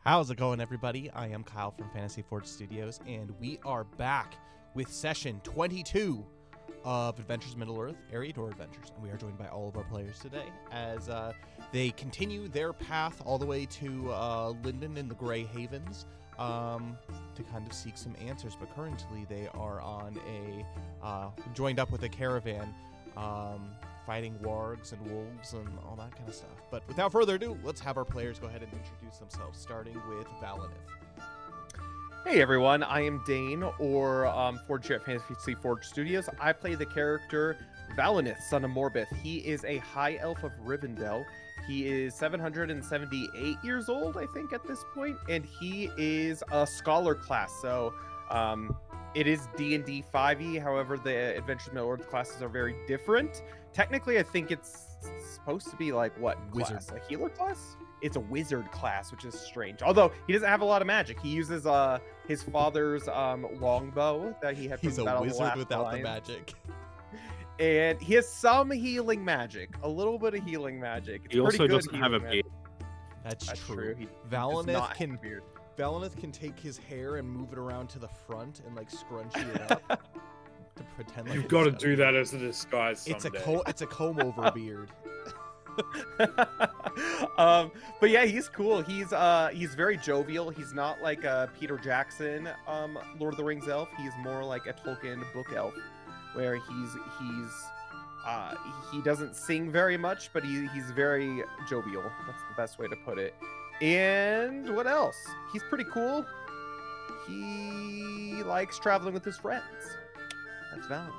How's it going, everybody? I am Kyle from Fantasy Forge Studios, and we are back with session 22 of Adventures Middle-earth, Eriador Adventures, and we are joined by all of our players today as they continue their path all the way to Linden in the Grey Havens to kind of seek some answers, but currently they are on joined up with a caravan fighting wargs and wolves and all that kind of stuff. But without further ado, let's have our players go ahead and introduce themselves, starting with Valinith. Hey everyone, I am Dane, or Forge here at Fantasy Forge Studios. I play the character Valinith, son of Morbith. He is a high elf of Rivendell. He is 778 years old, I think, at this point, and he is a scholar class. So it is D&D 5e, however, the Adventures Middle-earth classes are very different. Technically, I think it's supposed to be like, what Wizard. class? A healer class? It's a wizard class, which is strange. Although he doesn't have a lot of magic. He uses his father's longbow that he had from He's the a Battle of the wizard Last without the Alliance. magic. And he has some healing magic, a little bit of healing magic. It's He pretty also good doesn't have a healing beard. magic. That's That's true. true. He does not have a beard. Valinith can take his hair and move it around to the front and like scrunchie it up to pretend like You've it's got to got a do beard. that as a disguise It's someday. it's a comb over beard. But yeah, he's cool. He's very jovial. He's not like a Peter Jackson Lord of the Rings elf. He's more like a Tolkien book elf, where he doesn't sing very much, but he's very jovial. That's the best way to put it. And what else? He's pretty cool. He likes traveling with his friends. That's valid.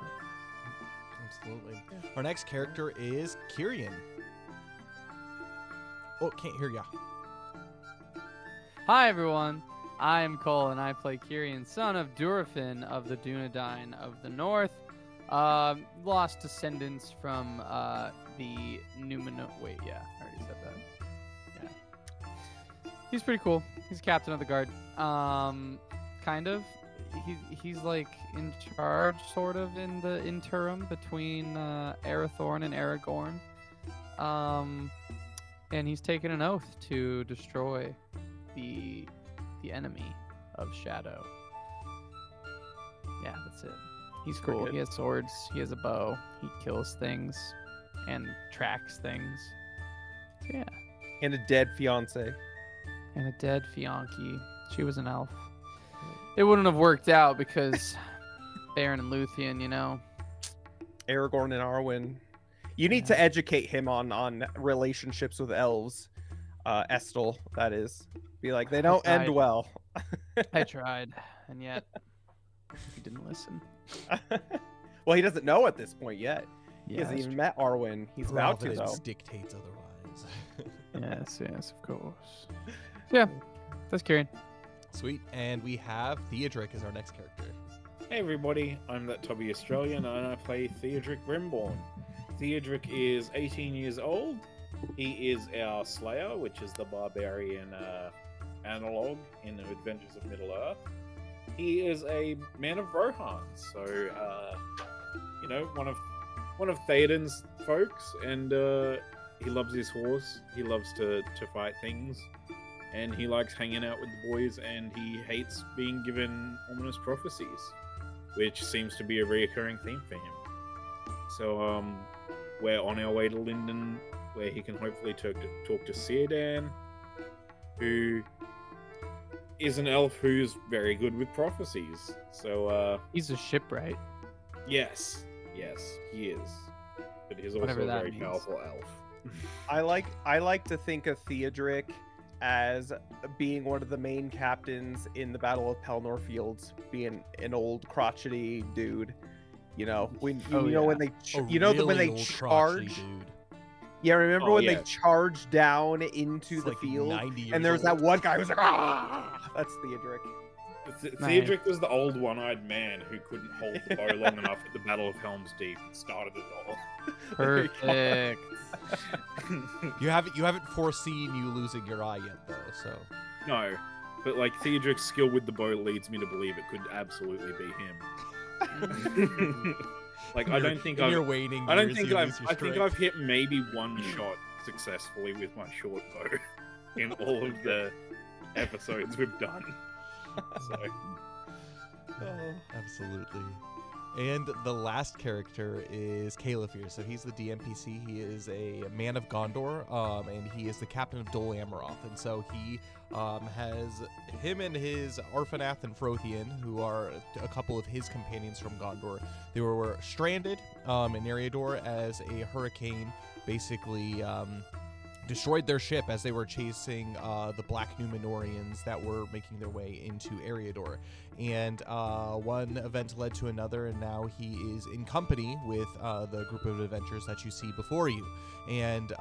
Absolutely. Our next character is Kyrian. Oh, can't hear ya. Hi everyone, I am Cole and I play Kyrian, son of Durafin of the Dunedain of the North. Lost descendants from the Numeno. Wait, yeah, I already said that. Yeah, he's pretty cool. He's captain of the guard. Kind of. He's like in charge, sort of, in the interim between Arathorn and Aragorn. And he's taken an oath to destroy the enemy of Shadow. Yeah, that's it. He's Pretty cool. good. He has swords. He has a bow. He kills things and tracks things. So, yeah. And a dead fiance. And a dead Fianchi. She was an elf. It wouldn't have worked out because Baron and Luthien, you know. Aragorn and Arwen. You need to educate him on relationships with elves. Estel, that is. Be like, they don't end tried. well. I tried, and yet he didn't listen. Well, he doesn't know at this point yet. He Yeah, hasn't that's even met Arwen. He's about to, though. Providence dictates otherwise. Yes, of course. Yeah, that's Kieran. Sweet. And we have Theodric as our next character. Hey everybody, I'm that Tubby Australian and I play Theodric Grimborn. Theodric is 18 years old. He is our Slayer, which is the barbarian analog in the Adventures of Middle-earth. He is a man of Rohan, so one of Theoden's folks, and he loves his horse. He loves to fight things, and he likes hanging out with the boys, and he hates being given ominous prophecies, which seems to be a reoccurring theme for him. So we're on our way to Linden, where he can hopefully talk to Círdan, who is an elf who's very good with prophecies. So He's a shipwright. yes, he is. But he's also Whatever a that very means. powerful elf. I like to think of Theodric as being one of the main captains in the Battle of Pelennor Fields, being an old crotchety dude. You know, when Oh, you know yeah. when they A when really they old crotchety charge. dude. Yeah, remember Oh, when yeah. they charged down into He's the like field, 90 years and there was that old. one guy who was like, "Ah!" That's Theodric. Theodric was the old one-eyed man who couldn't hold the bow long enough at the Battle of Helm's Deep and started it all. Perfect. You haven't foreseen you losing your eye yet, though. So No, but like Theodric's skill with the bow leads me to believe it could absolutely be him. Like I don't think in your waning I don't years, think you I've lose your I think strength. I've hit maybe one shot successfully with my short bow in all of the episodes we've done. So Absolutely. And the last character is Calefir. So he's the DMPC. He is a man of Gondor, and he is the captain of Dol Amroth. And so he has him and his Arfanath and Frothian, who are a couple of his companions from Gondor. They were stranded in Eriador as a hurricane basically destroyed their ship as they were chasing the Black Numenorians that were making their way into Eriador. And one event led to another, and now he is in company with the group of adventurers that you see before you. And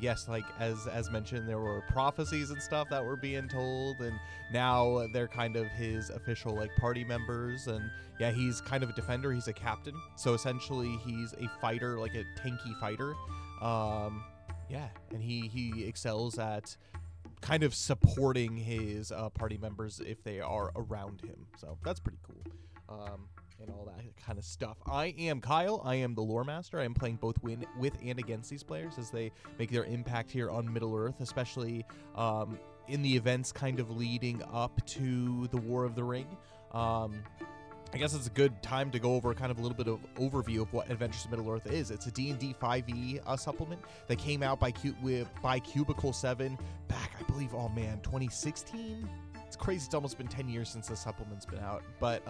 yes, like as mentioned, there were prophecies and stuff that were being told, and now they're kind of his official like party members. And yeah, he's kind of a defender. He's a captain, so essentially he's a fighter, like a tanky fighter. Yeah, and he excels at kind of supporting his party members if they are around him. So that's pretty cool. And all that kind of stuff. I am Kyle. I am the lore master. I am playing both with and against these players as they make their impact here on Middle-earth, especially in the events kind of leading up to the War of the Ring. I guess it's a good time to go over kind of a little bit of overview of what Adventures in Middle-earth is. It's a D&D 5e supplement that came out by Cubicle 7 back, I believe, 2016? It's crazy. It's almost been 10 years since the supplement's been out. But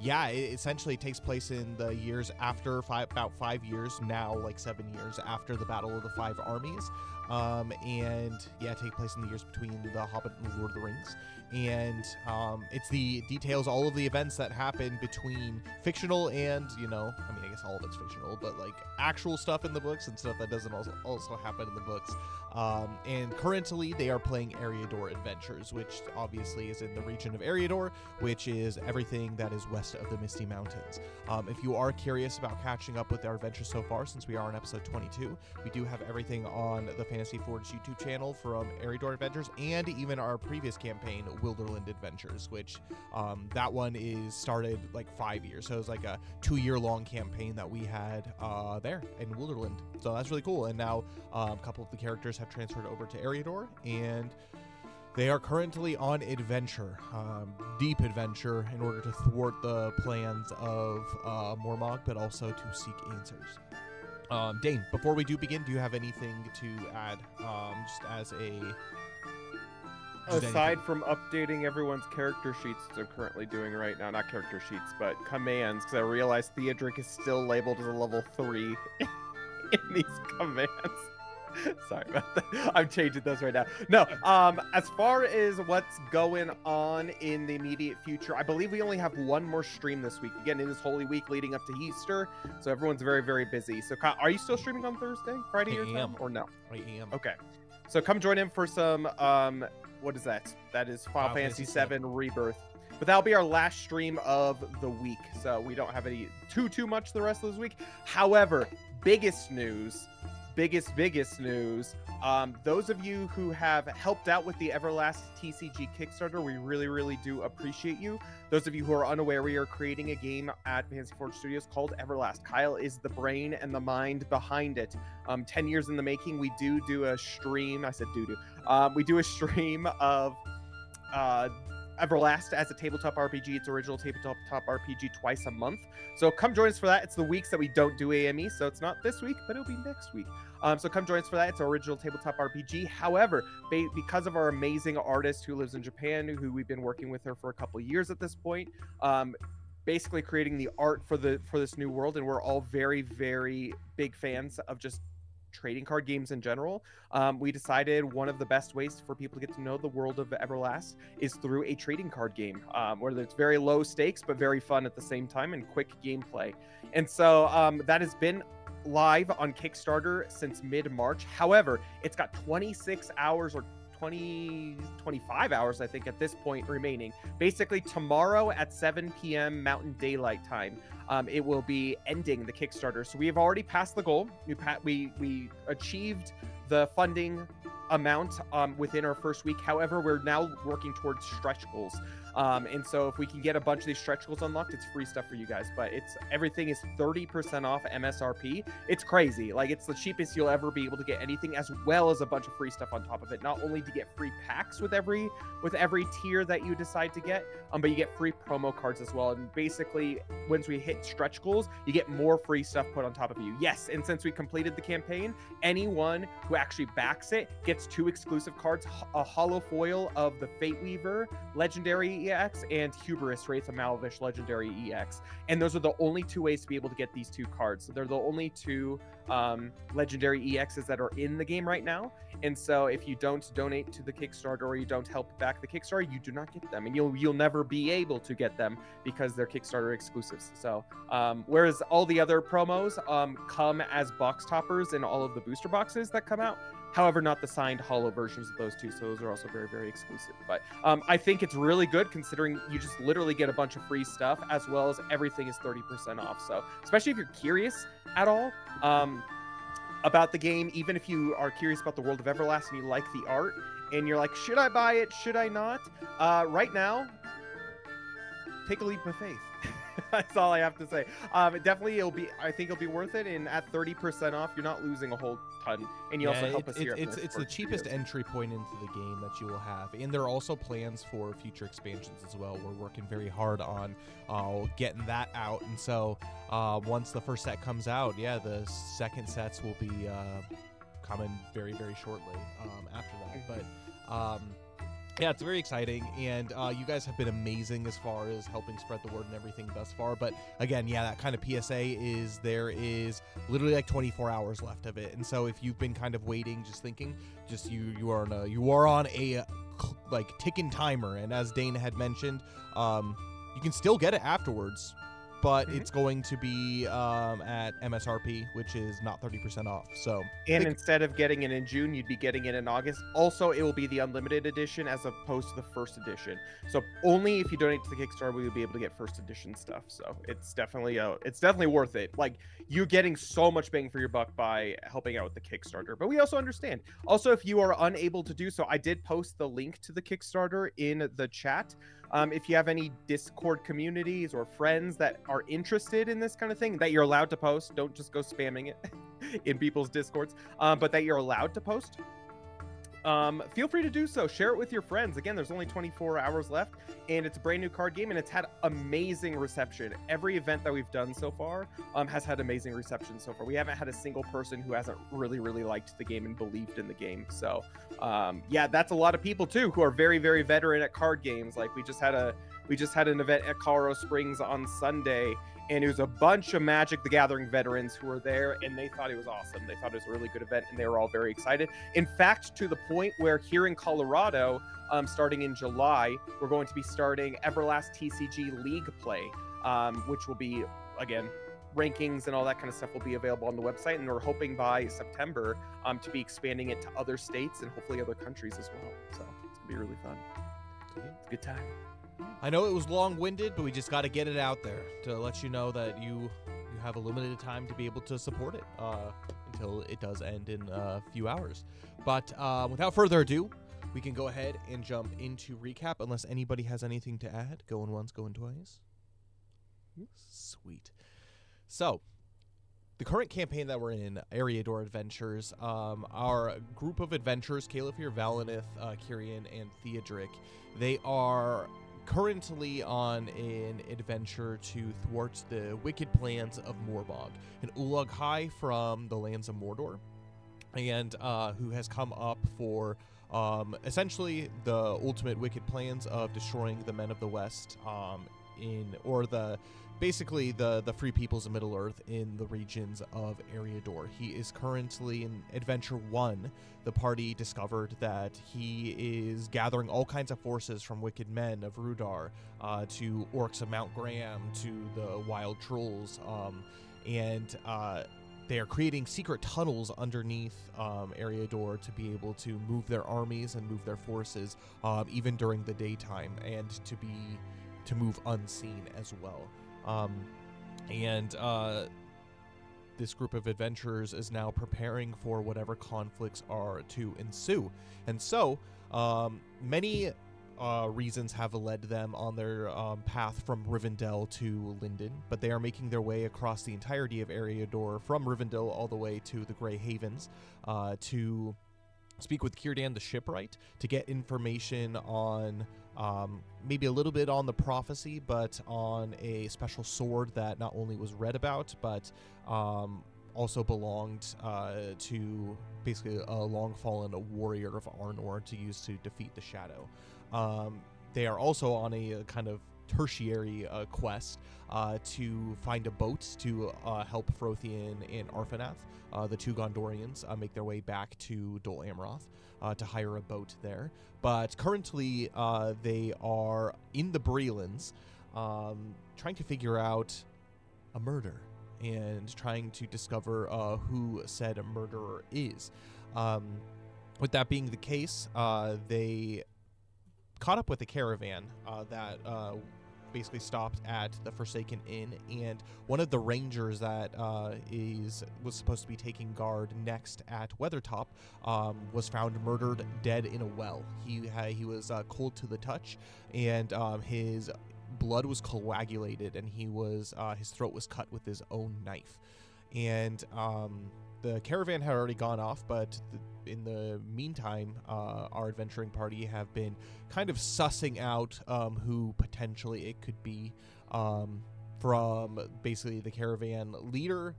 yeah, it essentially takes place in the years after about 5 years now, like 7 years after the Battle of the Five Armies. And yeah, take place in the years between The Hobbit and The Lord of the Rings. And it's the details all of the events that happen between fictional and, I guess all of it's fictional, but like actual stuff in the books and stuff that doesn't also happen in the books. And currently they are playing Eriador Adventures, which obviously is in the region of Eriador, which is everything that is west of the Misty Mountains. If you are curious about catching up with our adventures so far, since we are on episode 22, we do have everything on the Fantasy Forge YouTube channel from Eriador Adventures, and even our previous campaign, Wilderland Adventures, which that one is started like 5 years. So it was like a 2-year-long campaign that we had there in Wilderland. So that's really cool. And now a couple of the characters have transferred over to Eriador, and they are currently on adventure, deep adventure, in order to thwart the plans of Mormog, but also to seek answers. Dane, before we do begin, do you have anything to add, just as a... Aside from updating everyone's character sheets that they're currently doing right now, not character sheets, but commands, because I realized Theodric is still labeled as a level 3 in these commands. Sorry about that. I'm changing those right now. No, as far as what's going on in the immediate future, I believe we only have one more stream this week. Again, it is Holy Week leading up to Easter, so everyone's very, very busy. So, Kyle, are you still streaming on Thursday, Friday, your time, or no? I am. Okay. So come join in for some, what is that? That is Final Fantasy VII Rebirth. But that'll be our last stream of the week, so we don't have any too much the rest of this week. However, biggest news, those of you who have helped out with the Everlast TCG Kickstarter, we really, really do appreciate you. Those of you who are unaware, we are creating a game at Fantasy Forge Studios called Everlast. Kyle is the brain and the mind behind it. 10 years in the making, we do a stream. I said we do a stream of Everlast as a tabletop RPG. It's original tabletop RPG twice a month. So come join us for that. It's the weeks that we don't do AME, so it's not this week, but it'll be next week. So come join us for that. It's our original tabletop RPG. However, because of our amazing artist who lives in Japan, who we've been working with her for a couple of years at this point, basically creating the art for this new world, and we're all very, very big fans of just trading card games in general. We decided one of the best ways for people to get to know the world of Everlast is through a trading card game, where it's very low stakes but very fun at the same time and quick gameplay. And so that has been live on Kickstarter since mid-March. However, it's got 26 hours or 25 hours, I think, at this point remaining. Basically, tomorrow at 7 p.m. Mountain Daylight Time, it will be ending the Kickstarter. So we have already passed the goal. We achieved the funding amount within our first week. However, we're now working towards stretch goals. And so if we can get a bunch of these stretch goals unlocked, it's free stuff for you guys. But everything is 30% off MSRP. It's crazy. Like, it's the cheapest you'll ever be able to get anything, as well as a bunch of free stuff on top of it. Not only to get free packs with every tier that you decide to get, but you get free promo cards as well. And basically, once we hit stretch goals, you get more free stuff put on top of you. Yes, and since we completed the campaign, anyone who actually backs it gets 2 exclusive cards: a holo foil of the Fate Weaver Legendary EX and Hubris Wraith of Malvish Legendary EX. And those are the only 2 ways to be able to get these 2 cards. So they're the only 2 Legendary EXs that are in the game right now. And so if you don't donate to the Kickstarter or you don't help back the Kickstarter, you do not get them, and you'll never be able to get them because they're Kickstarter exclusives. So whereas all the other promos come as box toppers in all of the booster boxes that come out, however, not the signed holo versions of those 2. So those are also very, very exclusive. But I think it's really good, considering you just literally get a bunch of free stuff, as well as everything is 30% off. So especially if you're curious at all about the game, even if you are curious about the World of Everlast and you like the art and you're like, should I buy it, should I not, right now, take a leap of faith. That's all I have to say. Definitely, I think it'll be worth it. And at 30% off, you're not losing a whole ton. And you also help us here. It's the cheapest entry point into the game that you will have. And there are also plans for future expansions as well. We're working very hard on getting that out. And so once the first set comes out, the second sets will be coming very, very shortly after that. But yeah, it's very exciting, and you guys have been amazing as far as helping spread the word and everything thus far. But again, that kind of PSA is there is literally like 24 hours left of it, and so if you've been kind of waiting, just thinking, you are on a like ticking timer, and as Dana had mentioned, you can still get it afterwards. But it's going to be at MSRP, which is not 30% off. So, and instead of getting it in June, you'd be getting it in August. Also, it will be the unlimited edition as opposed to the first edition. So only if you donate to the Kickstarter will you be able to get first edition stuff. So it's definitely worth it. Like, you're getting so much bang for your buck by helping out with the Kickstarter. But we also understand. Also, if you are unable to do so, I did post the link to the Kickstarter in the chat. If you have any Discord communities or friends that are interested in this kind of thing, that you're allowed to post, don't just go spamming it in people's Discords, but that you're allowed to post, feel free to do so. Share it with your friends. Again, there's only 24 hours left, and it's a brand new card game, and it's had amazing reception. Every event that we've done so far has had amazing reception so far. We haven't had a single person who hasn't really, really liked the game and believed in the game. So that's a lot of people too who are very, very veteran at card games. Like, we just had an event at Colorado Springs on Sunday, and it was a bunch of Magic the Gathering veterans who were there, and they thought it was awesome. They thought it was a really good event, and they were all very excited. In fact, to the point where here in Colorado, starting in July, we're going to be starting Everlast TCG League play, which will be, again, rankings and all that kind of stuff will be available on the website, and we're hoping by September to be expanding it to other states and hopefully other countries as well. So it's gonna be really fun. It's a good time. I know it was long-winded, but we just got to get it out there to let you know that you have a limited time to be able to support it until it does end in a few hours. But without further ado, we can go ahead and jump into recap, unless anybody has anything to add. Going once, going twice. Sweet. So, the current campaign that we're in, Eriador Adventures, our group of adventurers, Caliphyr, Valinith, Kyrian, and Theodric, they are currently on an adventure to thwart the wicked plans of Morbog, an Ulug-hai from the lands of Mordor, and who has come up for essentially the ultimate wicked plans of destroying the Men of the West basically the free peoples of Middle-earth in the regions of Eriador. He is currently in Adventure 1. The party discovered that he is gathering all kinds of forces from wicked men of Rudar to orcs of Mount Graham to the wild trolls, and they are creating secret tunnels underneath Eriador to be able to move their armies and move their forces even during the daytime, and to move unseen as well. This group of adventurers is now preparing for whatever conflicts are to ensue. And so, many reasons have led them on their path from Rivendell to Linden, but they are making their way across the entirety of Eriador from Rivendell all the way to the Grey Havens to speak with Círdan the shipwright to get information on maybe a little bit on the prophecy, but on a special sword that not only was read about, but also belonged to basically a long-fallen warrior of Arnor to use to defeat the Shadow. They are also on a kind of tertiary quest to find a boat to help Frothian and Arfanath, the two Gondorians, make their way back to Dol Amroth to hire a boat there. But currently they are in the Brelands trying to figure out a murder and trying to discover who said murderer is. With that being the case, they caught up with a caravan that basically stopped at the Forsaken Inn, and one of the rangers that was supposed to be taking guard next at Weathertop was found murdered dead in a well. He was cold to the touch, and his blood was coagulated, and his throat was cut with his own knife. And the caravan had already gone off, but in the meantime, our adventuring party have been kind of sussing out who potentially it could be, from basically the caravan leader,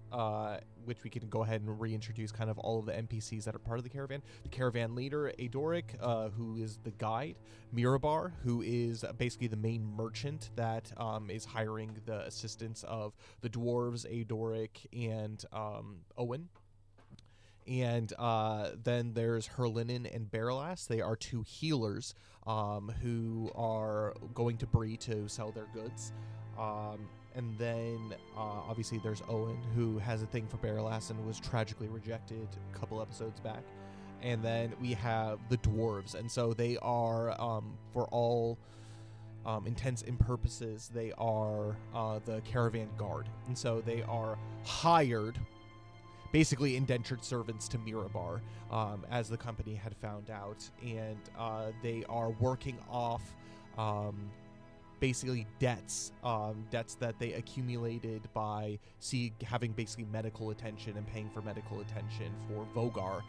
which we can go ahead and reintroduce kind of all of the NPCs that are part of the caravan. The caravan leader, Adoric, who is the guide, Mirabar, who is basically the main merchant that is hiring the assistance of the dwarves, Adoric, and Owen. And then there's Herlinin and Baralas. They are two healers who are going to Bree to sell their goods. And then obviously there's Owen, who has a thing for Baralas and was tragically rejected a couple episodes back. And then we have the dwarves. And so they are, for all intents and purposes, they are the caravan guard. And so they are hired, basically indentured servants to Mirabar, as the company had found out. And they are working off basically debts that they accumulated by having basically medical attention and paying for medical attention for Vogar,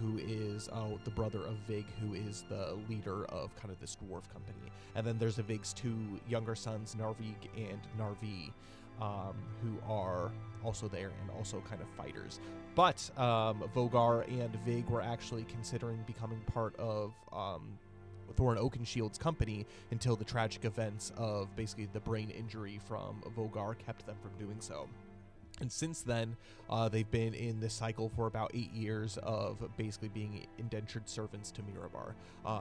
who is the brother of Vig, who is the leader of kind of this dwarf company. And then there's Vig's two younger sons, Narvig and Narvi, who are also there and also kind of fighters. But Vogar and Vig were actually considering becoming part of Thorin Oakenshield's company until the tragic events of basically the brain injury from Vogar kept them from doing so. And since then, they've been in this cycle for about 8 years of basically being indentured servants to Mirabar.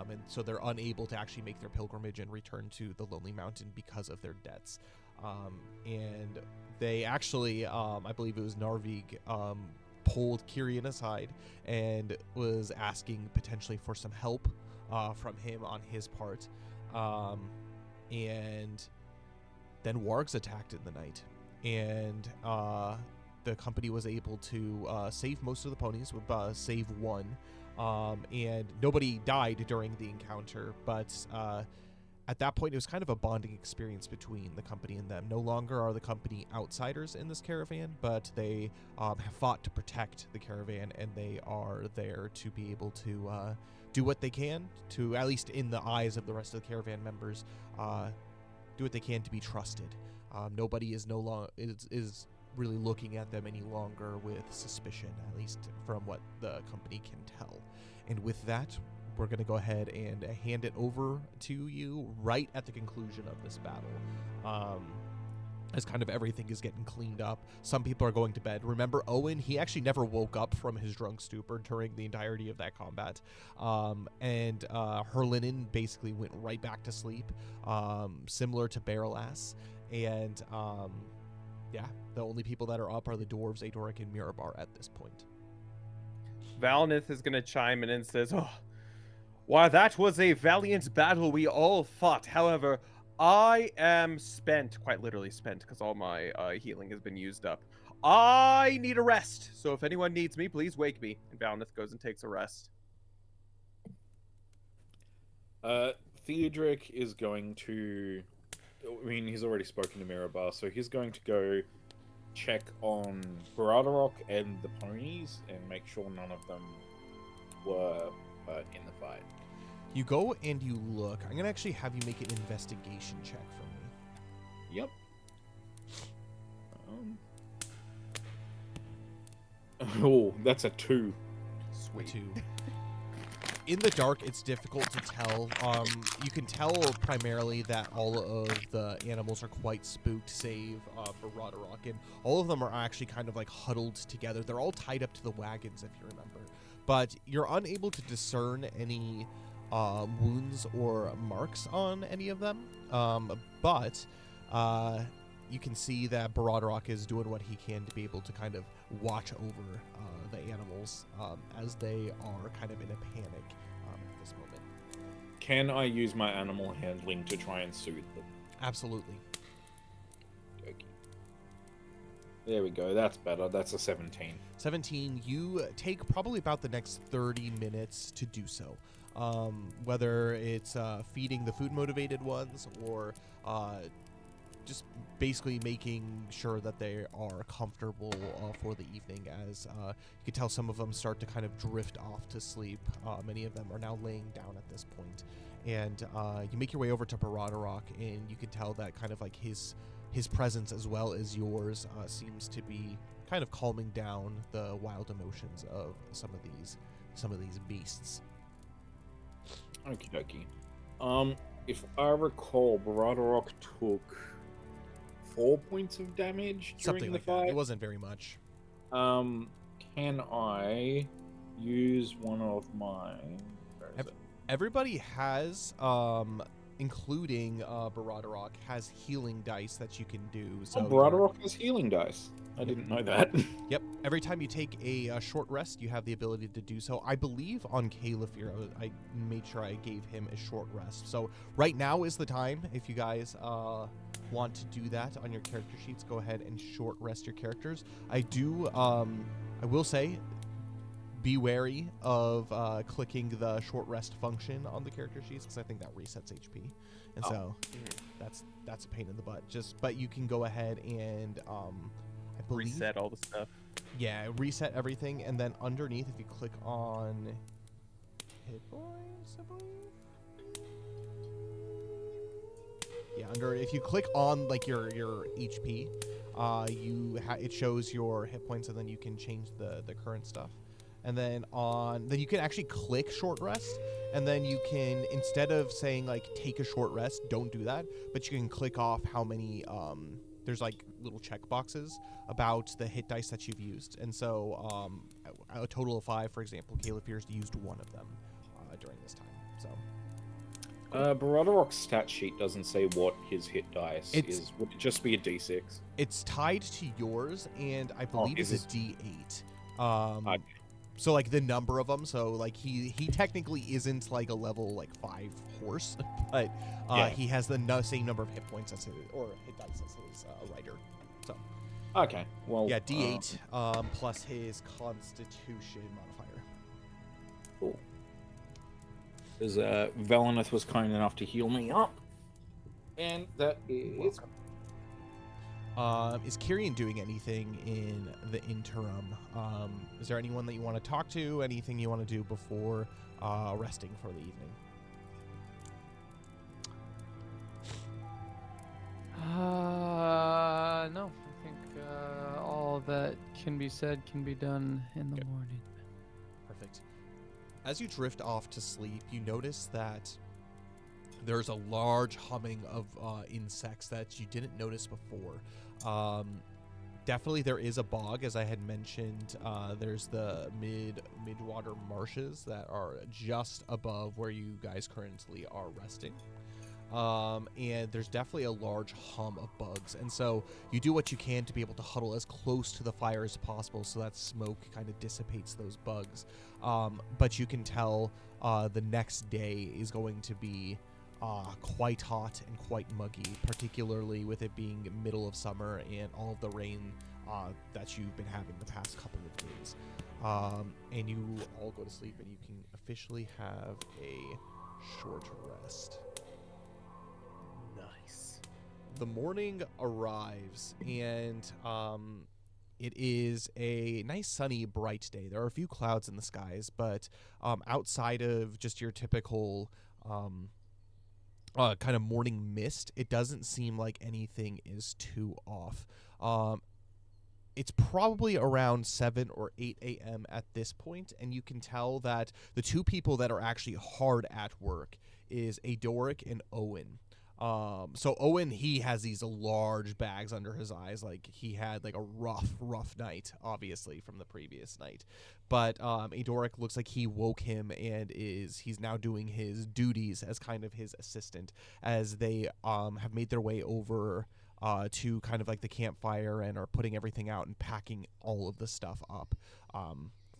And so they're unable to actually make their pilgrimage and return to the Lonely Mountain because of their debts. And they actually, I believe it was Narvig, pulled Círdan aside and was asking potentially for some help from him on his part. And then wargs attacked in the night. And the company was able to save most of the ponies, save one. And nobody died during the encounter, but at that point, it was kind of a bonding experience between the company and them. No longer are the company outsiders in this caravan, but they have fought to protect the caravan, and they are there to be able to do what they can to, at least in the eyes of the rest of the caravan members, do what they can to be trusted. Nobody is is really looking at them any longer with suspicion, at least from what the company can tell. And with that, we're going to go ahead and hand it over to you right at the conclusion of this battle. As kind of everything is getting cleaned up. Some people are going to bed. Remember, Owen, he actually never woke up from his drunk stupor during the entirety of that combat. And Herlinin basically went right back to sleep, similar to Baralas. And yeah, the only people that are up are the dwarves, Adoric and Mirabar at this point. Valinith is going to chime in and says, "Oh, why, that was a valiant battle we all fought. However, I am spent, quite literally spent, because all my healing has been used up. I need a rest. So if anyone needs me, please wake me." And Valinith goes and takes a rest. Theodric is going to. I mean, he's already spoken to Mirabar, so he's going to go check on Baradorok and the ponies and make sure none of them were hurt in the fight. You go and you look. I'm gonna actually have you make an investigation check for me. Yep. Oh, that's a 2. Sweet. 2. In the dark, it's difficult to tell. You can tell primarily that all of the animals are quite spooked, save for Roderick, and all of them are actually kind of like huddled together. They're all tied up to the wagons, if you remember. But you're unable to discern any wounds or marks on any of them. But you can see that Baradorok is doing what he can to be able to kind of watch over the animals as they are kind of in a panic at this moment. Can I use my animal handling to try and soothe them? Absolutely. Okay. There we go. That's better. That's a 17. 17, you take probably about the next 30 minutes to do so. Whether it's feeding the food-motivated ones or just basically making sure that they are comfortable for the evening, as you can tell some of them start to kind of drift off to sleep. Many of them are now laying down at this point. And you make your way over to Baradorok, and you can tell that kind of like his presence as well as yours seems to be kind of calming down the wild emotions of some of these beasts. Okie dokie. If I recall, Baradorok took 4 points of damage during Something the like fight. that. It wasn't very much. Can I use one of my... Where is it? Everybody has, including Baradorok, has healing dice that you can do. So Baradorok has healing dice. I didn't know that. Yep. Every time you take a short rest, you have the ability to do so. I believe on Caliphyr, I made sure I gave him a short rest. So right now is the time. If you guys want to do that on your character sheets, go ahead and short rest your characters. I will say, be wary of clicking the short rest function on the character sheets, because I think that resets HP, and so that's a pain in the butt. But you can go ahead and I believe, Reset all the stuff. Yeah, reset everything, and then underneath, if you click on hit points, I believe. Yeah, if you click on like your HP, it shows your hit points, and then you can change the current stuff. And then then you can actually click short rest, and then you can, instead of saying like take a short rest, don't do that, but you can click off how many there's like little check boxes about the hit dice that you've used. And so a total of 5, for example, Caliphyr used 1 of them during this time. So Baradorok's stat sheet doesn't say what his hit dice is. Would it just be a d6? It's tied to yours, and I believe it's a d8. Okay. So like the number of them, so like he technically isn't like a level like 5 horse, but he has the same number of hit points as his, or hit dice as his rider. So Okay, well... yeah, d8 plus his constitution modifier. Cool. Because Valineth was kind enough to heal me up. And that is... Is Kyrian doing anything in the interim? Is there anyone that you want to talk to? Anything you want to do before resting for the evening? No. I think all that can be said can be done in the morning. Perfect. As you drift off to sleep, you notice that there's a large humming of insects that you didn't notice before. Definitely there is a bog, as I had mentioned. There's the mid-water marshes that are just above where you guys currently are resting. And there's definitely a large hum of bugs. And so you do what you can to be able to huddle as close to the fire as possible so that smoke kind of dissipates those bugs. But you can tell the next day is going to be quite hot and quite muggy, particularly with it being middle of summer and all of the rain that you've been having the past couple of days. And you all go to sleep, and you can officially have a short rest. the morning arrives, and it is a nice, sunny, bright day. There are a few clouds in the skies, but outside of just your typical kind of morning mist, it doesn't seem like anything is too off. It's probably around 7 or 8 a.m. at this point, and you can tell that the two people that are actually hard at work is Adoric and Owen. So Owen, he has these large bags under his eyes, like he had like a rough night, obviously, from the previous night. But Adoric looks like he woke him and he's now doing his duties as kind of his assistant, as they have made their way over to kind of like the campfire and are putting everything out and packing all of the stuff up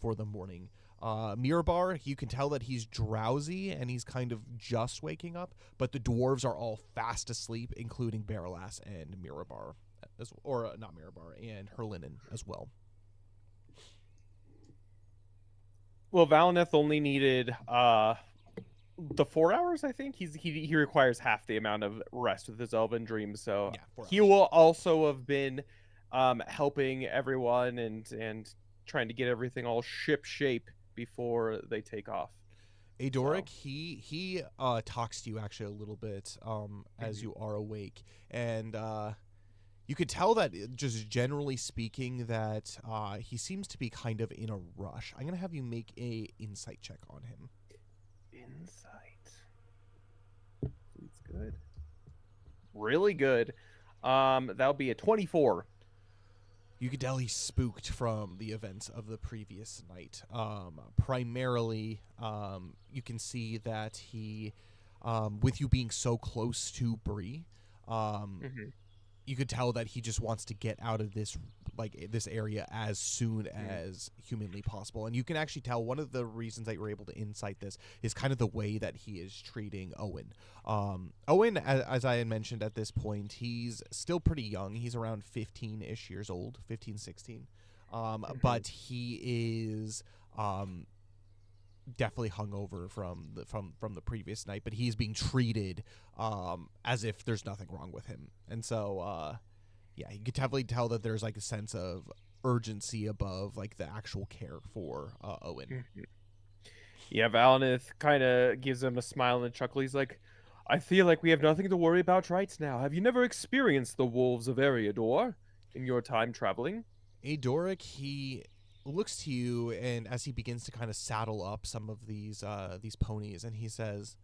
for the morning. Mirabar, you can tell that he's drowsy and he's kind of just waking up, but the dwarves are all fast asleep, including Baralas and Mirabar, not Mirabar, and Herlinen as well. Well, Valineth only needed the 4 hours, I think. He requires half the amount of rest with his elven dreams, so Yeah, 4 he hours. will also have been helping everyone and trying to get everything all ship shape before they take off. Adoric, he talks to you actually a little bit as you are awake, and you could tell that, just generally speaking, that he seems to be kind of in a rush. I'm gonna have you make a insight check on him. Insight. It's good. Really good. That'll be a 24. You could tell he's spooked from the events of the previous night. Primarily, you can see that he, with you being so close to Bree, you could tell that he just wants to get out of this area as soon as humanly possible. And you can actually tell one of the reasons that you're able to insight this is kind of the way that he is treating Owen. Owen, as I had mentioned at this point, he's still pretty young. He's around 15-ish years old, 15, 16. But he is definitely hungover from the previous night, but he's being treated as if there's nothing wrong with him. And so yeah, you could definitely tell that there's like a sense of urgency above like the actual care for Owen. Yeah, Valineth kind of gives him a smile and a chuckle. He's like, I feel like we have nothing to worry about right now. Have you never experienced the wolves of Eriador in your time traveling? Adoric, he looks to you, and as he begins to kind of saddle up some of these ponies, and he says,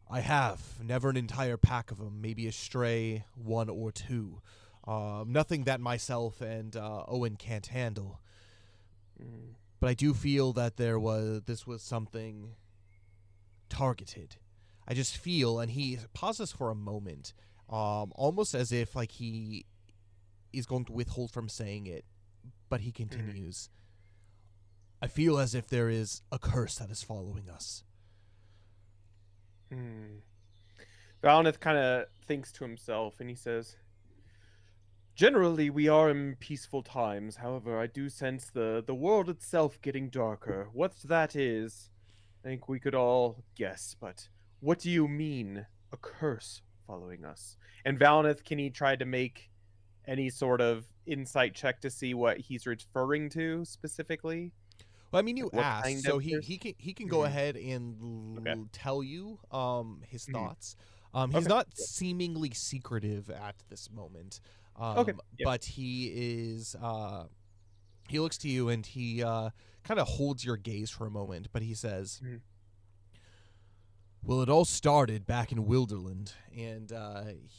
I have. Never an entire pack of them, maybe a stray one or two. Nothing that myself and Owen can't handle. But I do feel that this was something targeted. I just feel, and he pauses for a moment, almost as if like he is going to withhold from saying it, but he continues. I feel as if there is a curse that is following us. Valineth kind of thinks to himself, and he says, generally, we are in peaceful times. However, I do sense the world itself getting darker. What that is, I think we could all guess, but what do you mean, a curse following us? And Valineth, can he try to make any sort of insight check to see what he's referring to specifically? Well, I mean, you What asked, kind so of he can go ahead and tell you his thoughts. He's not seemingly secretive at this moment. But he is. He looks to you and he kind of holds your gaze for a moment, but he says, well, it all started back in Wilderland, and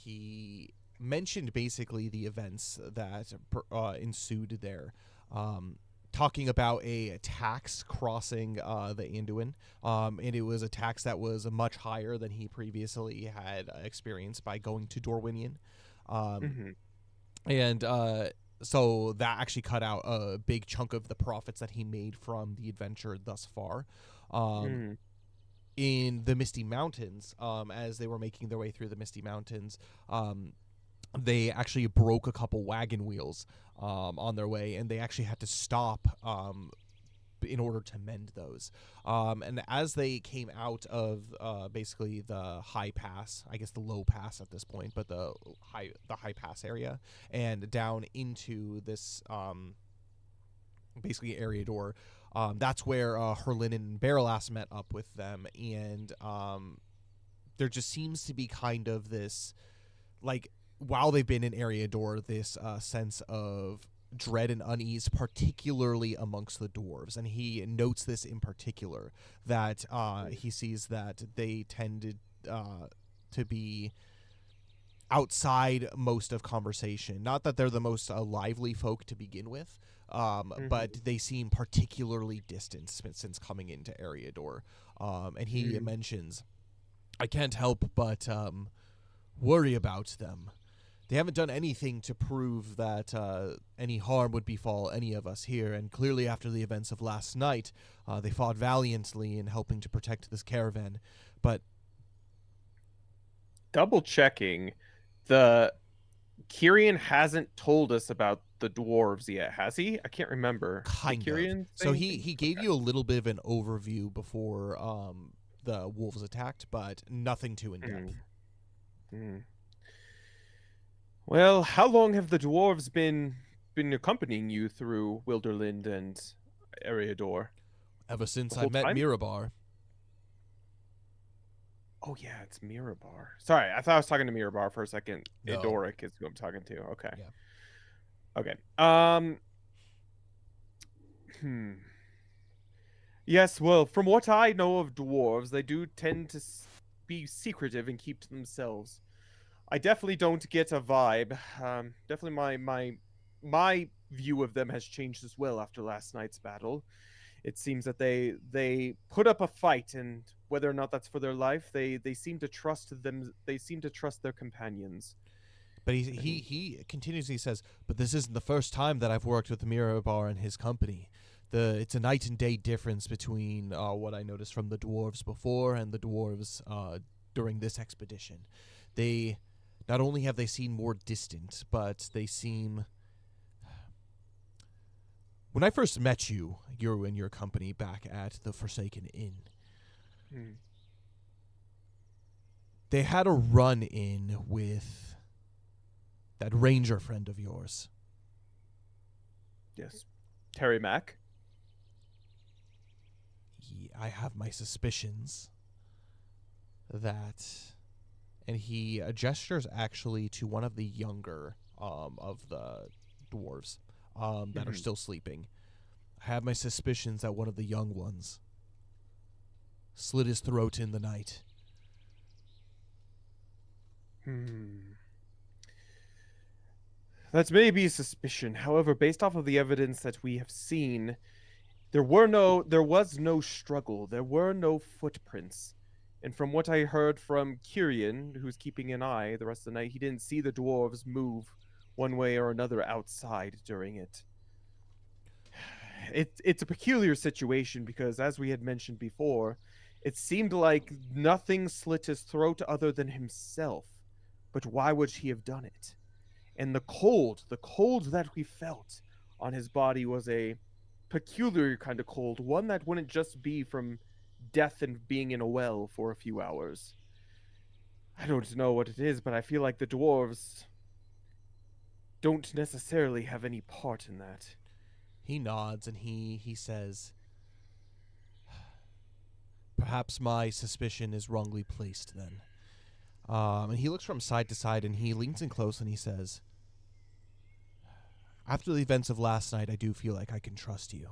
he mentioned basically the events that ensued there. Talking about a tax crossing the Anduin, and it was a tax that was much higher than he previously had experienced by going to Dorwinian. And so that actually cut out a big chunk of the profits that he made from the adventure thus far. In the Misty Mountains, as they were making their way through the Misty Mountains, they actually broke a couple wagon wheels on their way, and they actually had to stop in order to mend those. And as they came out of basically the high pass, I guess the low pass at this point, but the high pass area, and down into this basically Eriador, that's where Herlin and Baralas met up with them, and there just seems to be kind of this, like, while they've been in Eriador, this sense of dread and unease, particularly amongst the dwarves. And he notes this in particular, that he sees that they tended to be outside most of conversation. Not that they're the most lively folk to begin with, but they seem particularly distant since coming into Eriador. And he mentions, I can't help but worry about them. They haven't done anything to prove that any harm would befall any of us here, and clearly after the events of last night, they fought valiantly in helping to protect this caravan. But double checking, the Kyrian hasn't told us about the dwarves yet, has he? I can't remember. Kind Did Kyrian of. say So anything? he gave you a little bit of an overview before the wolves attacked, but nothing too in depth. Well, how long have the dwarves been accompanying you through Wilderland and Eriador? Ever since The I whole met time? Mirabar. Oh yeah, it's Mirabar. Sorry, I thought I was talking to Mirabar for a second. No. Idoric is who I'm talking to. Okay. Yeah. Okay. Yes, well, from what I know of dwarves, they do tend to be secretive and keep to themselves. I definitely don't get a vibe. Definitely my view of them has changed as well after last night's battle. It seems that they put up a fight, and whether or not that's for their life, they seem to trust them. They seem to trust their companions. But he continuously says, but this isn't the first time that I've worked with Mirabar and his company. It's a night and day difference between what I noticed from the dwarves before and the dwarves during this expedition. They not only have they seemed more distant, but they seem... When I first met you and your company back at the Forsaken Inn, they had a run-in with that ranger friend of yours. Yes. Terry Mack. I have my suspicions that... And he gestures actually to one of the younger of the dwarves that are still sleeping. I have my suspicions that one of the young ones slit his throat in the night. That's maybe a suspicion. However, based off of the evidence that we have seen, there was no struggle. There were no footprints. And from what I heard from Kyrian, who's keeping an eye the rest of the night, he didn't see the dwarves move one way or another outside during it. It's a peculiar situation because, as we had mentioned before, it seemed like nothing slit his throat other than himself. But why would he have done it? And the cold that we felt on his body was a peculiar kind of cold, one that wouldn't just be from death and being in a well for a few hours. I don't know what it is, but I feel like the dwarves don't necessarily have any part in that. He nods and he says, perhaps my suspicion is wrongly placed then. And he looks from side to side and he leans in close and he says, after the events of last night, I do feel like I can trust you.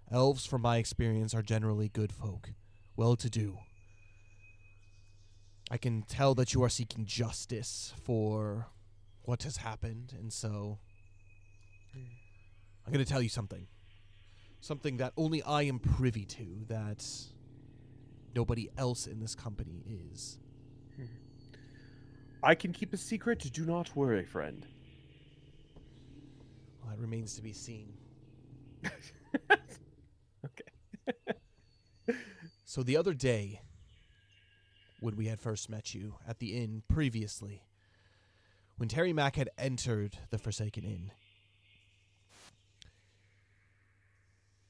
Elves, from my experience, are generally good folk, well-to-do. I can tell that you are seeking justice for what has happened, and so I'm going to tell you something. Something that only I am privy to, that nobody else in this company is. I can keep a secret. Do not worry, friend. Well, that remains to be seen. Okay. So the other day, when we had first met you at the inn previously, when Terry Mack had entered the Forsaken Inn,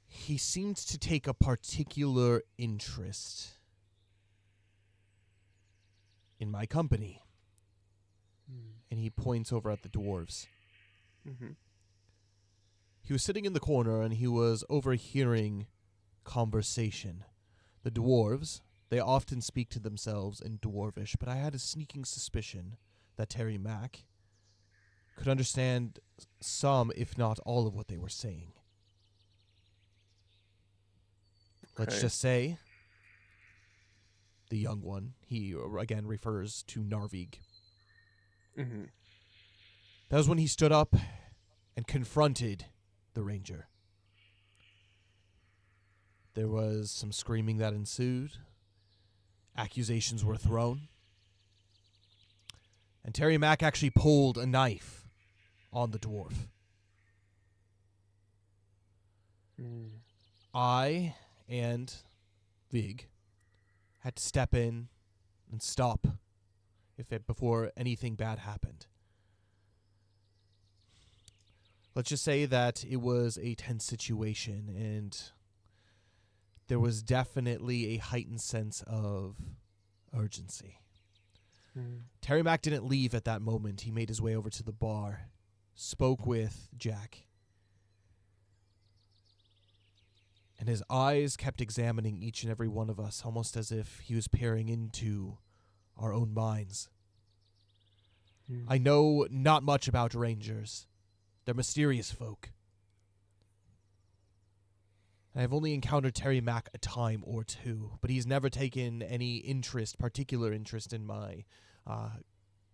He seemed to take a particular interest in my company. And he points over at the dwarves. Mm-hmm. He was sitting in the corner and he was overhearing conversation. The dwarves, they often speak to themselves in dwarvish, but I had a sneaking suspicion that Terry Mack could understand some, if not all, of what they were saying. Let's Okay. just say the young one, he again refers to Narvig. Mm-hmm. That was when he stood up and confronted the ranger. There was some screaming that ensued. Accusations were thrown. And Terry Mack actually pulled a knife on the dwarf. I and Vig had to step in and stop before anything bad happened. Let's just say that it was a tense situation, and there was definitely a heightened sense of urgency. Terry Mack didn't leave at that moment. He made his way over to the bar, spoke with Jack, and his eyes kept examining each and every one of us, almost as if he was peering into our own minds. I know not much about rangers. They're mysterious folk. I've only encountered Terry Mack a time or two, but he's never taken any particular interest in my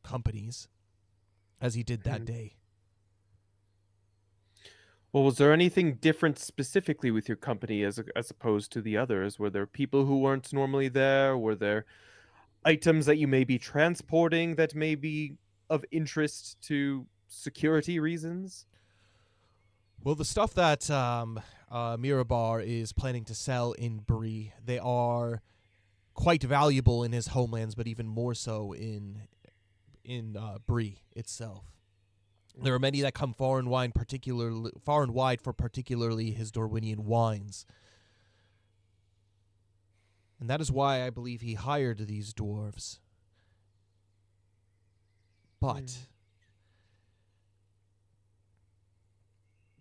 companies, as he did that day. Well, was there anything different specifically with your company as opposed to the others? Were there people who weren't normally there? Were there items that you may be transporting that may be of interest to security reasons? Well, the stuff that Mirabar is planning to sell in Bree, they are quite valuable in his homelands, but even more so in Bree itself. There are many that come far and wide for particularly his Dorwinian wines. And that is why I believe he hired these dwarves. But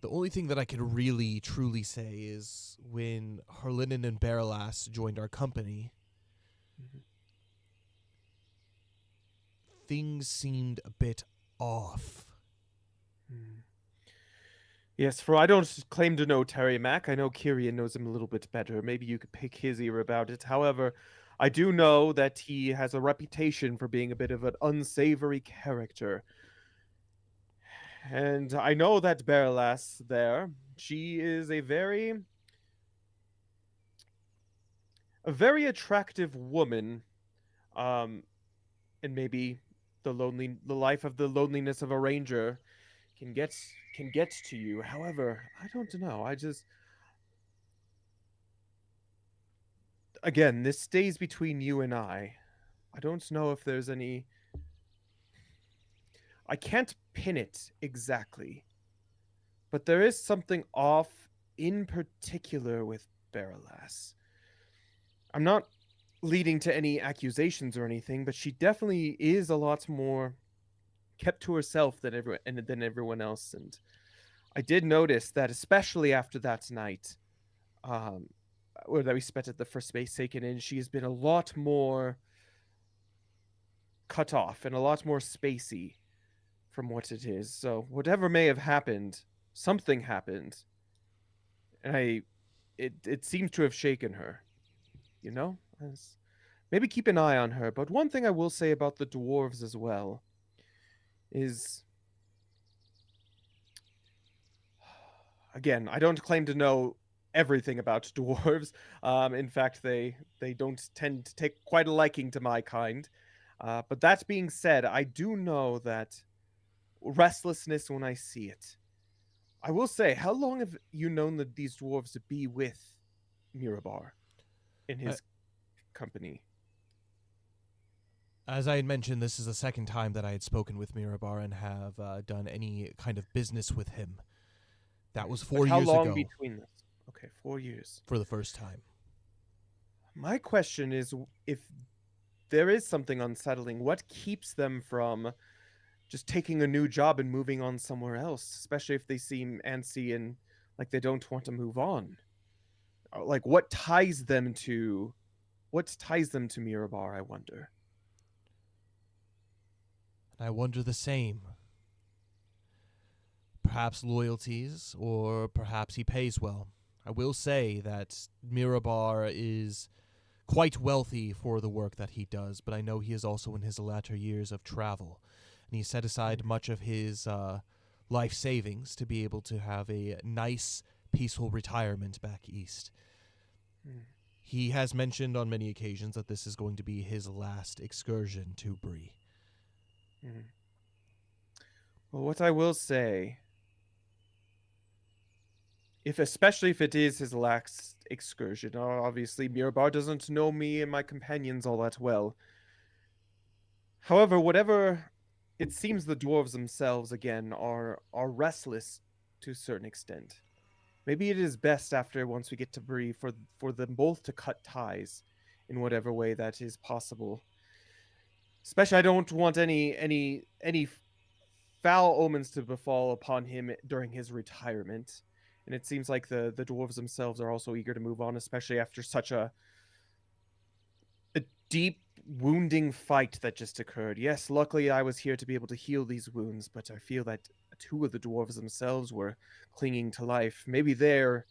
the only thing that I can really, truly say is when Harlinnen and Baralas joined our company, things seemed a bit off. Yes, for I don't claim to know Terry Mack. I know Kyrian knows him a little bit better. Maybe you could pick his ear about it. However, I do know that he has a reputation for being a bit of an unsavory character. And I know that Baralas there, she is a very attractive woman. And maybe the life of the loneliness of a ranger can get to you. However, I don't know. Again, this stays between you and I. I don't know if there's any. I can't pin it exactly, but there is something off in particular with Baralas. I'm not leading to any accusations or anything, but she definitely is a lot more kept to herself than everyone else. And I did notice that, especially after that night, or that we spent at the first Space Taken In, she has been a lot more cut off and a lot more spacey from what it is. So whatever may have happened, something happened, and it seems to have shaken her. You know, maybe keep an eye on her. But one thing I will say about the dwarves as well is, again, I don't claim to know everything about dwarves. In fact, they don't tend to take quite a liking to my kind. But that being said, I do know that restlessness when I see it. I will say, how long have you known these dwarves to be with Mirabar in his company? As I had mentioned, this is the second time that I had spoken with Mirabar and have done any kind of business with him. That was 4 years ago. How long between this? Okay, 4 years. for the first time. My question is, if there is something unsettling, what keeps them from just taking a new job and moving on somewhere else, especially if they seem antsy and like they don't want to move on? Like what ties them to Mirabar, I wonder. And I wonder the same. Perhaps loyalties, or perhaps he pays well. I will say that Mirabar is quite wealthy for the work that he does, but I know he is also in his latter years of travel, and he set aside much of his life savings to be able to have a nice, peaceful retirement back east. Mm. He has mentioned on many occasions that this is going to be his last excursion to Bree. Mm. Well, what I will say, especially if it is his last excursion, obviously Mirabar doesn't know me and my companions all that well. However, whatever, it seems the dwarves themselves again are restless to a certain extent. Maybe it is best after once we get to Bree for them both to cut ties in whatever way that is possible. Especially, I don't want any foul omens to befall upon him during his retirement. And it seems like the dwarves themselves are also eager to move on, especially after such a deep wounding fight that just occurred. Yes, luckily I was here to be able to heal these wounds, but I feel that two of the dwarves themselves were clinging to life. Maybe they're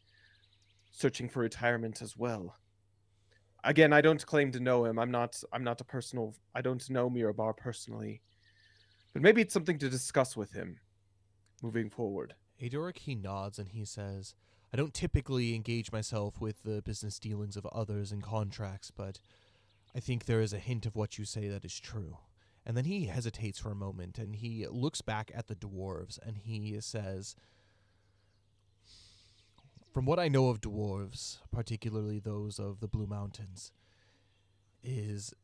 searching for retirement as well. Again, I don't claim to know him. I'm not a personal I don't know Mirabar personally. But maybe it's something to discuss with him moving forward. Adoric, he nods and he says, I don't typically engage myself with the business dealings of others and contracts, but I think there is a hint of what you say that is true. And then he hesitates for a moment and he looks back at the dwarves and he says, from what I know of dwarves, particularly those of the Blue Mountains, is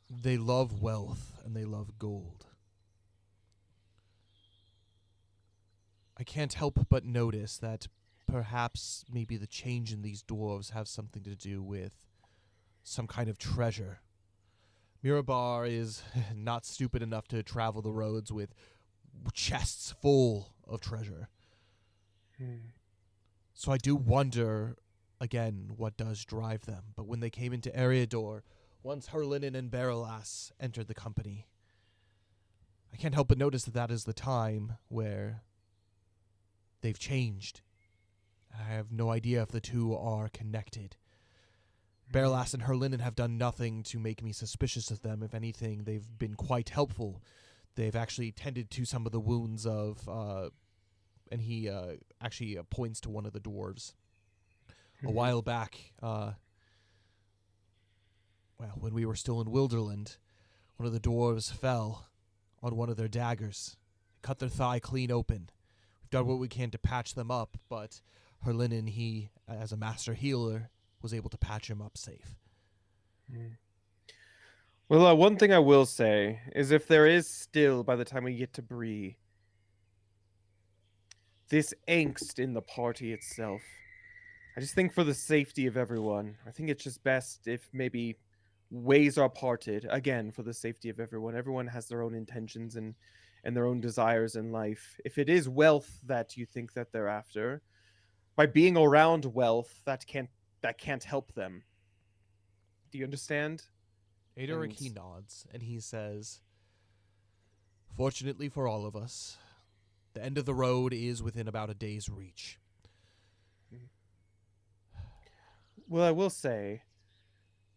they love wealth and they love gold. I can't help but notice that perhaps maybe the change in these dwarves have something to do with some kind of treasure. Mirabar is not stupid enough to travel the roads with chests full of treasure. So I do wonder, again, what does drive them. But when they came into Eriador, once Herlinen and Baralas entered the company, I can't help but notice that that is the time where they've changed. I have no idea if the two are connected. Baralas and Herlinen have done nothing to make me suspicious of them. If anything, they've been quite helpful. They've actually tended to some of the wounds of, and he actually points to one of the dwarves. A while back, when we were still in Wilderland, one of the dwarves fell on one of their daggers, cut their thigh clean open. We've done what we can to patch them up, but Herlinen, he, as a master healer, was able to patch him up safe. Well, one thing I will say is if there is still, by the time we get to Bree, this angst in the party itself, I just think for the safety of everyone, I think it's just best if maybe ways are parted, again, for the safety of everyone. Everyone has their own intentions and their own desires in life. If it is wealth that you think that they're after, by being around wealth, that can't help them. Do you understand? Adoric, he nods, and he says, fortunately for all of us, the end of the road is within about a day's reach. Well, I will say,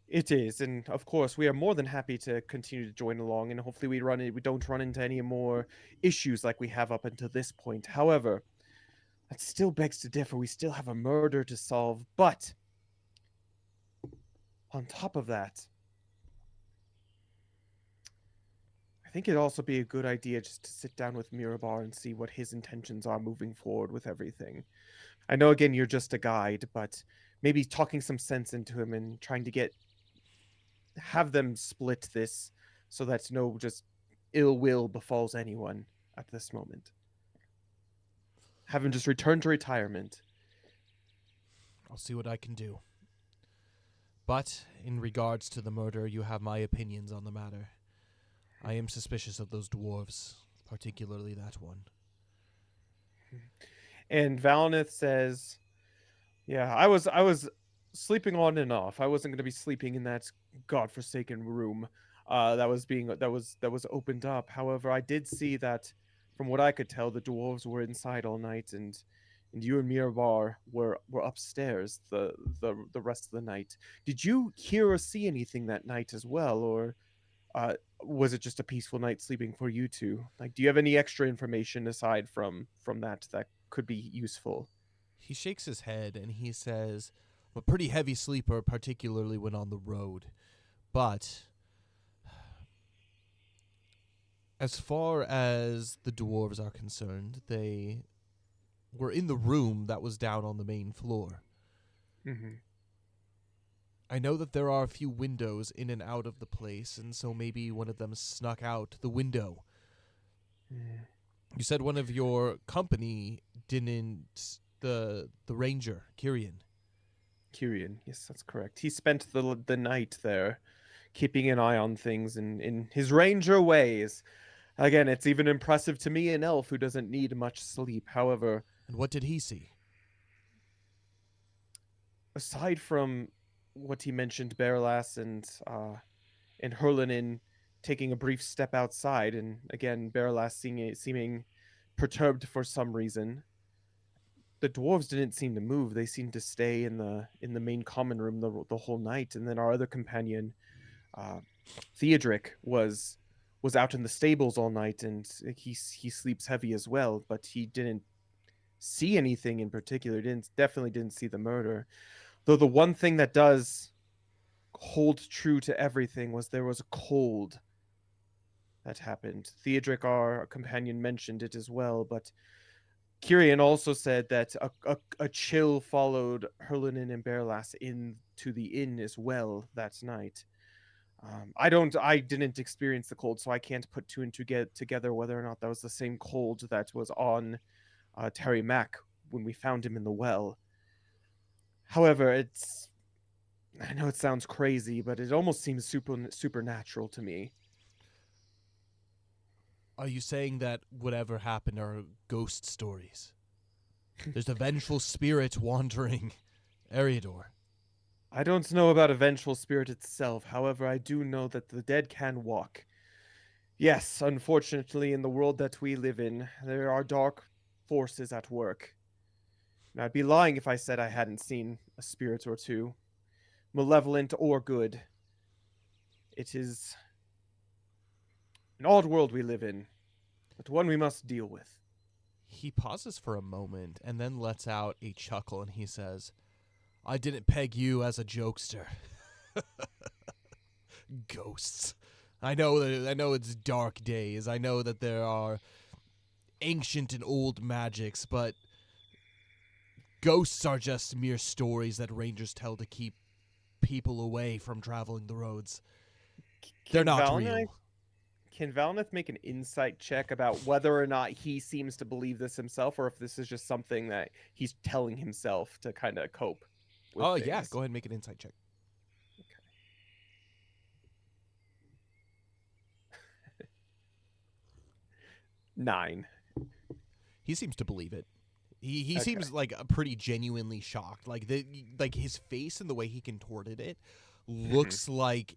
it is, and of course, we are more than happy to continue to join along, and hopefully we don't run into any more issues like we have up until this point. However, that still begs to differ. We still have a murder to solve, but on top of that, I think it'd also be a good idea just to sit down with Mirabar and see what his intentions are moving forward with everything. I know, again, you're just a guide, but maybe talking some sense into him and trying to have them split this so that no just ill will befalls anyone at this moment. having just returned to retirement. I'll see what I can do. But in regards to the murder, you have my opinions on the matter. I am suspicious of those dwarves, particularly that one. And Valineth says, "Yeah, I was sleeping on and off. I wasn't going to be sleeping in that godforsaken room that was opened up. However, I did see that, from what I could tell, the dwarves were inside all night, and you and Mirabar were upstairs the rest of the night. Did you hear or see anything that night as well, or uh, was it just a peaceful night sleeping for you two? Like, do you have any extra information aside from that could be useful?" He shakes his head and he says, I'm a pretty heavy sleeper, particularly when on the road. But as far as the dwarves are concerned, they were in the room that was down on the main floor. Mm-hmm. I know that there are a few windows in and out of the place, and so maybe one of them snuck out the window. Mm. You said one of your company didn't, the ranger, Kyrian. Kyrian, yes, that's correct. He spent the night there, keeping an eye on things in his ranger ways. Again, it's even impressive to me, an elf who doesn't need much sleep. However, And what did he see? aside from what he mentioned, Berlas and Herlinin taking a brief step outside, and again, Berlas seeming perturbed for some reason, the dwarves didn't seem to move. They seemed to stay in the main common room the whole night. And then our other companion, uh, Theodric, was out in the stables all night, and he sleeps heavy as well. But he didn't see anything in particular. Definitely didn't see the murder. Though the one thing that does hold true to everything was there was a cold that happened. Theodric, our companion, mentioned it as well, but Kyrian also said that a chill followed Herlinin and Berlas into the inn as well that night. I didn't experience the cold, so I can't put two and two get together whether or not that was the same cold that was on Terry Mack when we found him in the well. However, I know it sounds crazy, but it almost seems supernatural to me. Are you saying that whatever happened are ghost stories? There's a vengeful spirit wandering Eriador. I don't know about a vengeful spirit itself. However, I do know that the dead can walk. Yes, unfortunately, in the world that we live in, there are dark forces at work. And I'd be lying if I said I hadn't seen a spirit or two, malevolent or good. It is an odd world we live in, but one we must deal with. He pauses for a moment and then lets out a chuckle and he says, I didn't peg you as a jokester. Ghosts. I know it's dark days. I know that there are ancient and old magics, but ghosts are just mere stories that rangers tell to keep people away from traveling the roads. They're not real. Can Valneth make an insight check about whether or not he seems to believe this himself, or if this is just something that he's telling himself to kind of cope with Oh, things? yeah. Go ahead and make an insight check. Okay. 9. He seems to believe it. He Okay. seems like pretty genuinely shocked. Like his face and the way he contorted it looks like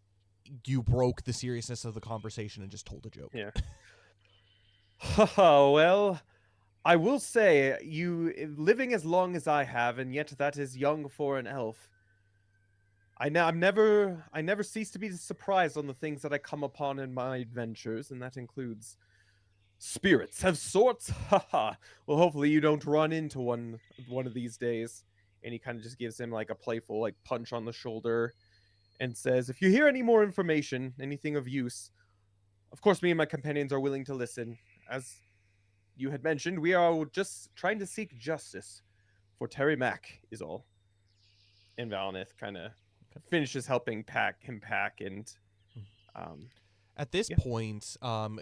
you broke the seriousness of the conversation and just told a joke. Yeah. Well, I will say, you living as long as I have, and yet that is young for an elf. I never cease to be surprised on the things that I come upon in my adventures, and that includes spirits of sorts. Haha. Well, hopefully you don't run into one of these days. And he kind of just gives him like a playful like punch on the shoulder and says, if you hear any more information, anything of use, of course me and my companions are willing to listen. As you had mentioned, we are just trying to seek justice for Terry Mack is all. And Valneth kind of finishes helping pack, and At this Yeah. point,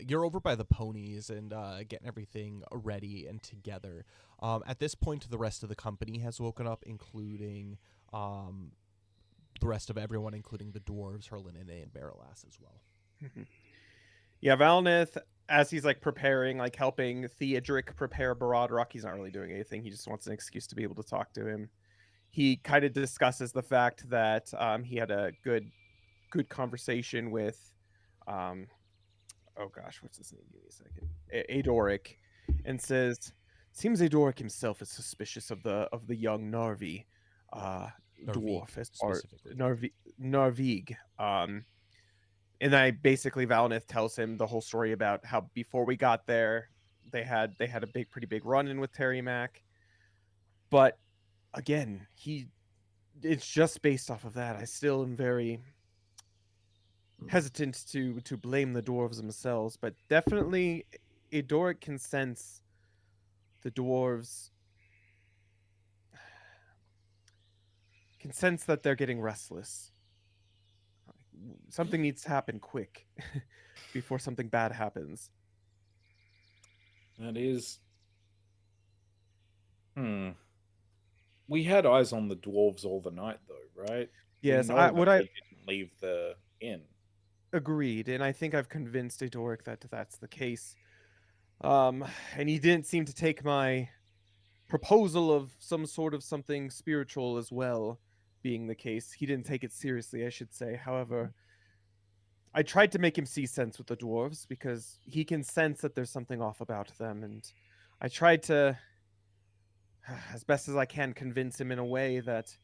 you're over by the ponies and getting everything ready and together. At this point, the rest of the company has woken up, including the rest of everyone, including the dwarves, Herlin and Barrelass as well. Mhm. Yeah, Valnith, as he's like preparing, like helping Theodric prepare Baradrock, he's not really doing anything. He just wants an excuse to be able to talk to him. He kind of discusses the fact that he had a good conversation with um, oh gosh, what's his name? Give me a second. Adoric, and says, "Seems Adoric himself is suspicious of the young Narvi, Narvig, dwarf, as far specifically. Narvig." And I basically Valnith tells him the whole story about how before we got there, they had a pretty big run in with Terry Mac, but again, it's just based off of that. I still am very hesitant to blame the dwarves themselves, but definitely Adoric can sense the dwarves can sense that they're getting restless. Something needs to happen quick before something bad happens. That is. We had eyes on the dwarves all the night, though, right? We Yes, know that I they didn't leave the inn. agreed, and I think I've convinced Adoric that that's the case. Um, and he didn't seem to take my proposal of some sort of something spiritual as well being the case. He didn't take it seriously, I should say. However, I tried to make him see sense with the dwarves because he can sense that there's something off about them, and I tried to, as best as I can, convince him in a way that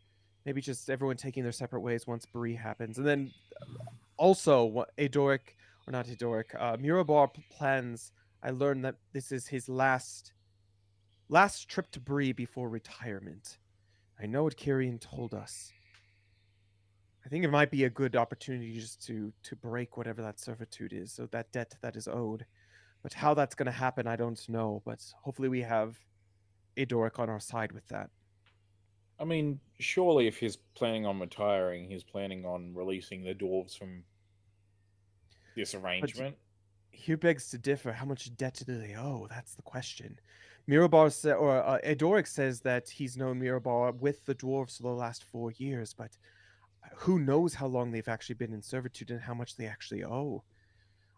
maybe just everyone taking their separate ways once Bree happens. And then also, Adoric, or not Adoric, Mirabar plans. I learned that this is his last trip to Bree before retirement. I know what Kyrian told us. I think it might be a good opportunity just to break whatever that servitude is, so that debt that is owed. But how that's going to happen, I don't know. But hopefully, we have Adoric on our side with that. I mean, surely if he's planning on retiring, he's planning on releasing the dwarves from this But arrangement. here begs to differ. How much debt do they owe? That's the question. Mirabar or Adoric says that he's known Mirabar with the dwarves for the last 4 years, but who knows how long they've actually been in servitude and how much they actually owe.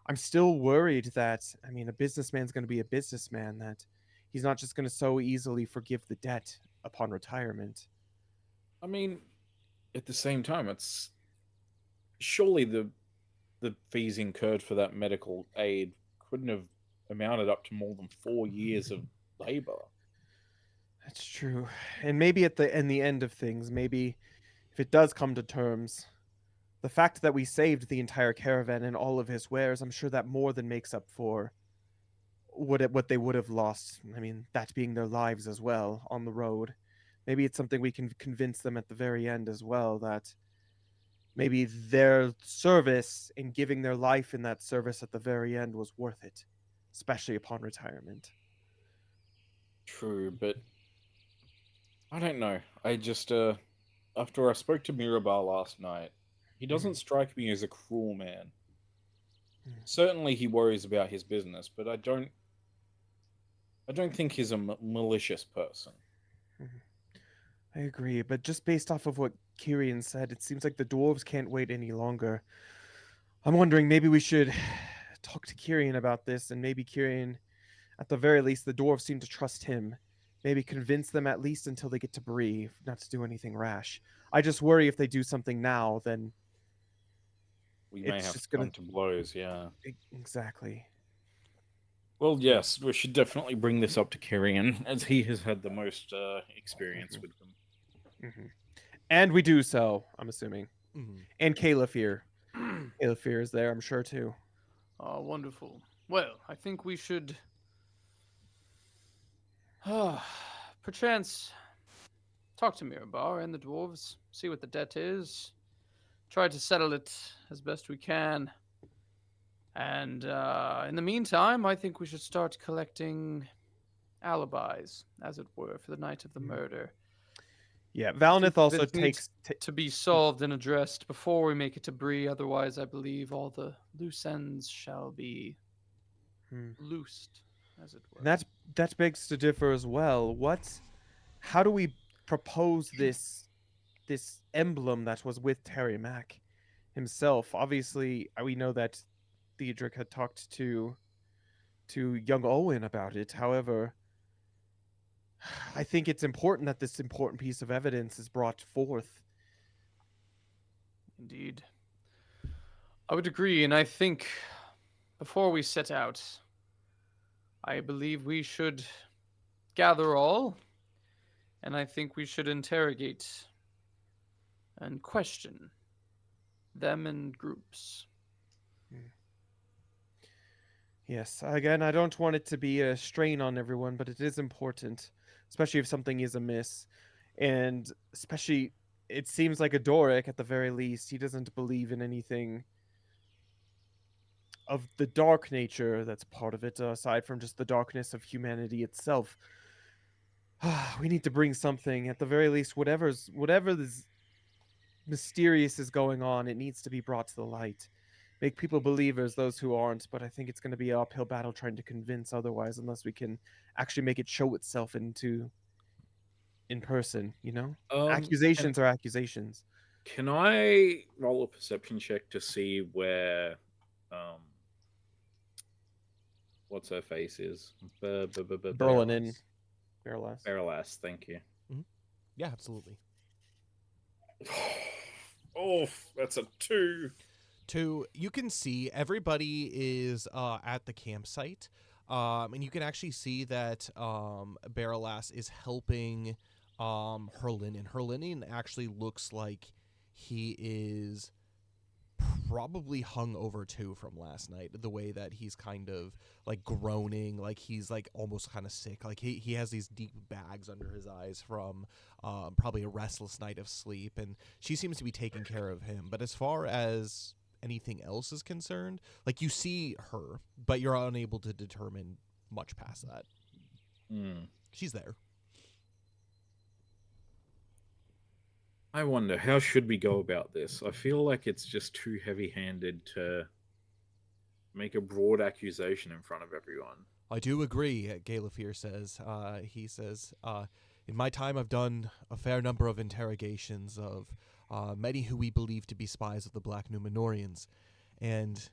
I'm still worried that, I mean, a businessman's going to be a businessman, that he's not just going to so easily forgive the debt upon retirement. I mean, at the same time, it's surely the fees incurred for that medical aid couldn't have amounted up to more than 4 years of labor. That's true. And maybe in the end of things, maybe if it does come to terms, the fact that we saved the entire caravan and all of his wares, I'm sure that more than makes up for what they would have lost. I mean, that being their lives as well on the road. Maybe it's something we can convince them at the very end as well, that maybe their service in giving their life in that service at the very end was worth it, especially upon retirement. True, but I don't know. I just after I spoke to Mirabar last night, he doesn't strike me as a cruel man. Certainly he worries about his business, but I don't think he's a malicious person. I agree, but just based off of what Kyrian said, it seems like the dwarves can't wait any longer. I'm wondering maybe we should talk to Kyrian about this, and maybe Kyrian, at the very least, the dwarves seem to trust him. Maybe convince them at least until they get to Bree, not to do anything rash. I just worry if they do something now, then We may it's have to just gonna come to blows, yeah. exactly. Well, yes, we should definitely bring this up to Kyrian, as he has had the most experience with them. Mm-hmm. And we do so, I'm assuming. Mm-hmm. And Calefir. Calefir is there, I'm sure too. Oh, wonderful. Well, I think we should, perchance, talk to Mirabar and the dwarves, see what the debt is, try to settle it as best we can. And in the meantime, I think we should start collecting alibis, as it were, for the night of the murder. Yeah, I Valinith think also this needs takes. to be solved and addressed before we make it to Bree. Otherwise, I believe all the loose ends shall be Hmm. loosed, as it were. And that begs to differ as well. How do we propose this emblem that was with Terry Mack himself? Obviously, we know that Theodric had talked to young Owen about it. However, I think it's important that this important piece of evidence is brought forth. Indeed. I would agree, and I think before we set out, I believe we should gather all, and I think we should interrogate and question them in groups. Yes, again, I don't want it to be a strain on everyone, but it is important, especially if something is amiss. And especially, it seems like Adoric, at the very least, he doesn't believe in anything of the dark nature that's part of it, aside from just the darkness of humanity itself. We need to bring something, at the very least, whatever this mysterious is going on, it needs to be brought to the light. Make people believers, those who aren't, but I think it's going to be an uphill battle trying to convince otherwise, unless we can actually make it show itself in person, you know? And Accusations are accusations. can I roll a perception check to see where, um, what's her face is? Berlin Barrelass. Baralas, thank you. Yeah, absolutely. Oh, that's a 2. You can see everybody is at the campsite, and you can actually see that Barrelass is helping Herlinin. Herlinin actually looks like he is probably hung over too from last night. The way that he's kind of like groaning, like he's like almost kind of sick. Like he has these deep bags under his eyes from probably a restless night of sleep, and she seems to be taking care of him. But as far as anything else is concerned, like you see her, but you're unable to determine much past that. She's there. I wonder, how should we go about this? I feel like it's just too heavy-handed to make a broad accusation in front of everyone. I do agree, Galafir says. He says, in my time I've done a fair number of interrogations of many who we believe to be spies of the Black Numenorians, and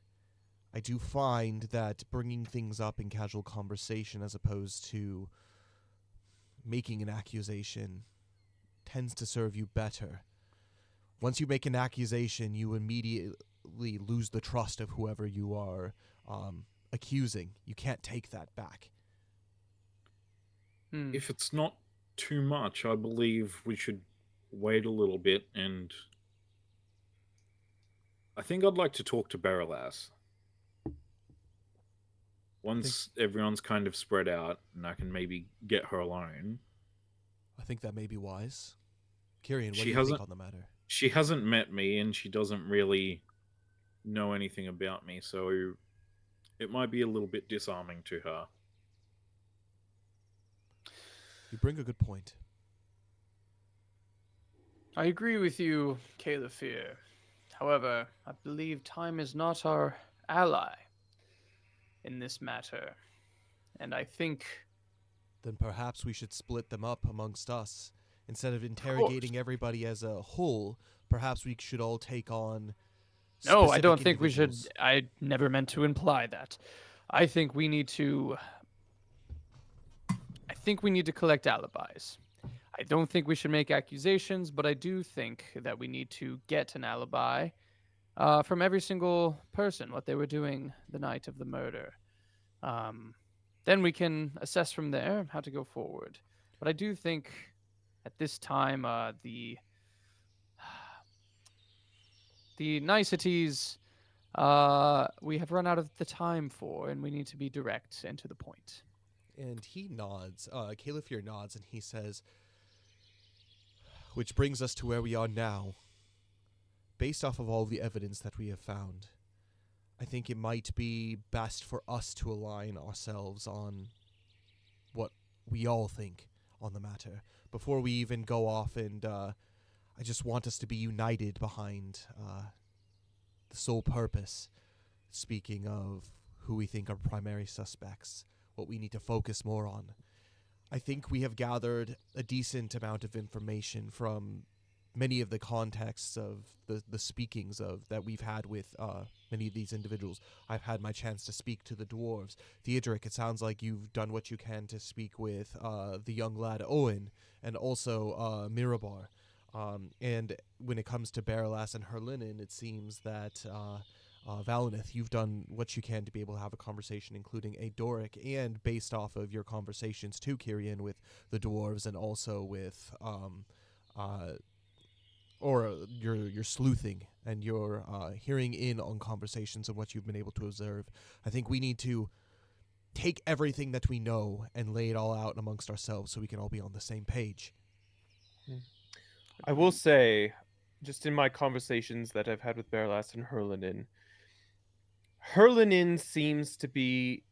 I do find that bringing things up in casual conversation as opposed to making an accusation tends to serve you better. Once you make an accusation, you immediately lose the trust of whoever you are accusing. You can't take that back. If it's not too much, I believe we should wait a little bit, and I think I'd like to talk to Baralas. Once everyone's kind of spread out, and I can maybe get her alone. I think that may be wise. Kyrian, what She do you hasn't- think on the matter? She hasn't met me, and she doesn't really know anything about me, so it might be a little bit disarming to her. You bring a good point. I agree with you, Calafir. However, I believe time is not our ally in this matter. And I think... Then perhaps we should split them up amongst us. Instead of interrogating everybody as a whole, perhaps we should all take on No, I don't specific think we should. individuals. I never meant to imply that. I think we need to collect alibis. I don't think we should make accusations, but I do think that we need to get an alibi from every single person, what they were doing the night of the murder. Then we can assess from there how to go forward. But I do think at this time the niceties we have run out of the time for, and we need to be direct and to the point. And he nods. Calafir nods, and he says, which brings us to where we are now. Based off of all the evidence that we have found, I think it might be best for us to align ourselves on what we all think on the matter. Before we even go off, and I just want us to be united behind the sole purpose. Speaking of who we think are primary suspects, what we need to focus more on. I think we have gathered a decent amount of information from many of the contexts of the speakings of that we've had with many of these individuals. I've had my chance to speak to the dwarves. Theodoric, it sounds like you've done what you can to speak with the young lad Owen and also Mirabar. And when it comes to Baralas and Herlinin, it seems that Valinith, you've done what you can to be able to have a conversation, including Adoric, and based off of your conversations too, Kyrian, with the dwarves and also with your sleuthing and your hearing in on conversations and what you've been able to observe. I think we need to take everything that we know and lay it all out amongst ourselves so we can all be on the same page. I will say, just in my conversations that I've had with Baralas and Herlinin seems to be,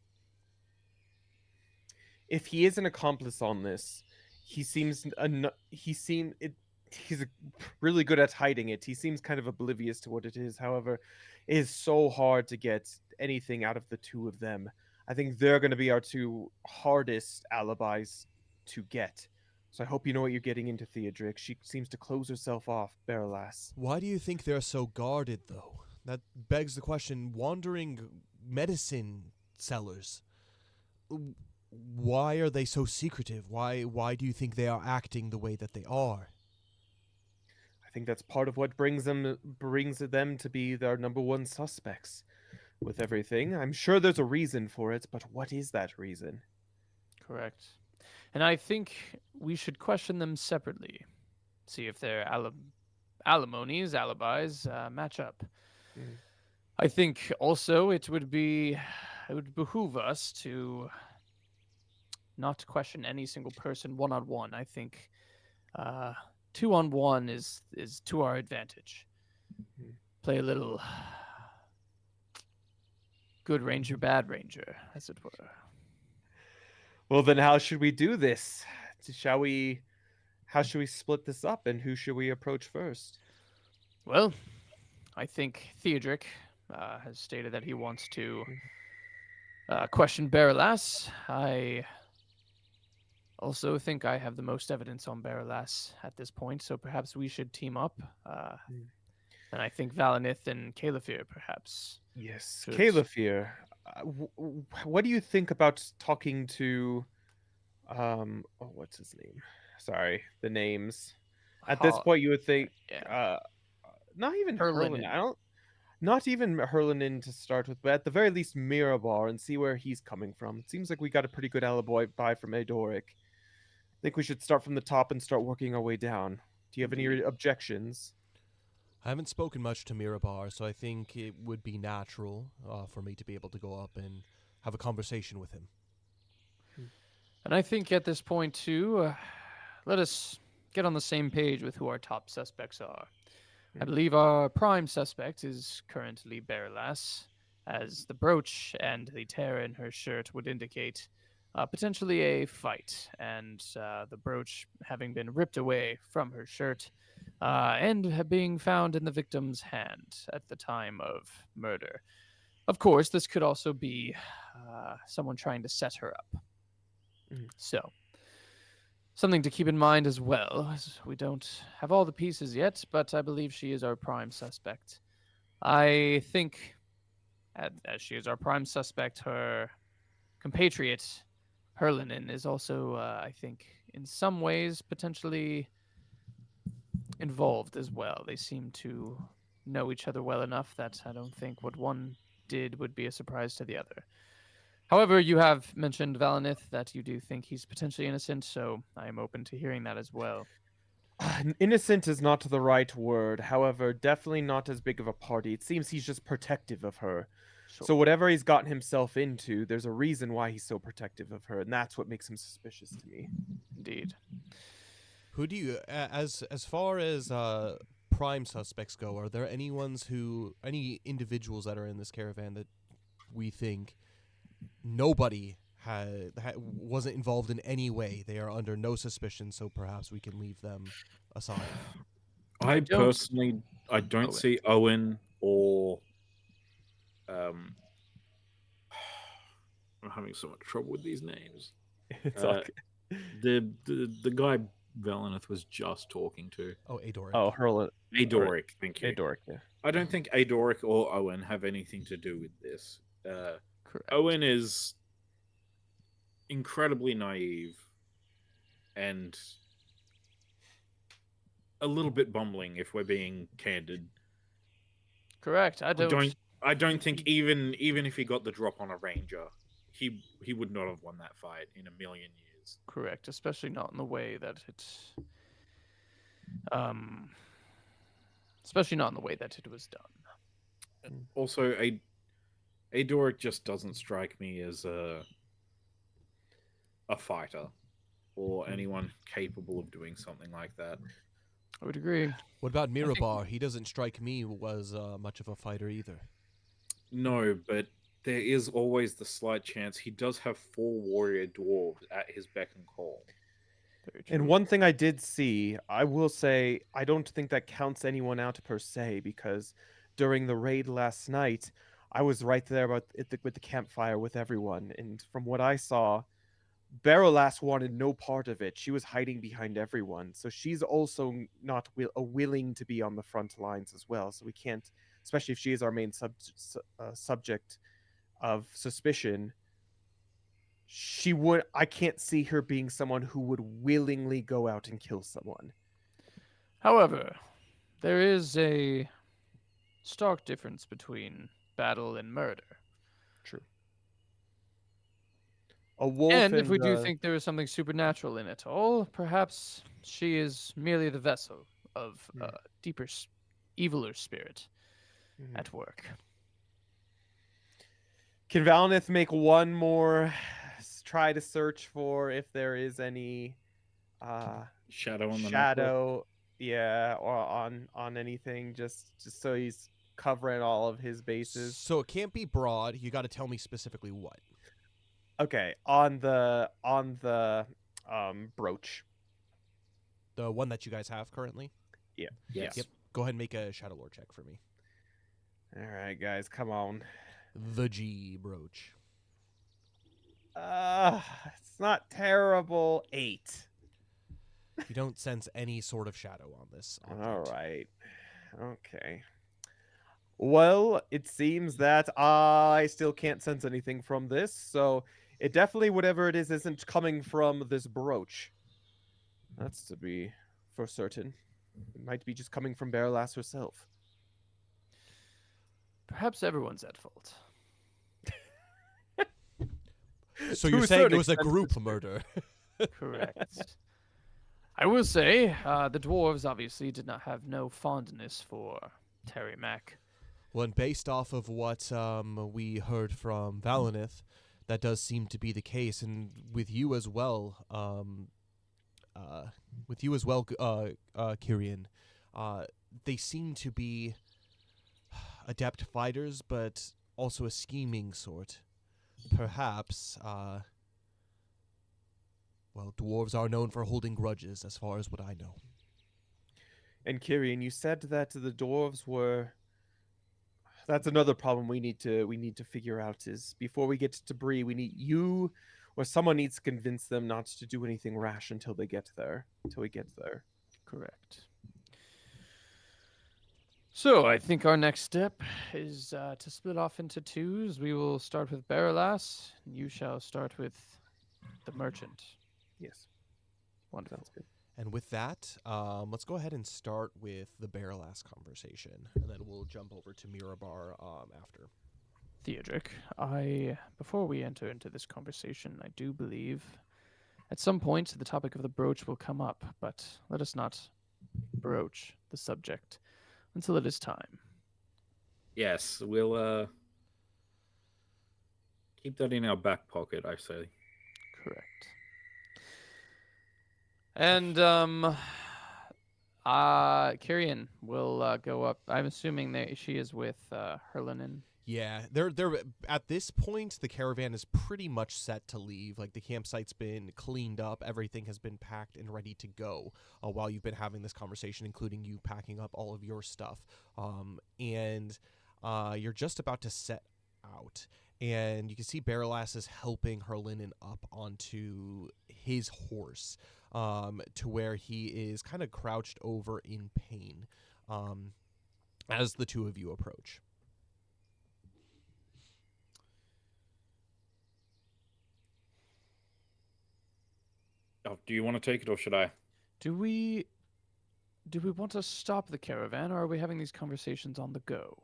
if he is an accomplice on this, he's really good at hiding it. He seems kind of oblivious to what it is. However, it is so hard to get anything out of the two of them. I think they're going to be our two hardest alibis to get. So I hope you know what you're getting into, Theodric. She seems to close herself off, Baralas. Why do you think they're so guarded, though? That begs the question. Wandering medicine sellers, why are they so secretive? Why do you think they are acting the way that they are? I think that's part of what brings them to be their number one suspects with everything. I'm sure there's a reason for it, but what is that reason? Correct. And I think we should question them separately. See if their alibis match up. Mm. I think also it would behoove us to not question any single person one-on-one. I think 2-on-1 is to our advantage. Mm. Play a little good ranger, bad ranger, as it were. Well, then how should we do this? How should we split this up, and who should we approach first? Well, I think Theodric has stated that he wants to question Baralas. I also think I have the most evidence on Baralas at this point, so perhaps we should team up. And I think Valinith and Califir, perhaps. Yes, should- Califir. What do you think about talking to what's his name? Sorry, the names. At this point, you would think yeah. not even Herlinin. not even Herlinin to start with, but at the very least Mirabar, and see where he's coming from. It seems like we got a pretty good alibi from Adoric. I think we should start from the top and start working our way down. Do you have any objections? I haven't spoken much to Mirabar, so I think it would be natural for me to be able to go up and have a conversation with him. And I think at this point, too, let us get on the same page with who our top suspects are. I believe our prime suspect is currently Baralas, as the brooch and the tear in her shirt would indicate potentially a fight, and the brooch having been ripped away from her shirt and being found in the victim's hand at the time of murder. Of course, this could also be someone trying to set her up. So, something to keep in mind as well, as we don't have all the pieces yet, but I believe she is our prime suspect. I think, as she is our prime suspect, her compatriot, Herlinin, is also, I think, in some ways, potentially involved as well. They seem to know each other well enough that I don't think what one did would be a surprise to the other. However, you have mentioned Valinith that you do think he's potentially innocent, so I am open to hearing that as well. Innocent is not the right word. However, definitely not as big of a party. It seems he's just protective of her. Sure. So whatever he's gotten himself into, there's a reason why he's so protective of her, and that's what makes him suspicious to me. Indeed. Who do you, as far as prime suspects go, are there any individuals that are in this caravan that we think nobody wasn't involved in any way. They are under no suspicion, so perhaps we can leave them aside. I don't- personally, I don't Owen. see Owen or um. I'm having so much trouble with these names. It's all Uh, good. the guy Valineth was just talking to. Oh, Adoric. Oh, Hurlin. Adoric, thank you. Adoric, yeah. I don't think Adoric or Owen have anything to do with this. Correct. Owen is incredibly naive and a little bit bumbling, if we're being candid. Correct. I I don't think even if he got the drop on a ranger, he would not have won that fight in a million years. Correct, especially not in the way that it was done. Also, Adoric just doesn't strike me as a fighter or anyone capable of doing something like that. I would agree. What about Mirabar? He doesn't strike me as much of a fighter either. No, but there is always the slight chance he does have 4 warrior dwarves at his beck and call. Very true. And one thing I did see, I will say, I don't think that counts anyone out per se, because during the raid last night, I was right there with the campfire with everyone, and from what I saw, Barolas wanted no part of it. She was hiding behind everyone, so she's also not willing to be on the front lines as well. So we can't, especially if she is our main subject of suspicion. I can't see her being someone who would willingly go out and kill someone. However, there is a stark difference between battle and murder. True. A wolf, And if we do think there is something supernatural in it all, perhaps she is merely the vessel of a deeper, eviler spirit at work. Can Valineth make one more try to search for if there is any Shadow on the shadow, yeah, or on anything, just so he's covering all of his bases. So it can't be broad. You got to tell me specifically what. Okay, on the brooch. The one that you guys have currently? Yeah. Yes. Yep. Go ahead and make a shadow lore check for me. All right, guys, come on. The G brooch. It's not terrible. 8. You don't sense any sort of shadow on this object. All right. Okay. Well, it seems that I still can't sense anything from this, so it definitely, whatever it is, isn't coming from this brooch. That's to be for certain. It might be just coming from Barolas herself. Perhaps everyone's at fault. So To you're a saying it certain was a extent, group murder? Correct. I will say, the dwarves obviously did not have no fondness for Terry Mack. Well, and based off of what we heard from Valineth, that does seem to be the case, and with you as well, Kyrian, they seem to be adept fighters, but also a scheming sort. Perhaps, dwarves are known for holding grudges, as far as what I know. And Kyrian, you said that the dwarves were. That's another problem we need to figure out. Is before we get to Bree, we need you, or someone needs to convince them not to do anything rash until we get there. Correct. So I think our next step is to split off into twos. We will start with Barolas. You shall start with the merchant. Yes. Wonderful. Sounds good. And with that, let's go ahead and start with the Barolas conversation, and then we'll jump over to Mirabar after. Theodric, before we enter into this conversation, I do believe at some point the topic of the brooch will come up, but let us not broach the subject until it is time. Yes, we'll keep that in our back pocket, I say. Correct. And Kyrian will go up. I'm assuming that she is with Herlinen. Yeah, they're at this point the caravan is pretty much set to leave. Like the campsite's been cleaned up, everything has been packed and ready to go. While you've been having this conversation, including you packing up all of your stuff, and you're just about to set out, and you can see Barrelass is helping her linen up onto his horse, to where he is kind of crouched over in pain, as the two of you approach. Oh, do you want to take it or should I? Do we want to stop the caravan, or are we having these conversations on the go?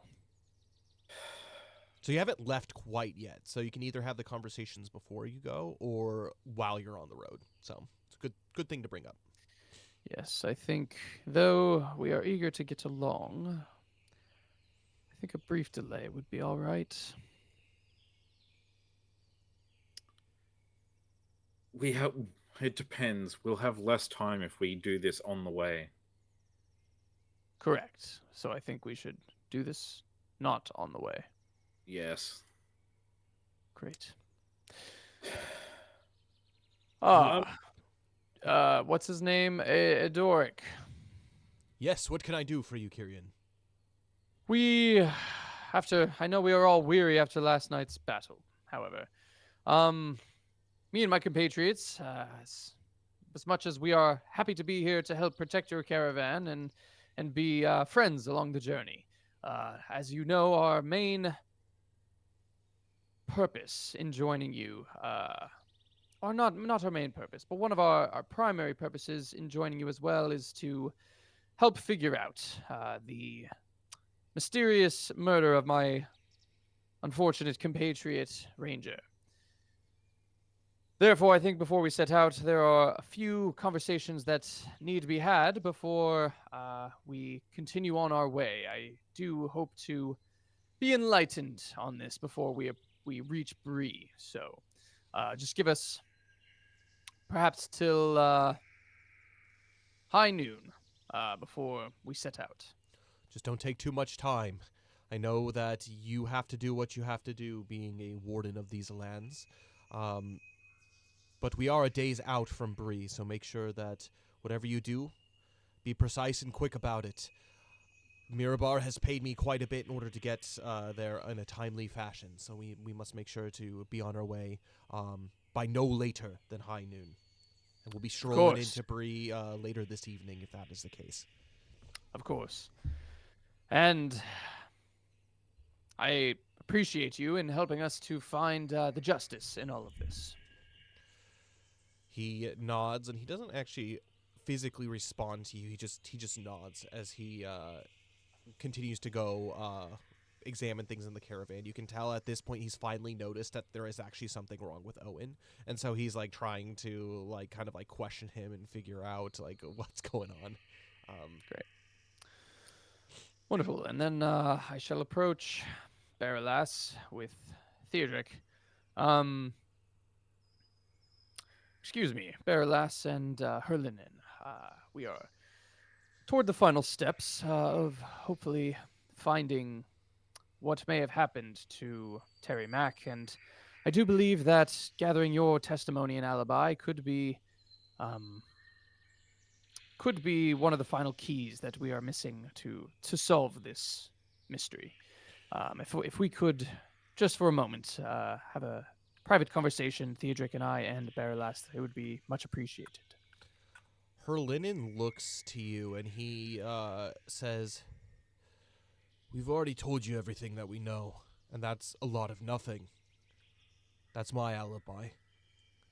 So you haven't left quite yet. So you can either have the conversations before you go or while you're on the road. So it's a good thing to bring up. Yes, I think, though we are eager to get along, I think a brief delay would be all right. It depends. We'll have less time if we do this on the way. Correct. So I think we should do this not on the way. Yes. Great. Um, What's his name? Adoric. Yes, what can I do for you, Kyrian? We have to. I know we are all weary after last night's battle. However, me and my compatriots, as much as we are happy to be here to help protect your caravan and be friends along the journey, as you know, our main purpose in joining you, or not our main purpose, but one of our primary purposes in joining you as well is to help figure out the mysterious murder of my unfortunate compatriot Ranger. Therefore, I think before we set out, there are a few conversations that need to be had before we continue on our way. I do hope to be enlightened on this before we reach Bree. So, just give us perhaps till high noon before we set out. Just don't take too much time. I know that you have to do what you have to do being a warden of these lands. But we are a days out from Bree, so make sure that whatever you do, be precise and quick about it. Mirabar has paid me quite a bit in order to get there in a timely fashion, so we must make sure to be on our way by no later than high noon. And we'll be strolling into Bree later this evening if that is the case. Of course. And I appreciate you in helping us to find the justice in all of this. He nods, and he doesn't actually physically respond to you. He just nods as he continues to go examine things in the caravan. You can tell at this point he's finally noticed that there is actually something wrong with Owen, and so he's like trying to like kind of like question him and figure out like what's going on. Great. Wonderful. And then I shall approach Barrelass with Theodric. Excuse me, Barrelass and Herlinen. We are toward the final steps of hopefully finding what may have happened to Terry Mack, and I do believe that gathering your testimony and alibi could be one of the final keys that we are missing to solve this mystery. If we could, just for a moment, have a private conversation, Theodric and I and Barrelass, it would be much appreciated. Herlinen looks to you and he says, "We've already told you everything that we know, and that's a lot of nothing. That's my alibi."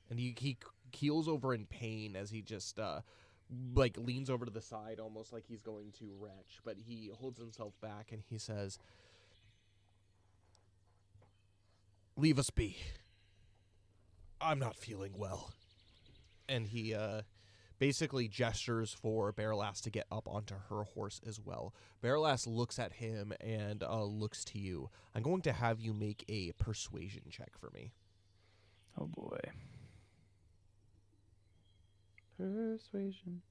And he keels over in pain as he just like leans over to the side, almost like he's going to retch, but he holds himself back and he says, "Leave us be. I'm not feeling well." And he basically gestures for Barrelass to get up onto her horse as well. Barrelass looks at him and looks to you. I'm going to have you make a persuasion check for me. Oh boy. Persuasion.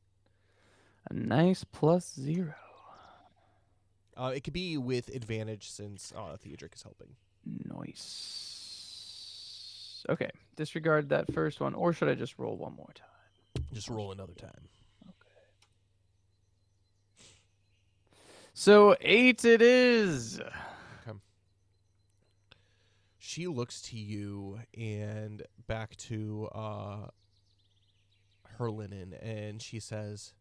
A nice +0. It could be with advantage since Theodric is helping. Nice. Okay, disregard that first one, or should I just roll one more time? Just roll another time. So 8 it is. Okay. She looks to you and back to her linen, and she says,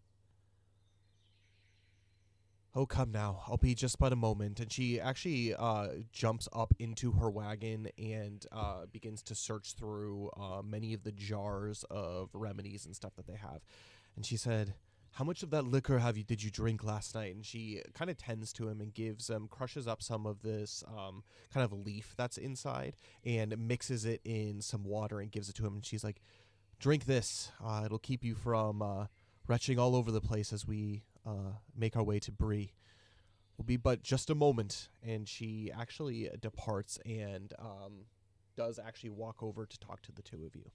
"Oh, come now. I'll be just but a moment." And she actually jumps up into her wagon and begins to search through many of the jars of remedies and stuff that they have. And she said, "How much of that liquor did you drink last night?" And she kind of tends to him and crushes up some of this kind of leaf that's inside and mixes it in some water and gives it to him. And she's like, "Drink this. It'll keep you from retching all over the place as we make our way to Bree. Will be but just a moment." And she actually departs and does actually walk over to talk to the two of you.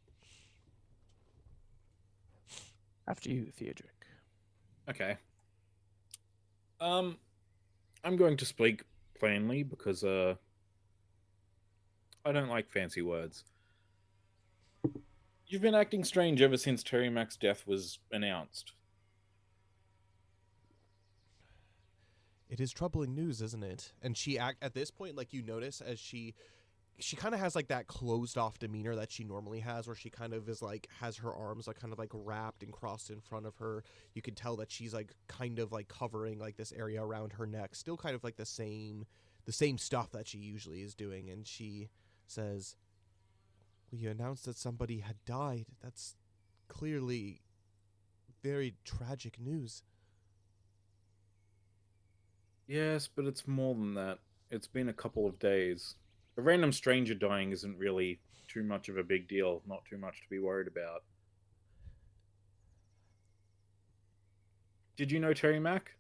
After you, Theodric. Okay. I'm going to speak plainly because I don't like fancy words. You've been acting strange ever since Terry Mac's death was announced. It is troubling news, isn't it? And she at this point, like, you notice as she kind of has like that closed off demeanor that she normally has, where she kind of is like has her arms like kind of like wrapped and crossed in front of her. You can tell that she's like kind of like covering like this area around her neck, still kind of like the same stuff that she usually is doing. And she says, "Well, you announced that somebody had died. That's clearly very tragic news." Yes, but it's more than that. It's been a couple of days. A random stranger dying isn't really too much of a big deal, not too much to be worried about. Did you know Terry Mac?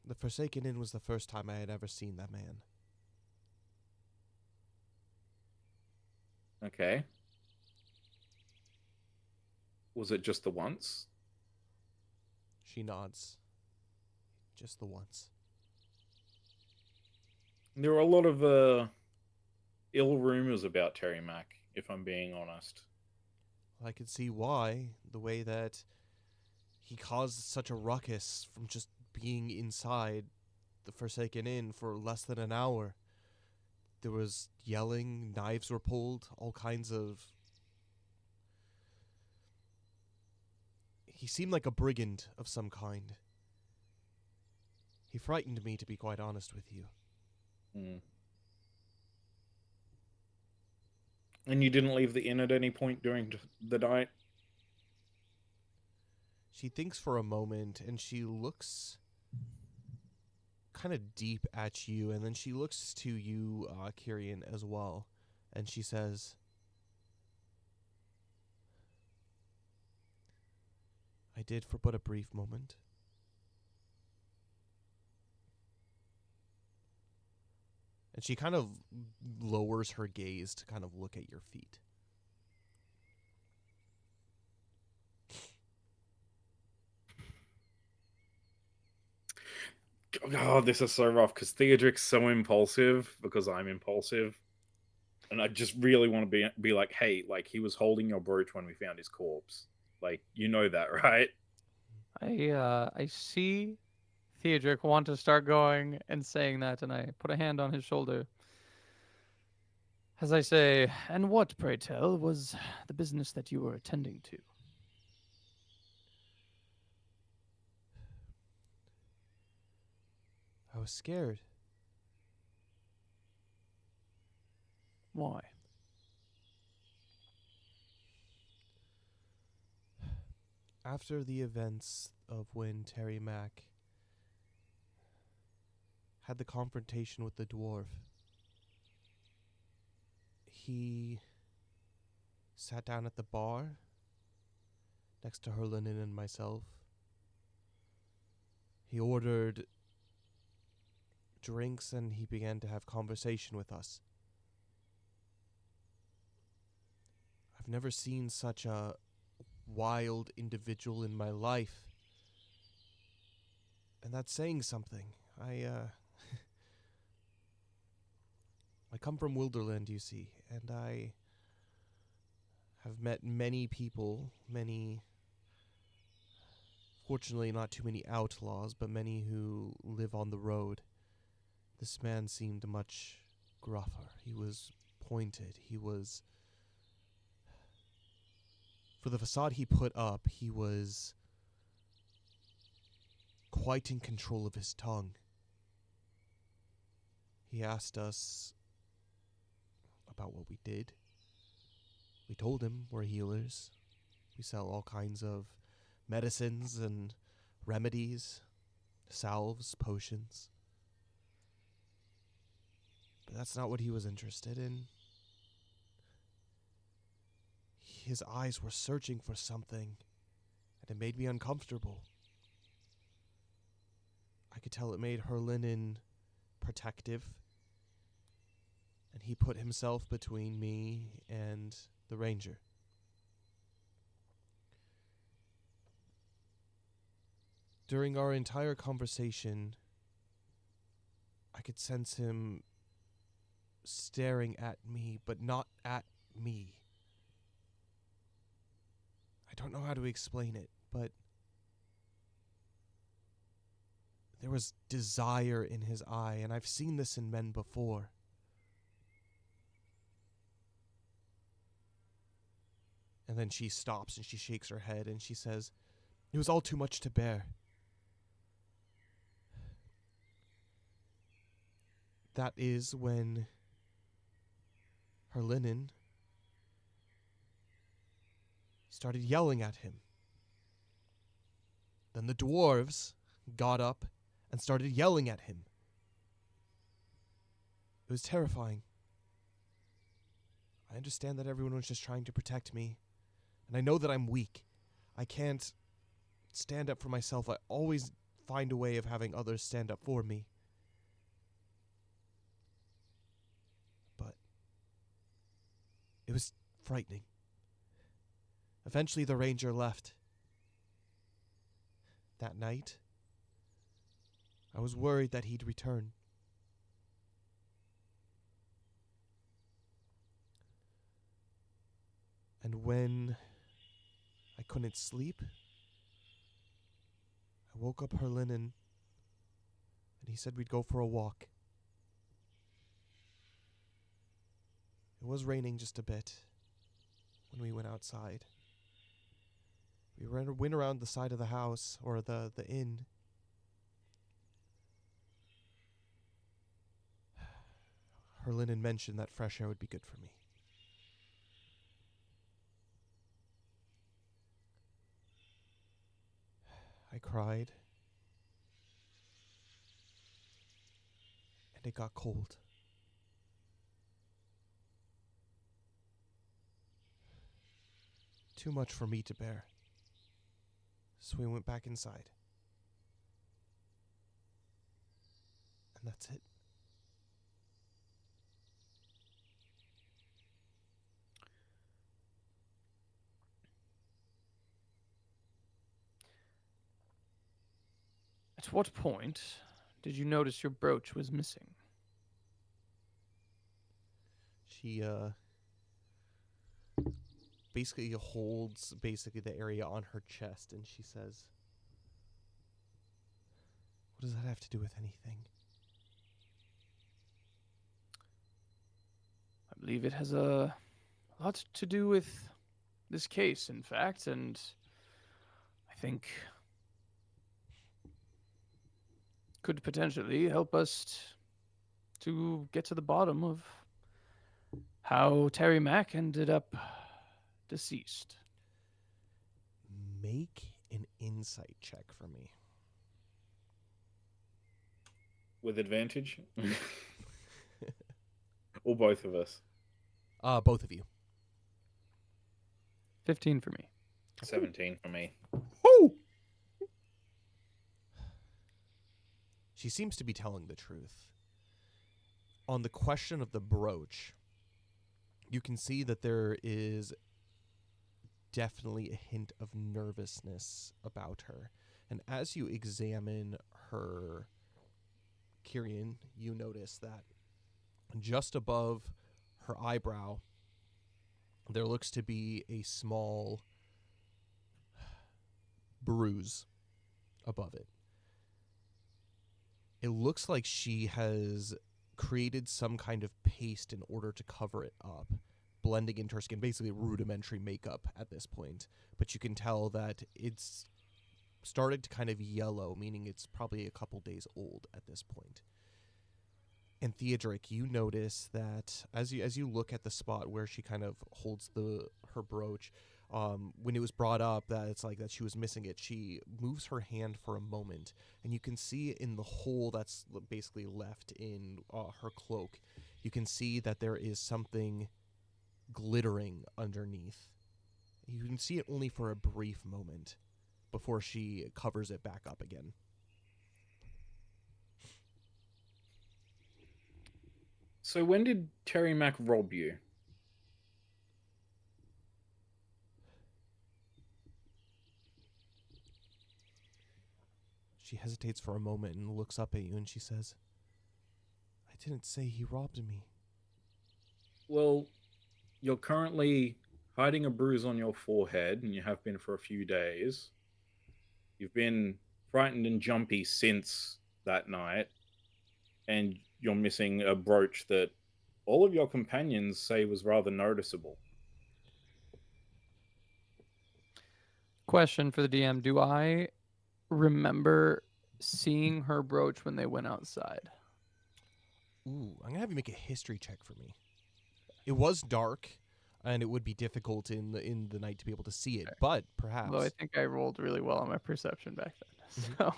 The Forsaken Inn was the first time I had ever seen that man. Okay. Was it just the once? She nods. Just the once. There were a lot of ill rumors about Terry Mac, if I'm being honest. I could see why. The way that he caused such a ruckus from just being inside the Forsaken Inn for less than an hour. There was yelling, knives were pulled, all kinds of... He seemed like a brigand of some kind. He frightened me, to be quite honest with you. Hmm. And you didn't leave the inn at any point during the night? She thinks for a moment, and she looks kind of deep at you, and then she looks to you, Kyrian, as well, and she says, "I did for but a brief moment. And she kind of lowers her gaze to kind of look at your feet. Oh, this is so rough because Theodric's so impulsive because I'm impulsive. And I just really want to be like, hey, like he was holding your brooch when we found his corpse. Like, you know that, right? I see Theodric want to start going and saying that, and I put a hand on his shoulder. As I say, "And what, pray tell, was the business that you were attending to?" I was scared. Why? After the events of when Terry Mack had the confrontation with the dwarf, he sat down at the bar next to Herlinen and myself. He ordered drinks and he began to have conversation with us. I've never seen such a wild individual in my life. And that's saying something. I come from Wilderland, you see, and I have met many people, fortunately not too many outlaws, but many who live on the road. This man seemed much gruffer. He was pointed. For the facade he put up, he was quite in control of his tongue. He asked us about what we did. We told him we're healers. We sell all kinds of medicines and remedies, salves, potions. But that's not what he was interested in. His eyes were searching for something, and it made me uncomfortable. I could tell it made Herlinen protective, and he put himself between me and the ranger. During our entire conversation, I could sense him staring at me, but not at me. I don't know how to explain it, but there was desire in his eye, and I've seen this in men before. And then she stops and she shakes her head and she says, "It was all too much to bear." That is when Herlinen started yelling at him. Then the dwarves got up and started yelling at him. It was terrifying. I understand that everyone was just trying to protect me, and I know that I'm weak. I can't stand up for myself. I always find a way of having others stand up for me. But it was frightening. Eventually the ranger left. That night, I was worried that he'd return. And when I couldn't sleep, I woke up Herlinen, and he said we'd go for a walk. It was raining just a bit when we went outside. We went around the side of the house, or the inn. Herlinen mentioned that fresh air would be good for me. I cried, and it got cold. Too much for me to bear. So we went back inside. And that's it. At what point did you notice your brooch was missing? She basically holds the area on her chest, and she says, "What does that have to do with anything?" I believe it has a lot to do with this case, in fact, and I think could potentially help us to get to the bottom of how Terry Mack ended up deceased. Make an insight check for me. With advantage? Or both of us? Both of you. 15 for me. 17 for me. She seems to be telling the truth. On the question of the brooch, you can see that there is definitely a hint of nervousness about her. And as you examine her, Kyrian, you notice that just above her eyebrow, there looks to be a small bruise above it. It looks like she has created some kind of paste in order to cover it up, blending into her skin, basically rudimentary makeup at this point. But you can tell that it's started to kind of yellow, meaning it's probably a couple days old at this point. And Theodric, you notice that as you look at the spot where she kind of holds her brooch, when it was brought up that it's like that she was missing it, she moves her hand for a moment, and you can see in the hole that's basically left in her cloak, you can see that there is something glittering underneath. You can see it only for a brief moment before she covers it back up again. So when did Terry Mack rob you? She hesitates for a moment and looks up at you and she says, "I didn't say he robbed me." Well, you're currently hiding a bruise on your forehead, and you have been for a few days. You've been frightened and jumpy since that night, and you're missing a brooch that all of your companions say was rather noticeable. Question for the DM: do I remember seeing her brooch when they went outside? Ooh, I'm gonna have you make a history check for me. It was dark, and it would be difficult in the night to be able to see it, but perhaps. Although I think I rolled really well on my perception back then. Mhm. So,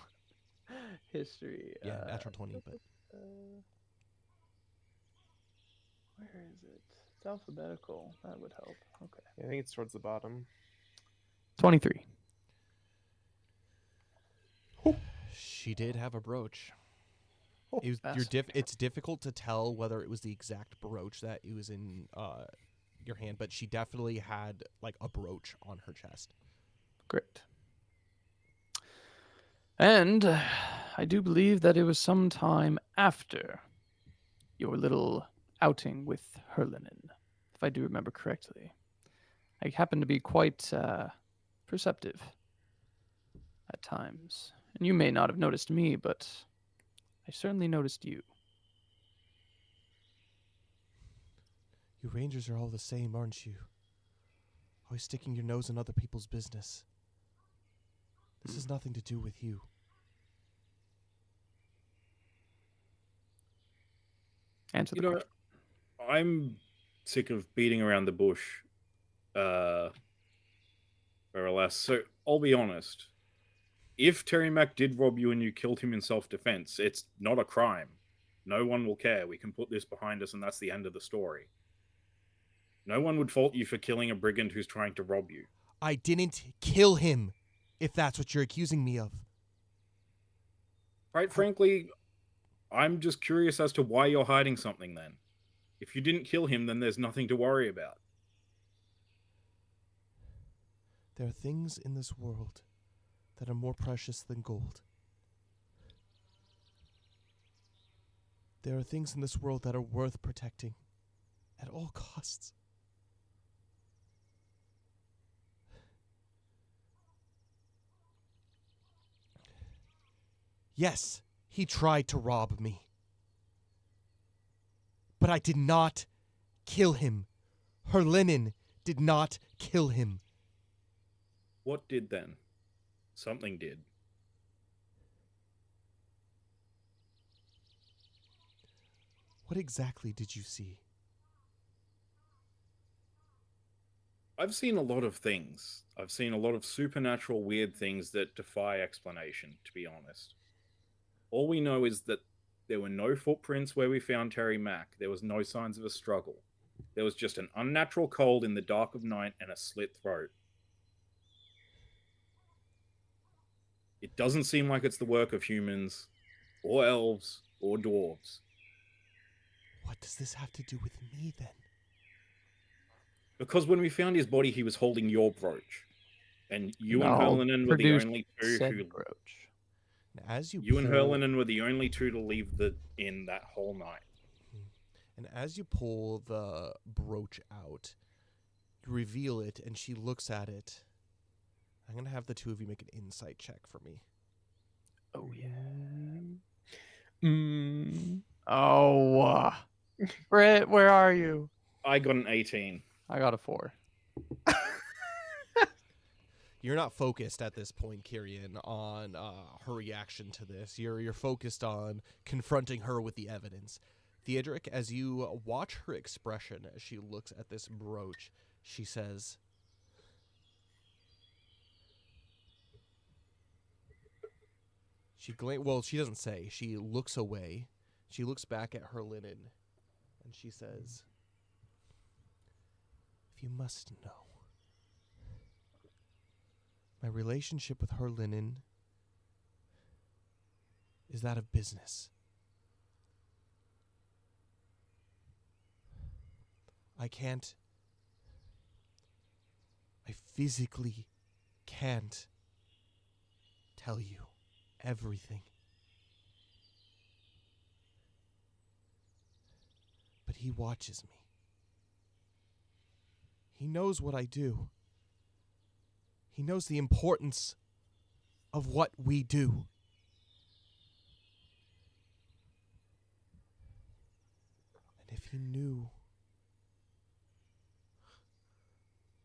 history. Yeah, natural 20, but Where is it? It's alphabetical. That would help. Okay. I think it's towards the bottom. 23. she did have a brooch. Oh, It's difficult to tell whether it was the exact brooch that it was in your hand, but she definitely had like a brooch on her chest. Great. And I do believe that it was some time after your little outing with Herlinen, if I do remember correctly. I happen to be quite perceptive at times. And you may not have noticed me, but I certainly noticed you. You Rangers are all the same, aren't you? Always sticking your nose in other people's business. This has nothing to do with you. Answer the You know, question. I'm sick of beating around the bush, more or less. So I'll be honest. If Terry Mack did rob you and you killed him in self-defense, it's not a crime. No one will care. We can put this behind us, and that's the end of the story. No one would fault you for killing a brigand who's trying to rob you. I didn't kill him, if that's what you're accusing me of. Quite frankly, I'm just curious as to why you're hiding something then. If you didn't kill him, then there's nothing to worry about. There are things in this world that are more precious than gold. There are things in this world that are worth protecting at all costs. Yes, he tried to rob me. But I did not kill him. Herlinen did not kill him. What did then? Something did. What exactly did you see? I've seen a lot of things. I've seen a lot of supernatural weird things that defy explanation, to be honest. All we know is that there were no footprints where we found Terry Mack. There was no signs of a struggle. There was just an unnatural cold in the dark of night and a slit throat. It doesn't seem like it's the work of humans, or elves, or dwarves. What does this have to do with me, then? Because when we found his body, he was holding your brooch. And you And and I'll Herlinen were the produce only two said who. brooch. And as you You and pull, Herlinen were the only two to leave the inn that whole night. and as you pull the brooch out, you reveal it, and she looks at it. I'm gonna have the two of you make an insight check for me. Oh yeah. Mm. Oh, Britt, where are you? I got an 18. I got a 4. You're not focused at this point, Kyrian, on her reaction to this. You're focused on confronting her with the evidence. Theodric, as you watch her expression as she looks at this brooch, she says, she doesn't say. She looks away. She looks back at her linen, and she says, "If you must know, my relationship with her linen is that of business. I physically can't tell you everything. But he watches me. He knows what I do. He knows the importance of what we do. And if he knew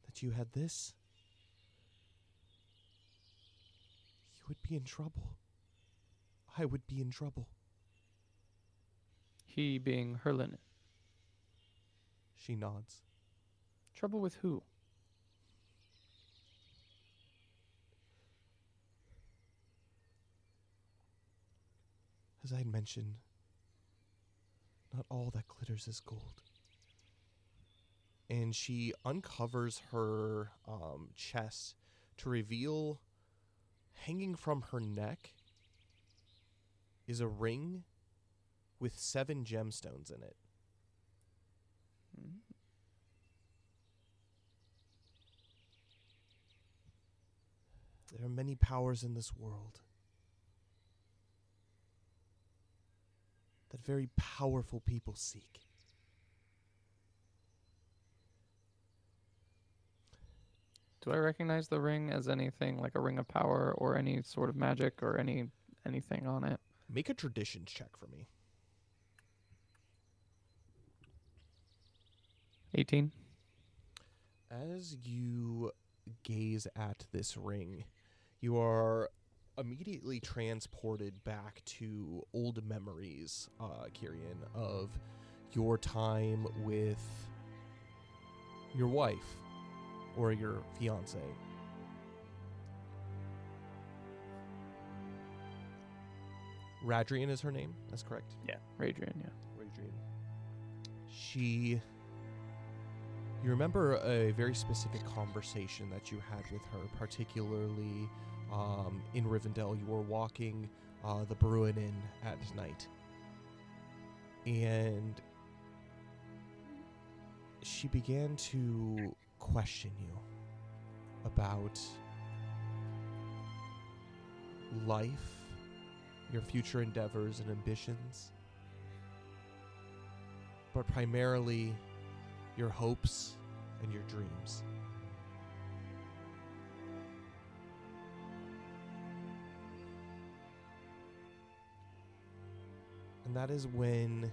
that you had this, you would be in trouble. I would be in trouble." He being Herlin. She nods. Trouble with who? As I had mentioned, not all that glitters is gold. And she uncovers her chest to reveal, hanging from her neck, is a ring with 7 gemstones in it. There are many powers in this world that very powerful people seek. Do I recognize the ring as anything like a ring of power or any sort of magic or anything on it? Make a traditions check for me. 18. As you gaze at this ring, you are immediately transported back to old memories, Kyrian, of your time with your wife or your fiance. Radrian is her name, that's correct? Yeah, Radrian, yeah. Radrian. You remember a very specific conversation that you had with her, particularly in Rivendell. You were walking the Bruin Inn at night, and she began to question you about life, your future endeavors and ambitions, but primarily your hopes and your dreams. And that is when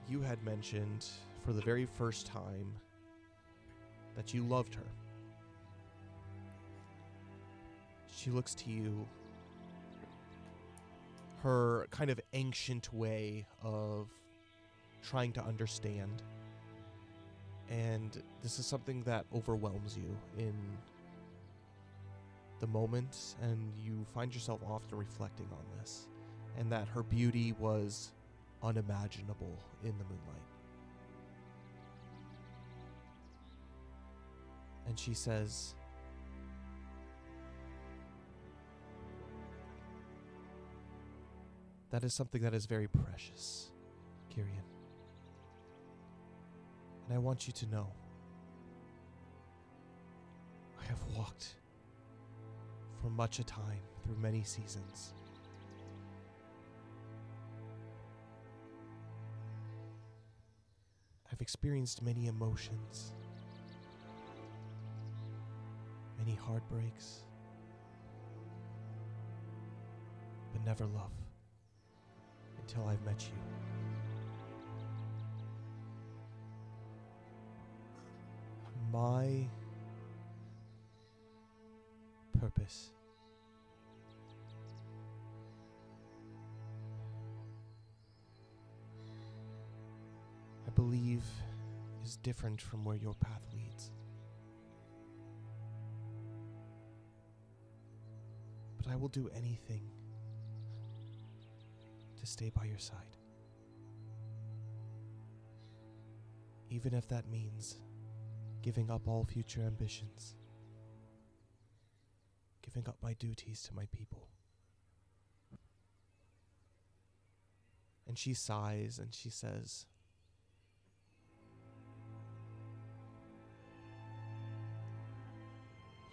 you had mentioned for the very first time that you loved her. She looks to you, her kind of ancient way of trying to understand. And this is something that overwhelms you in the moment, and you find yourself often reflecting on this, and that her beauty was unimaginable in the moonlight. And she says, "That is something that is very precious, Kyrian. And I want you to know have walked for much a time through many seasons. I've experienced many emotions, many heartbreaks, but never love until I've met you. My purpose I believe is different from where your path leads. But I will do anything to stay by your side. Even if that means giving up all future ambitions, giving up my duties to my people. And she sighs and she says,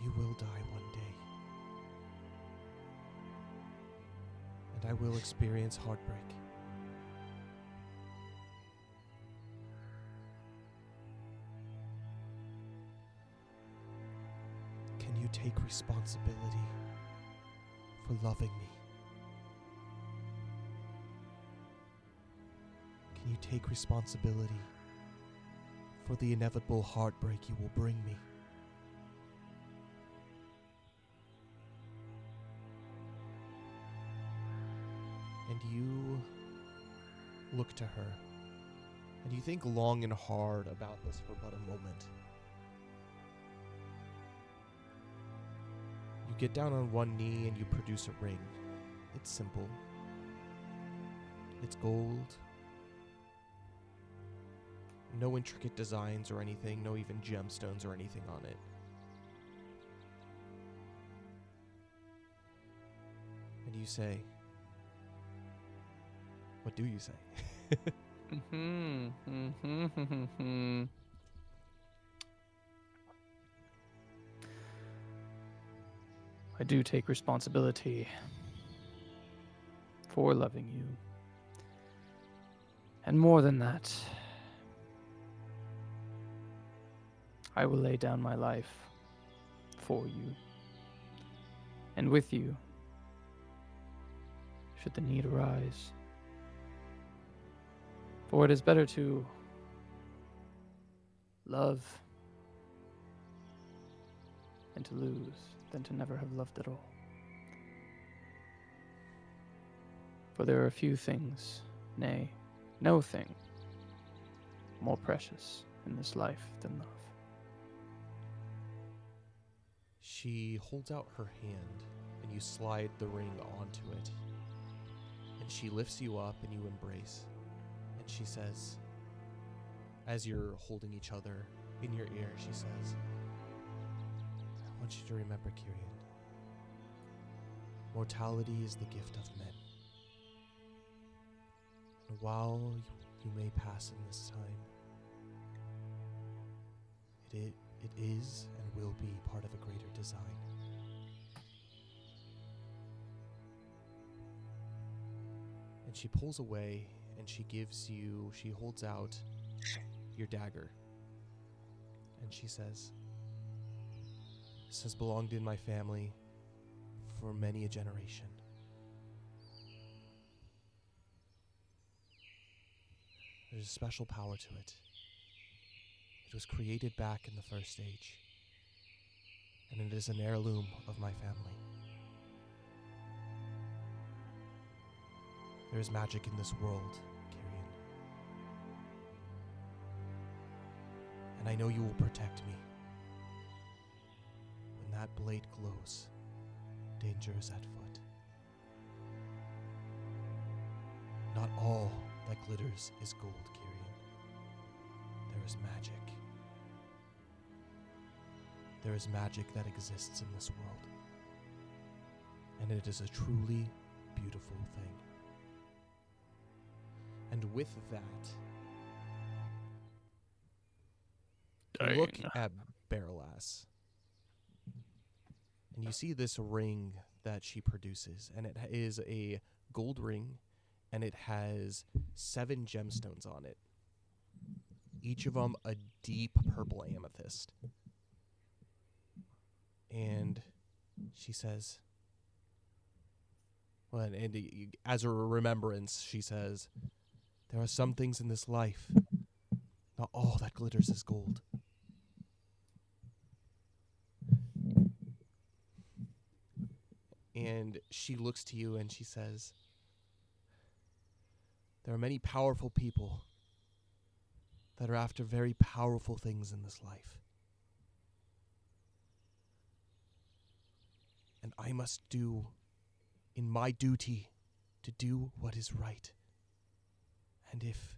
"You will die one day, and I will experience heartbreak. Can you take responsibility for loving me? Can you take responsibility for the inevitable heartbreak you will bring me?" And you look to her, and you think long and hard about this for but a moment. You get down on one knee and you produce a ring. It's simple. It's gold. No intricate designs or anything, no even gemstones or anything on it. And you say, what do you say? I do take responsibility for loving you. And more than that, I will lay down my life for you and with you, should the need arise. For it is better to love and to lose than to never have loved at all. For there are few things, nay, no thing, more precious in this life than love. She holds out her hand, and you slide the ring onto it. And she lifts you up, and you embrace. And she says, as you're holding each other in your ear, she says, "I want you to remember, Kyrian, mortality is the gift of men. And while you may pass in this time, it is and will be part of a greater design. And she pulls away and she holds out your dagger. And she says, "This has belonged in my family for many a generation. There's a special power to it. It was created back in the first age, and it is an heirloom of my family. There is magic in this world, Kyrian. And I know you will protect me. When that blade glows, danger is at foot. Not all that glitters is gold, Kyrian. There is magic. There is magic that exists in this world. And it is a truly beautiful thing." And with that, you look at Barrelass. And you see this ring that she produces, and it is a gold ring, and it has 7 gemstones on it. Each of them a deep purple amethyst. And she says, well, and as a remembrance, she says, there are some things in this life. Not all that glitters is gold. And she looks to you and she says, there are many powerful people that are after very powerful things in this life. And I must do in my duty to do what is right. And if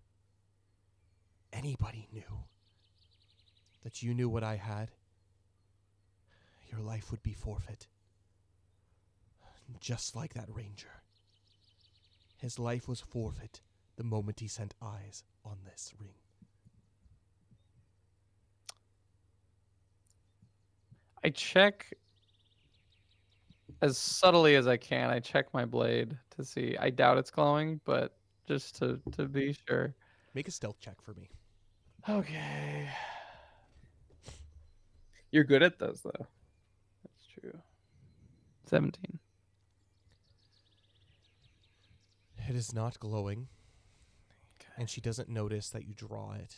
anybody knew that you knew what I had, your life would be forfeit. Just like that ranger. His life was forfeit the moment he set eyes on this ring. I check as subtly as I can. I check my blade to see. I doubt it's glowing, but just to be sure. Make a stealth check for me. Okay. You're good at those, though. That's true. 17. It is not glowing, Okay. and she doesn't notice that you draw it.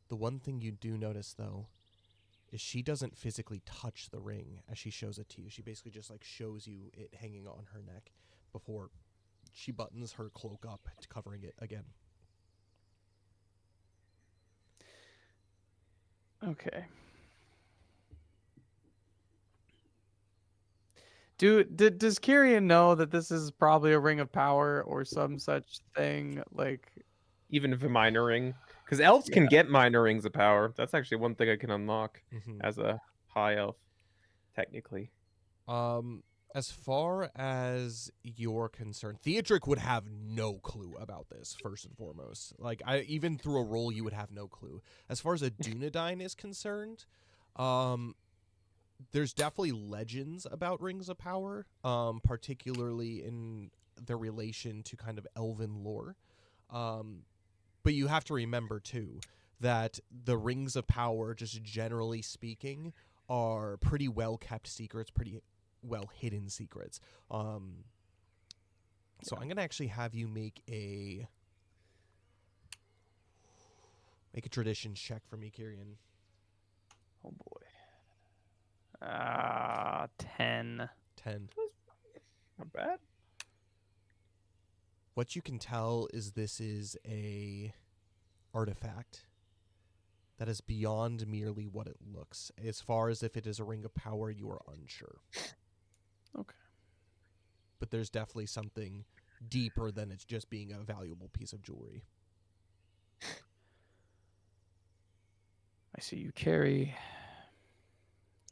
The one thing you do notice, though, is she doesn't physically touch the ring as she shows it to you. She basically just shows you it hanging on her neck before she buttons her cloak up, covering it again. Okay. Does Kyrian know that this is probably a ring of power or some such thing? Even if a minor ring, because elves can get minor rings of power. That's actually one thing I can unlock as a high elf, technically. As far as you're concerned, Theodric would have no clue about this, first and foremost. Even through a roll, you would have no clue. As far as a Dunedain is concerned, there's definitely legends about rings of power, particularly in their relation to kind of elven lore. But you have to remember, too, that the rings of power, just generally speaking, are pretty well-kept secrets, pretty well-hidden secrets. So I'm going to actually have you make a traditions check for me, Kyrian. Oh boy. 10. 10. Not bad. What you can tell is this is a artifact that is beyond merely what it looks. As far as if it is a ring of power, you are unsure. Okay. But there's definitely something deeper than it's just being a valuable piece of jewelry. I see you carry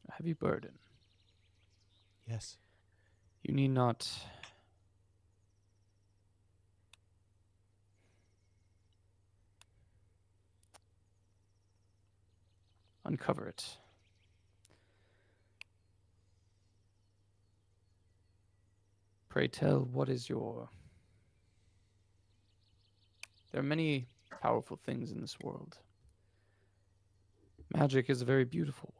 a heavy burden. Yes. You need not uncover it. Pray tell, what is your... There are many powerful things in this world. Magic is a very beautiful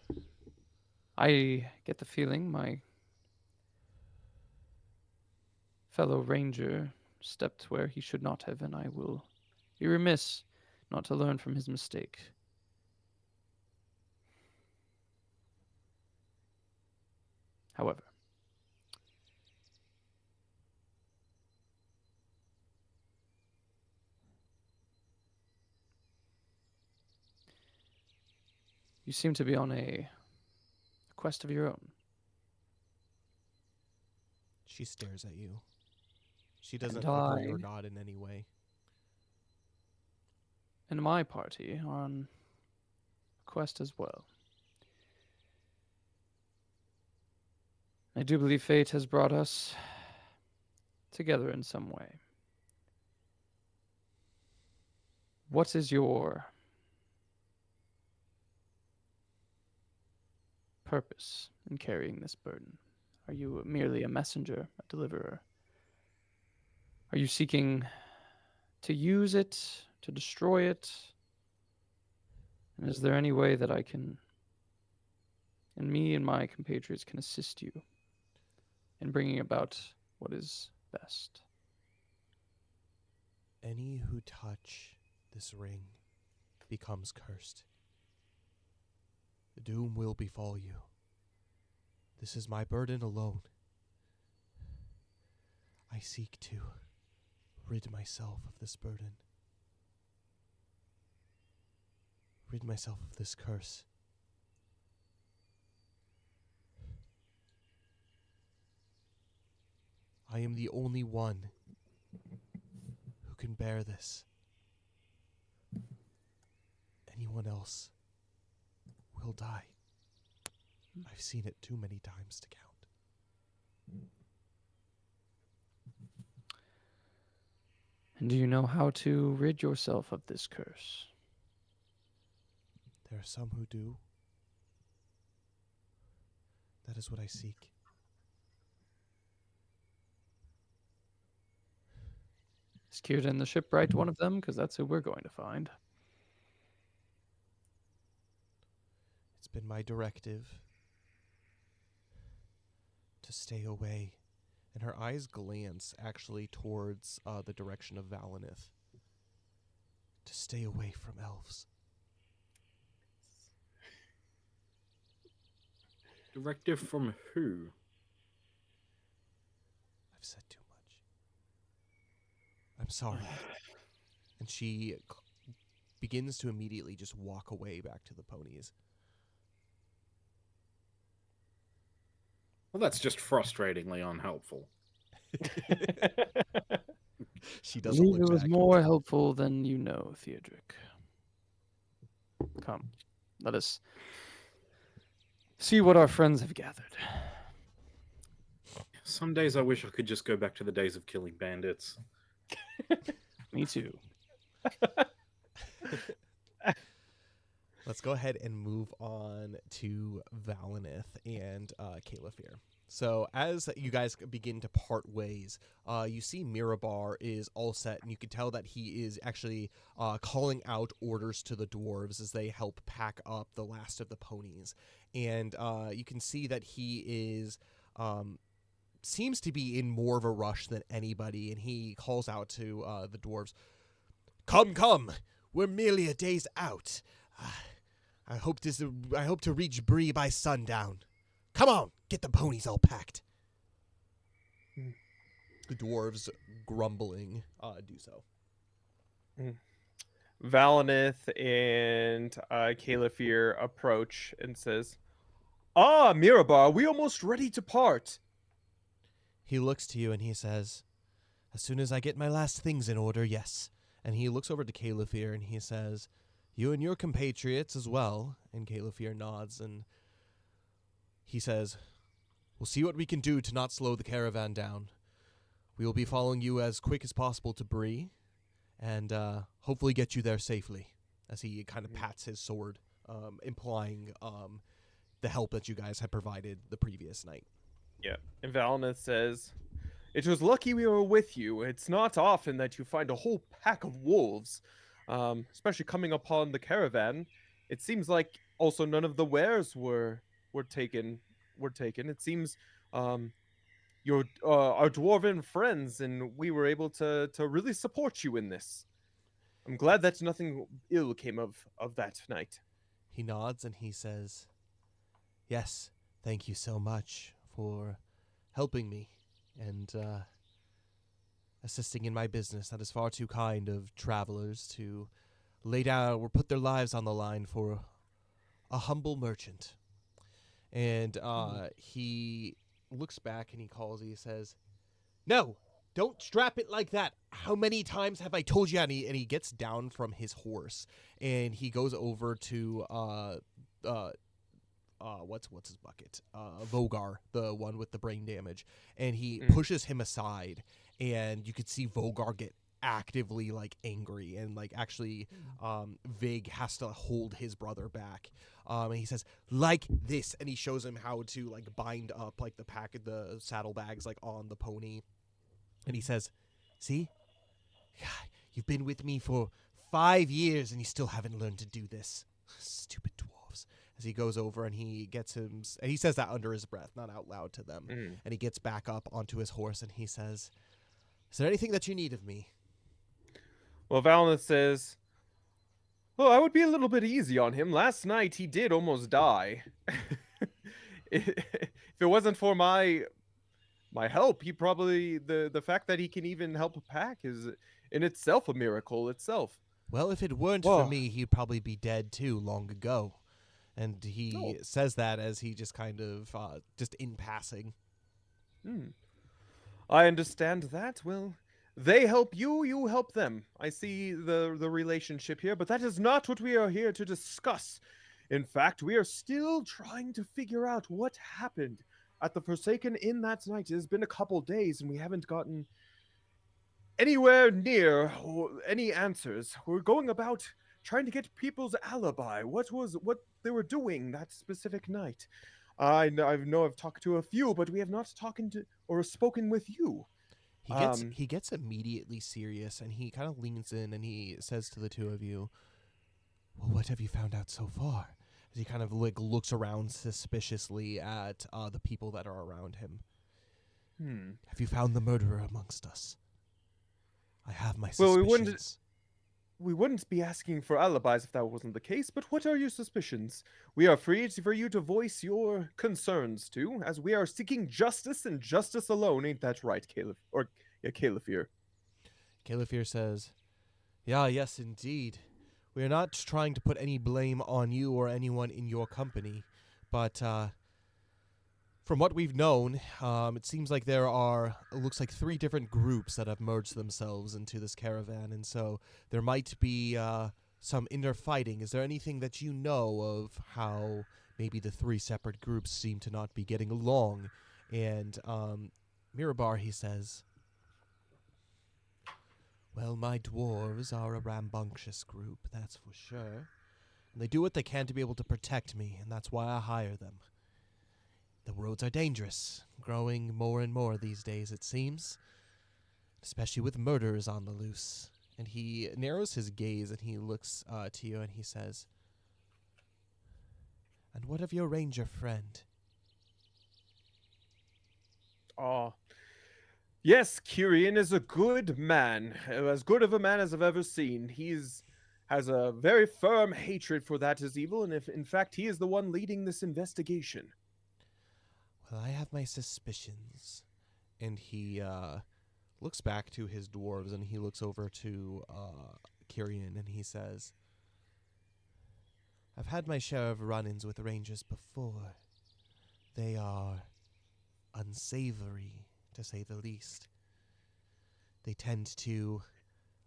one. I get the feeling my fellow ranger stepped where he should not have, and I will be remiss not to learn from his mistake. However, you seem to be on a quest of your own. She stares at you. She doesn't And agree or I- nod in any way. And my party are on a quest as well. I do believe fate has brought us together in some way. What is your purpose in carrying this burden? Are you merely a messenger, a deliverer? Are you seeking to use it, to destroy it? And is there any way that I can, and me and my compatriots can assist you in bringing about what is best? Any who touch this ring becomes cursed. The doom will befall you. This is my burden alone. I seek to rid myself of this burden. Rid myself of this curse. I am the only one who can bear this. Anyone else will die. I've seen it too many times to count. And do you know how to rid yourself of this curse? There are some who do. That is what I seek. Is Kieran the shipwright one of them? Because that's who we're going to find. It's been my directive to stay away. And her eyes glance actually towards the direction of Valinith. To stay away from elves. Directive from who? I've said too much. I'm sorry. And she begins to immediately just walk away back to the ponies. Well, that's just frustratingly unhelpful. She I doesn't believe look it was back. more helpful than you know, Theodric. Come, let us see what our friends have gathered. Some days I wish I could just go back to the days of killing bandits. Me too. Let's go ahead and move on to Valinith and Caliphyr. So as you guys begin to part ways, you see Mirabar is all set, and you can tell that he is actually calling out orders to the dwarves as they help pack up the last of the ponies. And you can see that he is seems to be in more of a rush than anybody, and he calls out to the dwarves, Come! We're merely a day's out. I hope to reach Bree by sundown. Come on, get the ponies all packed." The dwarves, grumbling, do so. Valinith and Caliphyr approach and says, "Ah, Mirabar, we almost ready to part." He looks to you and he says, "As soon as I get my last things in order, yes." And he looks over to Caliphyr and he says, "You and your compatriots as well." And Caliphyr nods and he says, "We'll see what we can do to not slow the caravan down. We will be following you as quick as possible to Bree, and hopefully get you there safely." As he kind of pats his sword, implying the help that you guys had provided the previous night. Yeah. And Valinith says, "It was lucky we were with you. It's not often that you find a whole pack of wolves, especially coming upon the caravan. It seems like also none of the wares were taken. It seems your our dwarven friends, and we were able to really support you in this. I'm glad that nothing ill came of that night." He nods and he says, "Yes, thank you so much for helping me and assisting in my business. That is far too kind of travelers to lay down or put their lives on the line for a humble merchant." And he looks back and he says, "No, don't strap it like that. How many times have I told you?" And he gets down from his horse and he goes over to what's his bucket? Vogar, the one with the brain damage, and he pushes him aside, and you could see Vogar get actively like angry, and like actually Vig has to hold his brother back. And he says, like this, and he shows him how to like bind up like the saddlebags like on the pony. And he says, see, you've been with me for 5 years and you still haven't learned to do this. Stupid dwarves. As he goes over and he gets him, and he says that under his breath, not out loud to them. And he gets back up onto his horse and he says, is there anything that you need of me? Well, Valinith says, well, I would be a little bit easy on him. Last night he did almost die. If it wasn't for my help, he probably the fact that he can even help a pack is in itself a miracle itself. Well, if it weren't for me, he'd probably be dead too long ago. And he says that as he just kind of just in passing. I understand that. Well, they help you, you help them. I see the relationship here, but that is not what we are here to discuss. In fact, we are still trying to figure out what happened at the Forsaken Inn that night. It has been a couple days, and we haven't gotten anywhere near any answers. We're going about trying to get people's alibi. What they were doing that specific night. I know I've talked to a few, but we have not talked to or spoken with you. He gets immediately serious, and he kind of leans in and he says to the two of you, well, what have you found out so far? As he kind of like looks around suspiciously at the people that are around him. Have you found the murderer amongst us? I have my suspicions. We wouldn't be asking for alibis if that wasn't the case, but what are your suspicions? We are free for you to voice your concerns to, as we are seeking justice and justice alone. Ain't that right, Caliph? Or, yeah, Califir. Califir says, yes, indeed. We are not trying to put any blame on you or anyone in your company, but from what we've known, it seems like it looks like 3 different groups that have merged themselves into this caravan, and so there might be some inner fighting. Is there anything that you know of how maybe the 3 separate groups seem to not be getting along? And Mirabar, he says, well, my dwarves are a rambunctious group, that's for sure. And they do what they can to be able to protect me, and that's why I hire them. The roads are dangerous, growing more and more these days, it seems. Especially with murderers on the loose. And he narrows his gaze and he looks to you and he says, and what of your ranger friend? Yes, Kyrian is a good man. As good of a man as I've ever seen. Has a very firm hatred for that is evil, and if in fact he is the one leading this investigation. Well, I have my suspicions. And he looks back to his dwarves and he looks over to Kyrian and he says, I've had my share of run-ins with rangers before. They are unsavory, to say the least. They tend to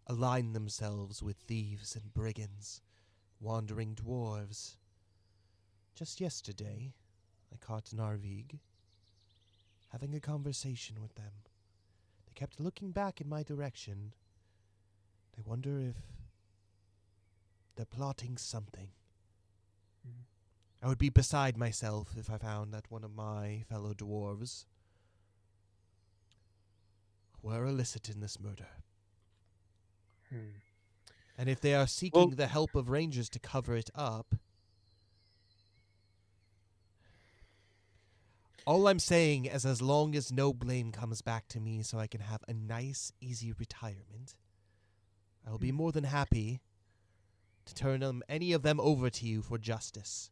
align themselves with thieves and brigands, wandering dwarves. Just yesterday, I caught Narvig having a conversation with them. They kept looking back in my direction. I wonder if they're plotting something. I would be beside myself if I found that one of my fellow dwarves were illicit in this murder. And if they are seeking the help of rangers to cover it up, all I'm saying is as long as no blame comes back to me so I can have a nice, easy retirement, I will be more than happy to turn any of them over to you for justice.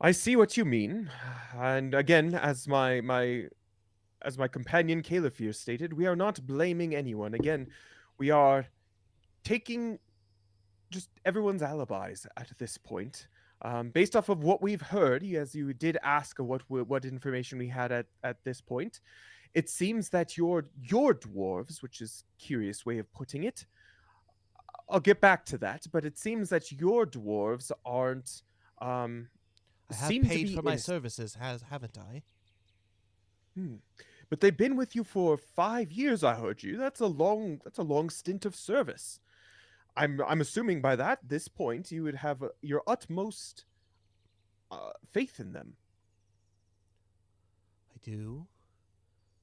I see what you mean. And again, as my companion Califir stated, we are not blaming anyone. Again, we are taking just everyone's alibis at this point. Based off of what we've heard, as you did ask what information we had at this point, it seems that your dwarves, which is a curious way of putting it, I'll get back to that, but it seems that your dwarves aren't. I have paid for my services, haven't I? But they've been with you for 5 years, I heard you. That's a long stint of service. I'm assuming by this point you would have your utmost faith in them. I do,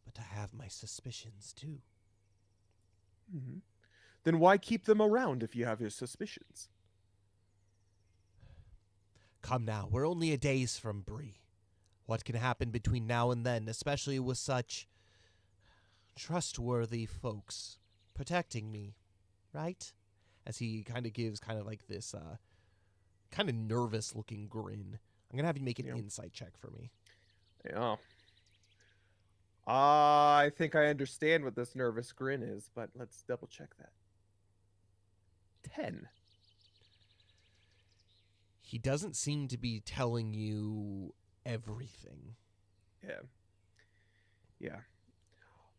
but I have my suspicions too. Mm-hmm. Then why keep them around if you have your suspicions? Come now, we're only a days from Bree. What can happen between now and then, especially with such trustworthy folks protecting me, right? As he kind of gives kind of like this kind of nervous looking grin. I'm going to have you make an insight check for me. Yeah. I think I understand what this nervous grin is, but let's double check that. 10. He doesn't seem to be telling you everything. Yeah. Yeah.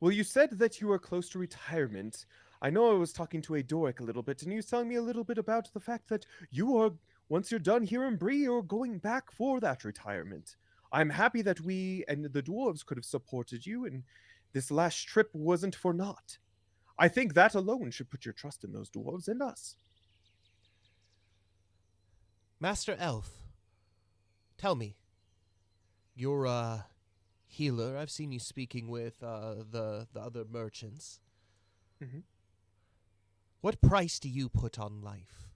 Well, you said that you were close to retirement. I know I was talking to Adoric a little bit, and he was telling me a little bit about the fact that you are, once you're done here in Bree, you're going back for that retirement. I'm happy that we and the dwarves could have supported you, and this last trip wasn't for naught. I think that alone should put your trust in those dwarves and us. Master Elf, tell me, you're a healer. I've seen you speaking with the other merchants. Mm-hmm. What price do you put on life?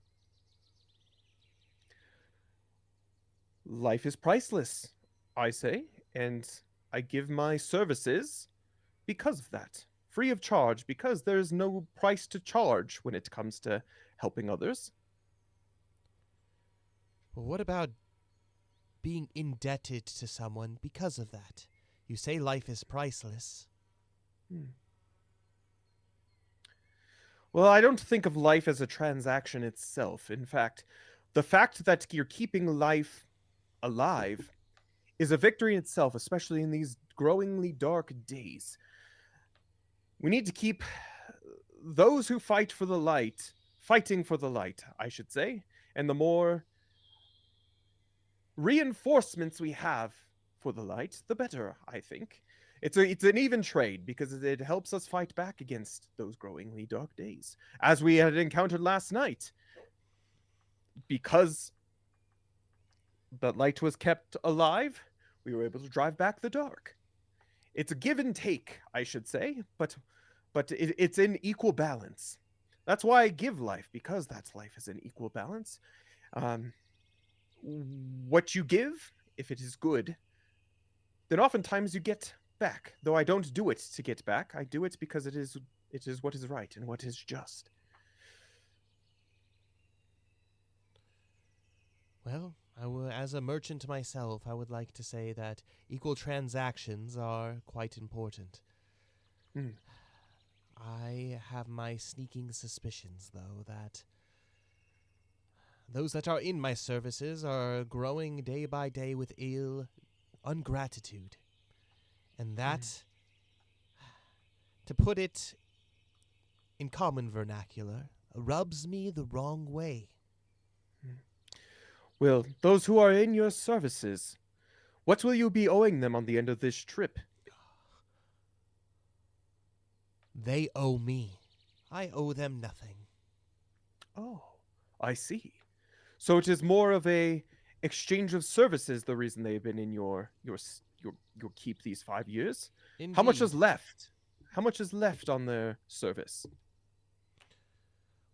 Life is priceless, I say, and I give my services because of that. Free of charge, because there's no price to charge when it comes to helping others. Well, what about being indebted to someone because of that? You say life is priceless. Well, I don't think of life as a transaction itself. In fact, the fact that you're keeping life alive is a victory in itself, especially in these growingly dark days. We need to keep those who fight for the light, fighting for the light, I should say, and the more reinforcements we have for the light, the better, I think. It's an even trade because it helps us fight back against those growingly dark days, as we had encountered last night. Because the light was kept alive, we were able to drive back the dark. It's a give and take, I should say, but it's in equal balance. That's why I give life, because that's life is in equal balance. What you give, if it is good, then oftentimes you get back. Though I don't do it to get back, I do it because it is what is right and what is just. Well, as a merchant myself, I would like to say that equal transactions are quite important. I have my sneaking suspicions, though, that those that are in my services are growing day by day with ungratitude. And that, to put it in common vernacular, rubs me the wrong way. Well, those who are in your services, what will you be owing them on the end of this trip? They owe me. I owe them nothing. Oh, I see. So it is more of a exchange of services, the reason they've been in your keep these 5 years. Indeed. How much is left? How much is left on their service?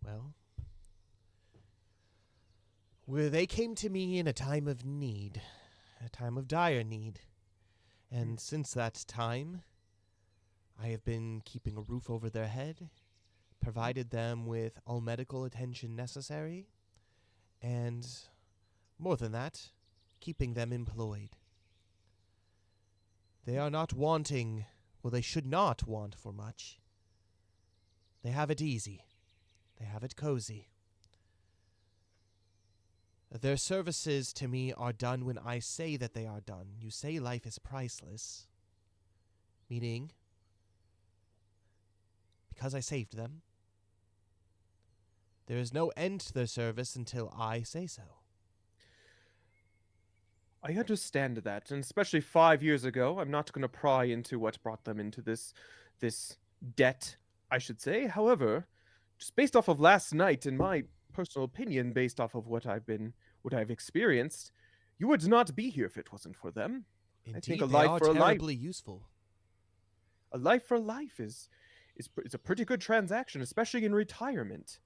Well, they came to me in a time of need, a time of dire need. And since that time, I have been keeping a roof over their head, provided them with all medical attention necessary, and more than that, keeping them employed. They are not wanting, well, they should not want for much. They have it easy. They have it cozy. Their services to me are done when I say that they are done. You say life is priceless, meaning because I saved them, there is no end to their service until I say so. I understand that, and especially 5 years ago, I'm not going to pry into what brought them into this debt, I should say. However, just based off of last night, in my personal opinion, based off of what I've experienced, you would not be here if it wasn't for them. I think Indeed, they are terribly useful. a life for life is a pretty good transaction, especially in retirement.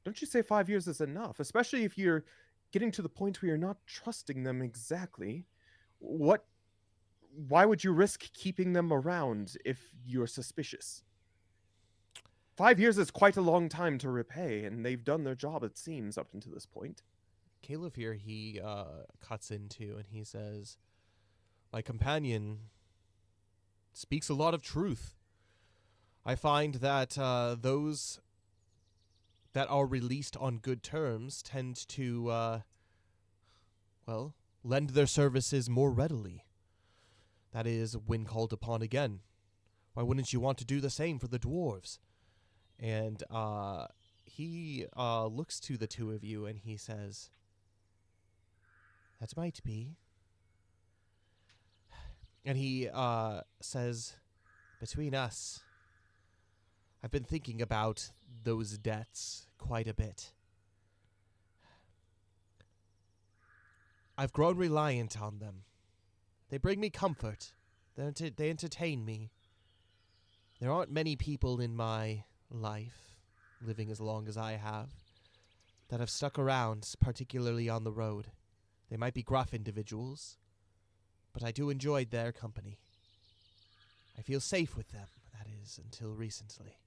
Don't you say 5 years is enough, especially if you're getting to the point where you're not trusting them exactly? What why would you risk keeping them around if you're suspicious? 5 years is quite a long time to repay, and they've done their job, it seems, up until this point. Caleb here, he cuts into and he says, "My companion speaks a lot of truth. I find that those that are released on good terms tend to, well, lend their services more readily. That is, when called upon again. Why wouldn't you want to do the same for the dwarves?" And he looks to the two of you and he says, "That might be." And he says, "Between us, I've been thinking about those debts quite a bit. I've grown reliant on them. They bring me comfort. They entertain me. There aren't many people in my life, living as long as I have, that have stuck around, particularly on the road. They might be gruff individuals, but I do enjoy their company. I feel safe with them, that is, until recently."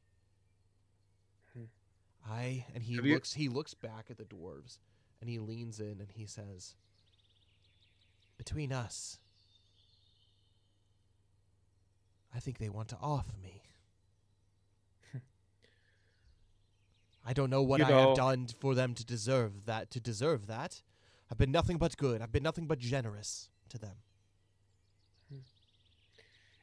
And he looks back at the dwarves, and he leans in and he says, "Between us, I think they want to off me. I don't know what I have done for them to deserve that. I've been nothing but good. I've been nothing but generous to them."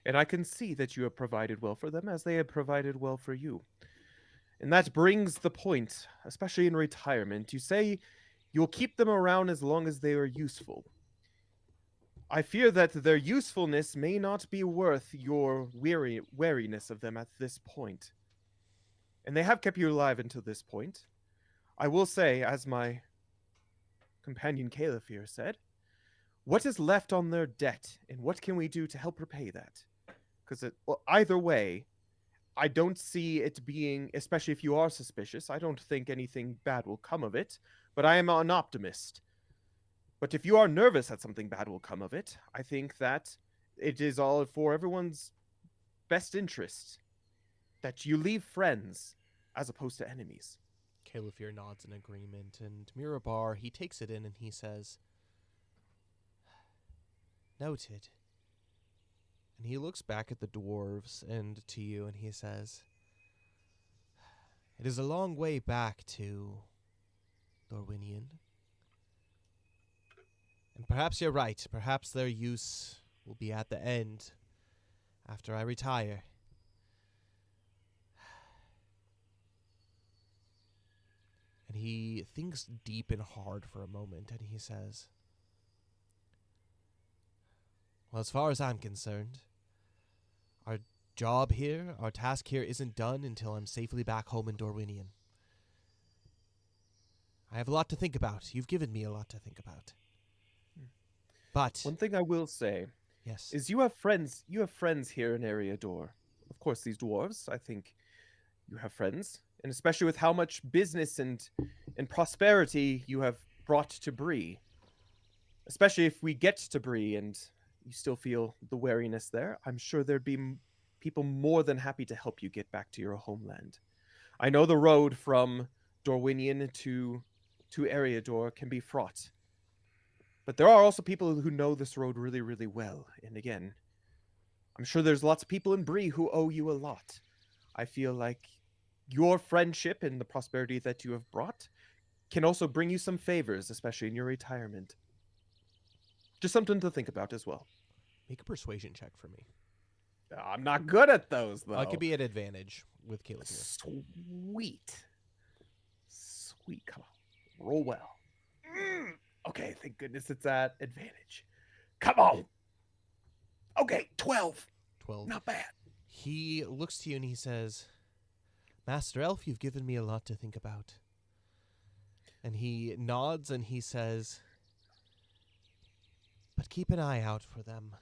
And I can see that you have provided well for them as they have provided well for you. And that brings the point, especially in retirement. You say you'll keep them around as long as they are useful. I fear that their usefulness may not be worth your wariness of them at this point. And they have kept you alive until this point. I will say, as my companion Caliph here said, what is left on their debt, and what can we do to help repay that? Because either way, I don't see it being, especially if you are suspicious, I don't think anything bad will come of it, but I am an optimist. But if you are nervous that something bad will come of it, I think that it is all for everyone's best interest that you leave friends as opposed to enemies. Caliph nods in agreement, and Mirabar, he takes it in and he says, "Noted." And he looks back at the dwarves and to you and he says, "It is a long way back to Dorwinian. And perhaps you're right. Perhaps their use will be at the end after I retire. And he thinks deep and hard for a moment, and he says, "Well, as far as I'm concerned, our job here, our task here isn't done until I'm safely back home in Dorwinian. I have a lot to think about. You've given me a lot to think about. But one thing I will say, yes, is you have friends here in Eriador. Of course, these dwarves, I think you have friends, and especially with how much business and prosperity you have brought to Bree. Especially if we get to Bree and you still feel the wariness there, I'm sure there'd be people more than happy to help you get back to your homeland. I know the road from Dorwinian to Eriador can be fraught. But there are also people who know this road really, really well. And again, I'm sure there's lots of people in Bree who owe you a lot. I feel like your friendship and the prosperity that you have brought can also bring you some favors, especially in your retirement. Just something to think about as well. make a persuasion check for me. I'm not good at those, though. It could be an advantage with Caleb here. Sweet. Come on. Roll well. Okay, thank goodness it's at advantage. Come on. Okay, 12. 12. Not bad. He looks to you and he says, Master Elf, you've given me a lot to think about. And he nods and he says, but keep an eye out for them.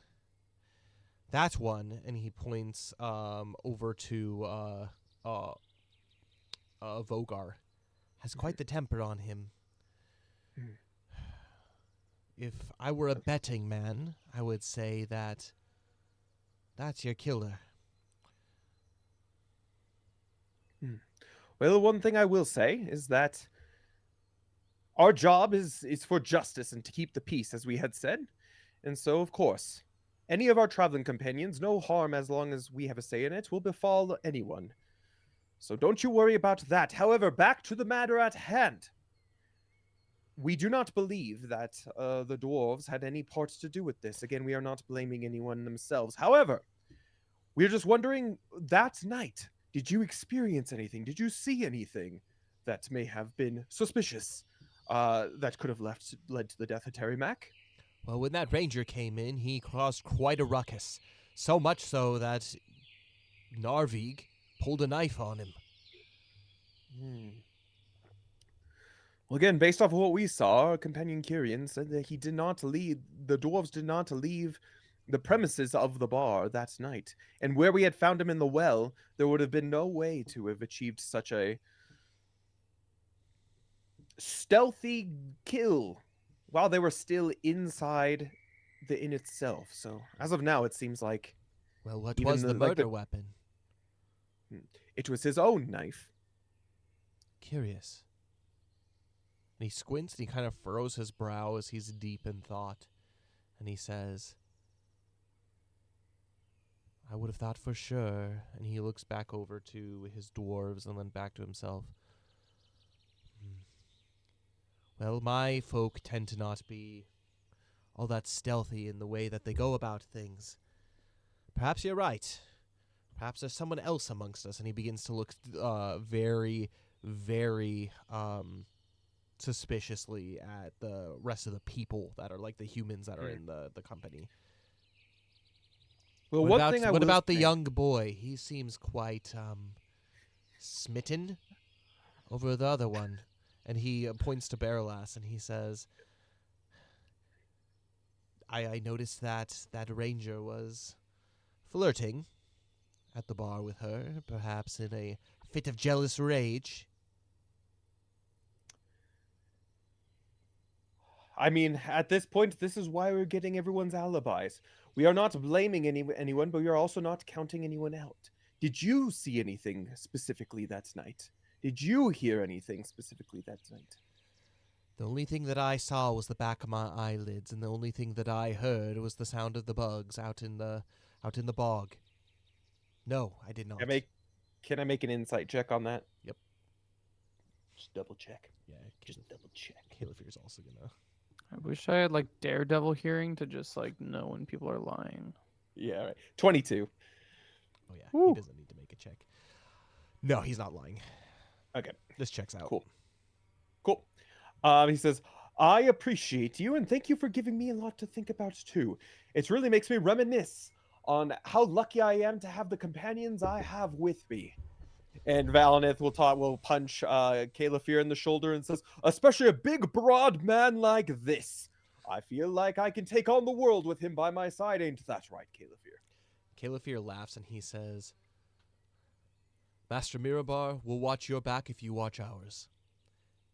That one, and he points over to Vogar, has quite the temper on him. If I were a betting man, I would say that that's your killer. Well, one thing I will say is that our job is for justice and to keep the peace, as we had said. And so, of course, any of our traveling companions, no harm as long as we have a say in it, will befall anyone. So don't you worry about that. However, back to the matter at hand. We do not believe that the dwarves had any part to do with this. Again, we are not blaming anyone themselves. However, we're just wondering, that night, did you experience anything? Did you see anything that may have been suspicious that could have led to the death of Terry Mack? Well, when that ranger came in, he caused quite a ruckus. So much so that Narvig pulled a knife on him. Well, again, based off of what we saw, our companion Kyrian said that the dwarves did not leave the premises of the bar that night. And where we had found him in the well, there would have been no way to have achieved such a stealthy kill while they were still inside the inn itself. So, as of now, it seems like... Well, what was the murder weapon? It was his own knife. Curious. And he squints and he kind of furrows his brow as he's deep in thought. And he says, I would have thought for sure. And he looks back over to his dwarves and then back to himself. Well, my folk tend to not be all that stealthy in the way that they go about things. Perhaps you're right. Perhaps there's someone else amongst us. And he begins to look very, very suspiciously at the rest of the people that are like the humans that are in the company. Well, what about the say, young boy? He seems quite smitten over the other one. And he points to Barrelass and he says, I noticed that ranger was flirting at the bar with her, perhaps in a fit of jealous rage. I mean, at this point, this is why we're getting everyone's alibis. We are not blaming anyone, but we are also not counting anyone out. Did you see anything specifically that night? Did you hear anything specifically that night? The only thing that I saw was the back of my eyelids, and the only thing that I heard was the sound of the bugs out in the bog. No, I did not. Can I make an insight check on that? Yep. Just double check. Yeah, Just double check. Caliphere's also gonna. I wish I had like Daredevil hearing to just like know when people are lying. Yeah, right. 22. Oh yeah, Woo. he doesn't need to make a check. No, he's not lying. Okay. This checks out. Cool. He says, I appreciate you and thank you for giving me a lot to think about too. It really makes me reminisce on how lucky I am to have the companions I have with me. And Valinith will punch Caliphere in the shoulder and says, especially a big, broad man like this. I feel like I can take on the world with him by my side. Ain't that right, Caliphere? Caliphere laughs and he says, Master Mirabar, we'll watch your back if you watch ours.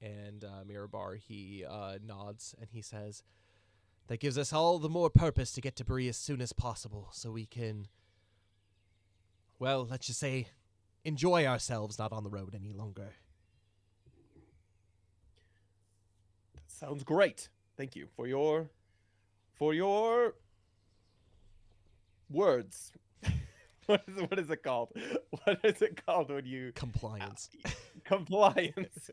And Mirabar, he nods and he says, that gives us all the more purpose to get to Bree as soon as possible so we can, well, let's just say, enjoy ourselves not on the road any longer. That sounds great. Thank you for your words. What is it called? What is it called when you... Compliance. Compliance.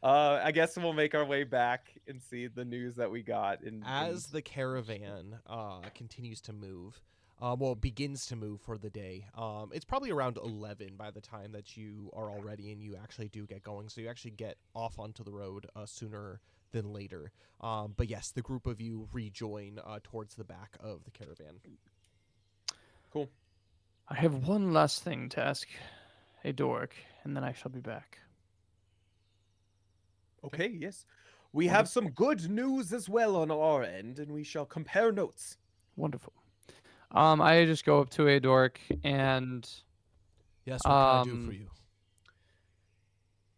I guess we'll make our way back and see the news that we got. As the caravan continues to move, begins to move for the day, it's probably around 11 by the time that you are all ready and you actually do get going. So you actually get off onto the road sooner than later. But yes, the group of you rejoin towards the back of the caravan. Cool. I have one last thing to ask Adoric, and then I shall be back. Okay, yes. We have some good news as well on our end, and we shall compare notes. Wonderful. I just go up to Adoric and Yes, what can I do for Um, you?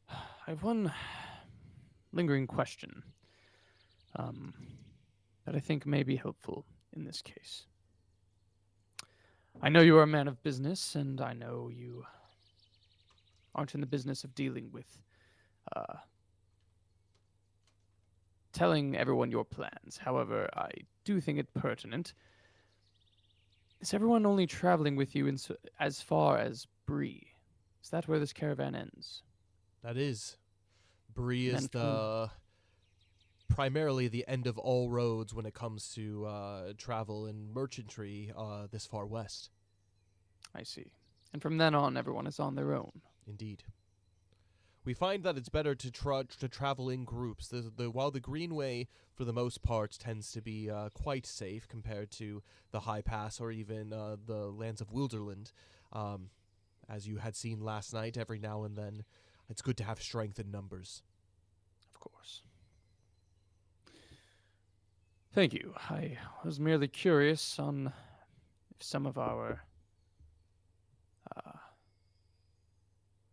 I have one lingering question that I think may be helpful in this case. I know you are a man of business, and I know you aren't in the business of dealing with telling everyone your plans. However, I do think it pertinent. Is everyone only traveling with you as far as Bree? Is that where this caravan ends? That is. Bree And is then primarily the end of all roads when it comes to travel and merchantry this far west. I see. And from then on, everyone is on their own. Indeed. We find that it's better to travel in groups. While the Greenway, for the most part, tends to be quite safe compared to the High Pass or even the lands of Wilderland, as you had seen last night, every now and then, it's good to have strength in numbers. Of course. Thank you. I was merely curious on if some of our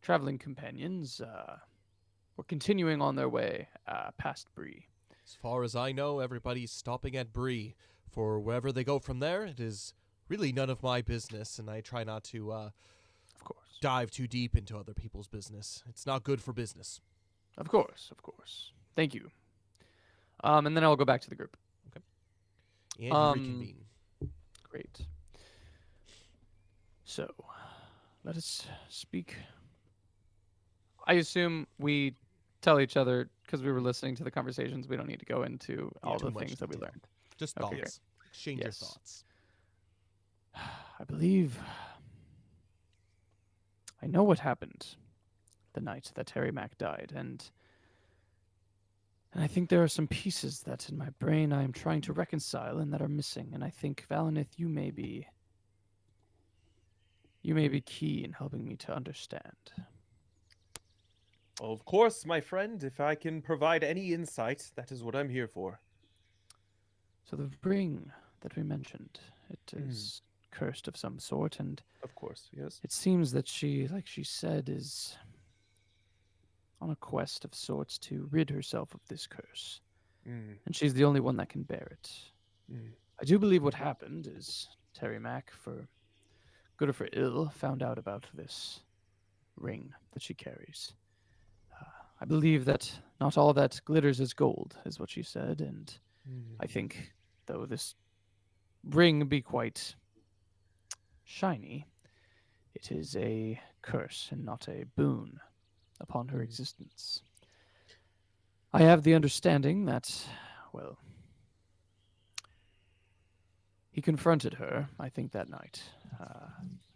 traveling companions were continuing on their way past Bree. As far as I know, everybody's stopping at Bree. For wherever they go from there, it is really none of my business, and I try not to Of course. dive too deep into other people's business. It's not good for business. Of course. Of course. Thank you. And then I'll go back to the group. And you reconvene. Great. So, let us speak. I assume we tell each other, because we were listening to the conversations, we don't need to go into all too the much things that we detail. learned. Just Okay, thoughts. Exchange Yes. your thoughts. I believe I know what happened the night that Terry Mack died, and I think there are some pieces that in my brain I am trying to reconcile and that are missing, and I think, Valinith, you may be key in helping me to understand. Well, of course, my friend. If I can provide any insight, that is what I'm here for. So the ring that we mentioned, it is cursed of some sort, and Of course, yes. it seems that she, like she said, is on a quest of sorts to rid herself of this curse. And she's the only one that can bear it. I do believe what happened is Terry Mack, for good or for ill, found out about this ring that she carries. I believe that not all that glitters is gold, is what she said, and I think, though this ring be quite shiny, it is a curse and not a boon upon her existence. I have the understanding that, well, he confronted her, I think, that night.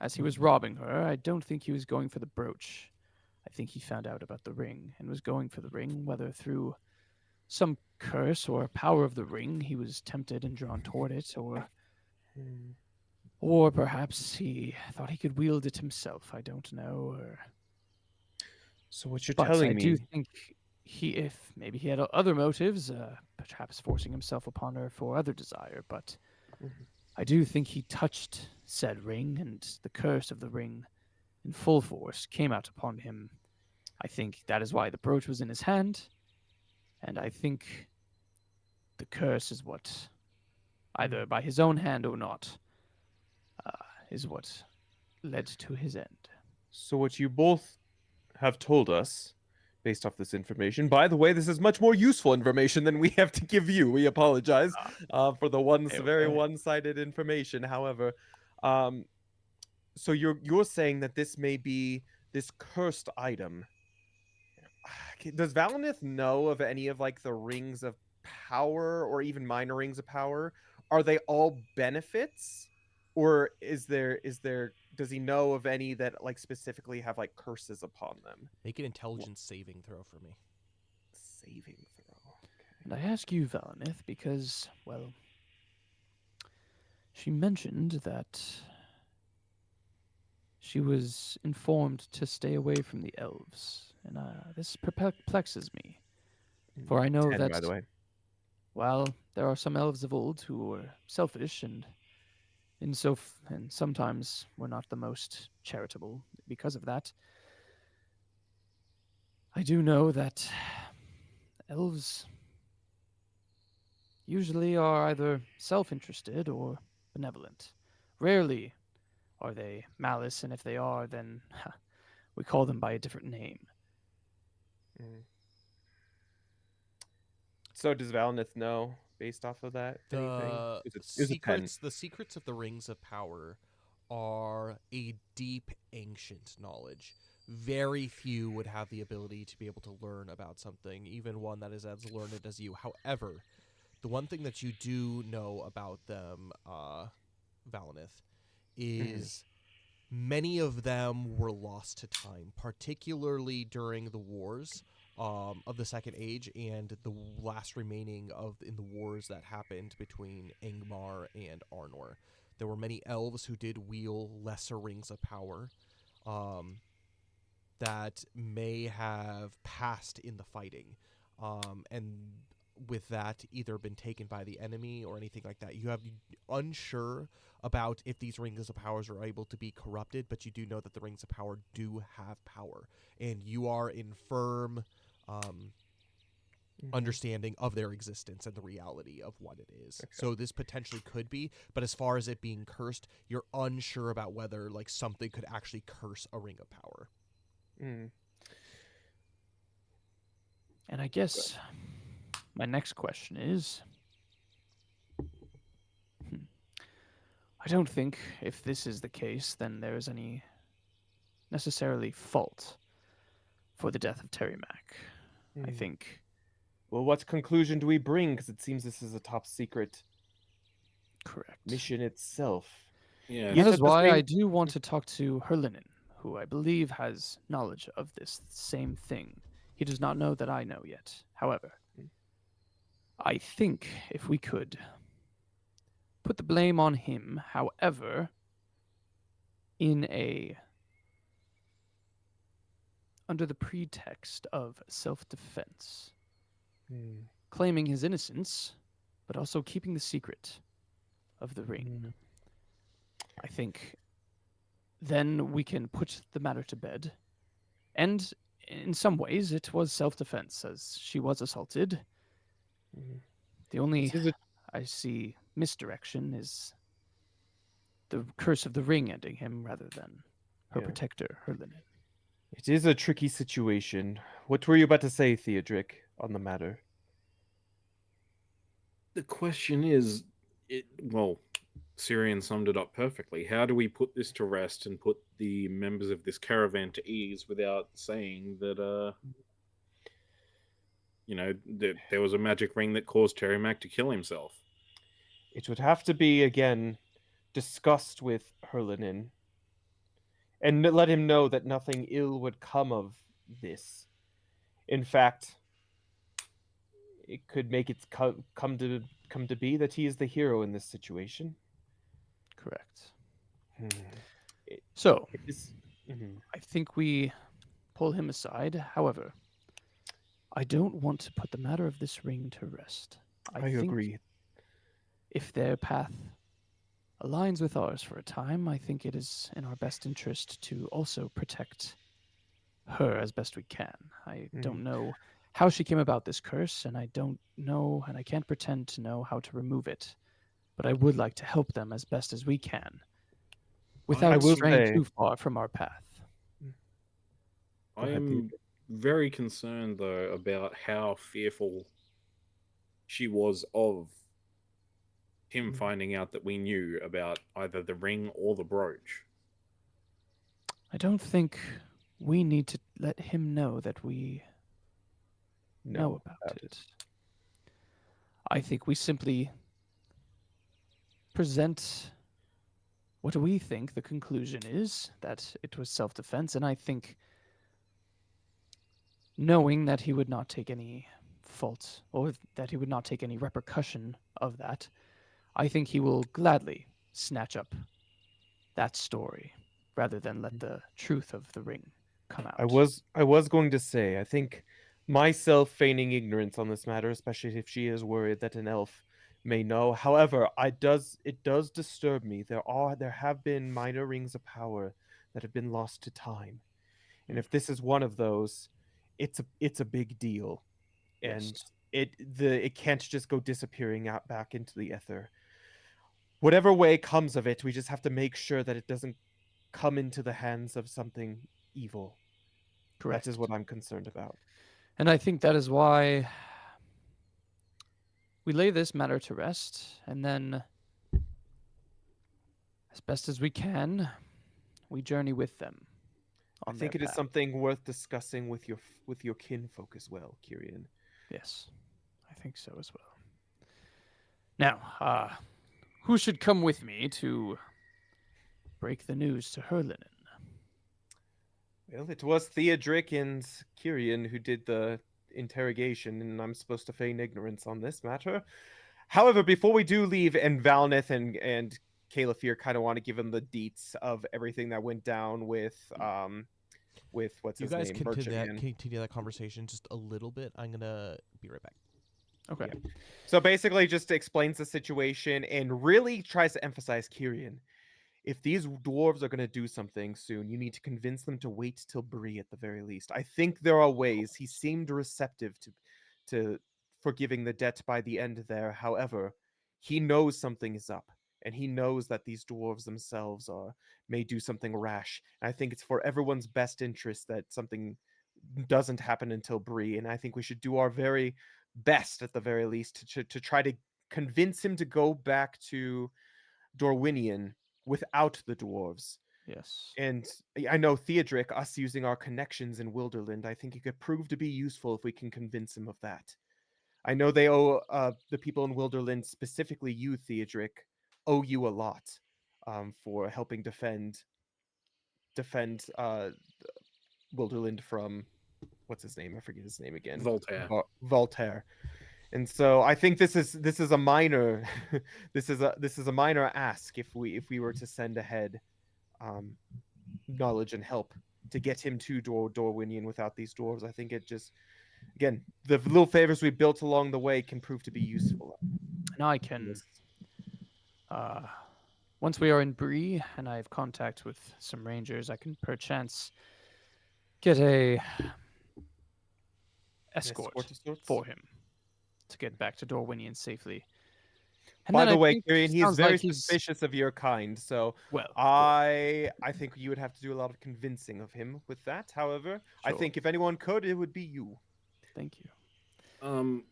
As he was robbing her, I don't think he was going for the brooch. I think he found out about the ring and was going for the ring, whether through some curse or power of the ring, he was tempted and drawn toward it, or perhaps he thought he could wield it himself. I don't know. So what you're But telling I me? do think if maybe he had other motives, perhaps forcing himself upon her for other desire, but I do think he touched said ring, and the curse of the ring in full force came out upon him. I think that is why the brooch was in his hand, and I think the curse is what, either by his own hand or not, is what led to his end. So what you both have told us, based off this information. By the way, this is much more useful information than we have to give you. We apologize for the very one-sided information. However, so you're saying that this may be this cursed item. Does Valinith know of any of like the rings of power or even minor rings of power? Are they all benefits? Or does he know of any that like specifically have like curses upon them? Make an intelligence saving throw for me. Saving throw. And I ask you, Valinith, because, well, she mentioned that she was informed to stay away from the elves, and this perplexes me. For I know 10, by the that, way. well, there are some elves of old who were selfish and and sometimes were not the most charitable because of that. I do know that elves usually are either self-interested or benevolent. Rarely are they malice, and if they are, then we call them by a different name. Mm. So does Valinith know based off of that anything? The It was a 10. secrets of the rings of power are a deep ancient knowledge. Very few would have the ability to be able to learn about something, even one that is as learned as you. However, the one thing that you do know about them, Valinith, is many of them were lost to time, particularly during the wars of the Second Age and the last remaining of in the wars that happened between Angmar and Arnor. There were many elves who did wield lesser rings of power that may have passed in the fighting, and with that either been taken by the enemy or anything like that. You have unsure about if these rings of powers are able to be corrupted, but you do know that the rings of power do have power, and you are in firm understanding of their existence and the reality of what it is. Okay. So this potentially could be, but as far as it being cursed, you're unsure about whether like something could actually curse a ring of power. Mm. And I guess my next question is, I don't think if this is the case, then there is any necessarily fault for the death of Terry Mack. I think. Well, what conclusion do we bring? Because it seems this is a top secret Correct. mission itself. Yeah. That You is said the why same- I do want to talk to Herlinen, who I believe has knowledge of this same thing. He does not know that I know yet. However, I think if we could put the blame on him, however, under the pretext of self-defense, claiming his innocence, but also keeping the secret of the ring. I think then we can put the matter to bed. And in some ways, it was self-defense, as she was assaulted. The only I see misdirection is the curse of the ring ending him rather than her protector, Herlinen. It is a tricky situation. What were you about to say, Theodric, on the matter? The question is, well, Syrian summed it up perfectly. How do we put this to rest and put the members of this caravan to ease without saying that, that there was a magic ring that caused Terry Mack to kill himself? It would have to be, again, discussed with Herlinen and let him know that nothing ill would come of this. In fact, it could make it come to be that he is the hero in this situation. Correct. It is. I think we pull him aside. However, I don't want to put the matter of this ring to rest. I think agree. if their path aligns with ours for a time, I think it is in our best interest to also protect her as best we can. I don't know how she came about this curse, and I don't know, and I can't pretend to know how to remove it. But I would like to help them as best as we can, without straying too far from our path. I am very concerned, though, about how fearful she was of him finding out that we knew about either the ring or the brooch. I don't think we need to let him know that we know about it. I think we simply present what we think the conclusion is, that it was self-defense, and I think knowing that he would not take any fault, or that he would not take any repercussion of that, I think he will gladly snatch up that story rather than let the truth of the ring come out. I was going to say, I think myself feigning ignorance on this matter, especially if she is worried that an elf may know. However, it does disturb me. There have been minor rings of power that have been lost to time. And if this is one of those, it's a big deal. And Yes, it can't just go disappearing out back into the ether. Whatever way comes of it, we just have to make sure that it doesn't come into the hands of something evil. That correct. is what I'm concerned about. And I think that is why we lay this matter to rest, and then, as best as we can, we journey with them I on their think it is path. something worth discussing with your kinfolk as well, Kyrian. Yes, I think so as well. Now, who should come with me to break the news to Herlinen? Well, it was Theodric and Kyrian who did the interrogation, and I'm supposed to feign ignorance on this matter. However, before we do leave, and Valnith and Caliphyr kind of want to give him the deets of everything that went down with what's You his guys name, Merchant Man. continue that conversation just a little bit. I'm gonna be right back. Okay. Yeah. So basically, just explains the situation and really tries to emphasize Kyrian. If these dwarves are going to do something soon, you need to convince them to wait till Bree at the very least. I think there are ways. He seemed receptive to forgiving the debt by the end there. However, he knows something is up, and he knows that these dwarves themselves may do something rash. And I think it's for everyone's best interest that something doesn't happen until Bree. And I think we should do our very best, at the very least, to try to convince him to go back to Dorwinian without the dwarves. Yes. And I know Theodric, us using our connections in Wilderland, I think it could prove to be useful if we can convince him of that. I know they owe the people in Wilderland, specifically you, Theodric, owe you a lot for helping defend Wilderland from what's his name? I forget his name again. Voltaire. Voltaire. And so I think this is a minor this is a minor ask if we were to send ahead knowledge and help to get him to Dorwinian without these dwarves. I think it just, again, the little favors we built along the way can prove to be useful. And I can, once we are in Bree and I have contact with some rangers, I can perchance get a escort of sorts? for him to get back to Dorwinian safely. And By then the I way, think Kyrian, he's sounds very like he's suspicious of your kind, so well. I think you would have to do a lot of convincing of him with that. However, I Sure. think if anyone could, it would be you. Thank you. I'm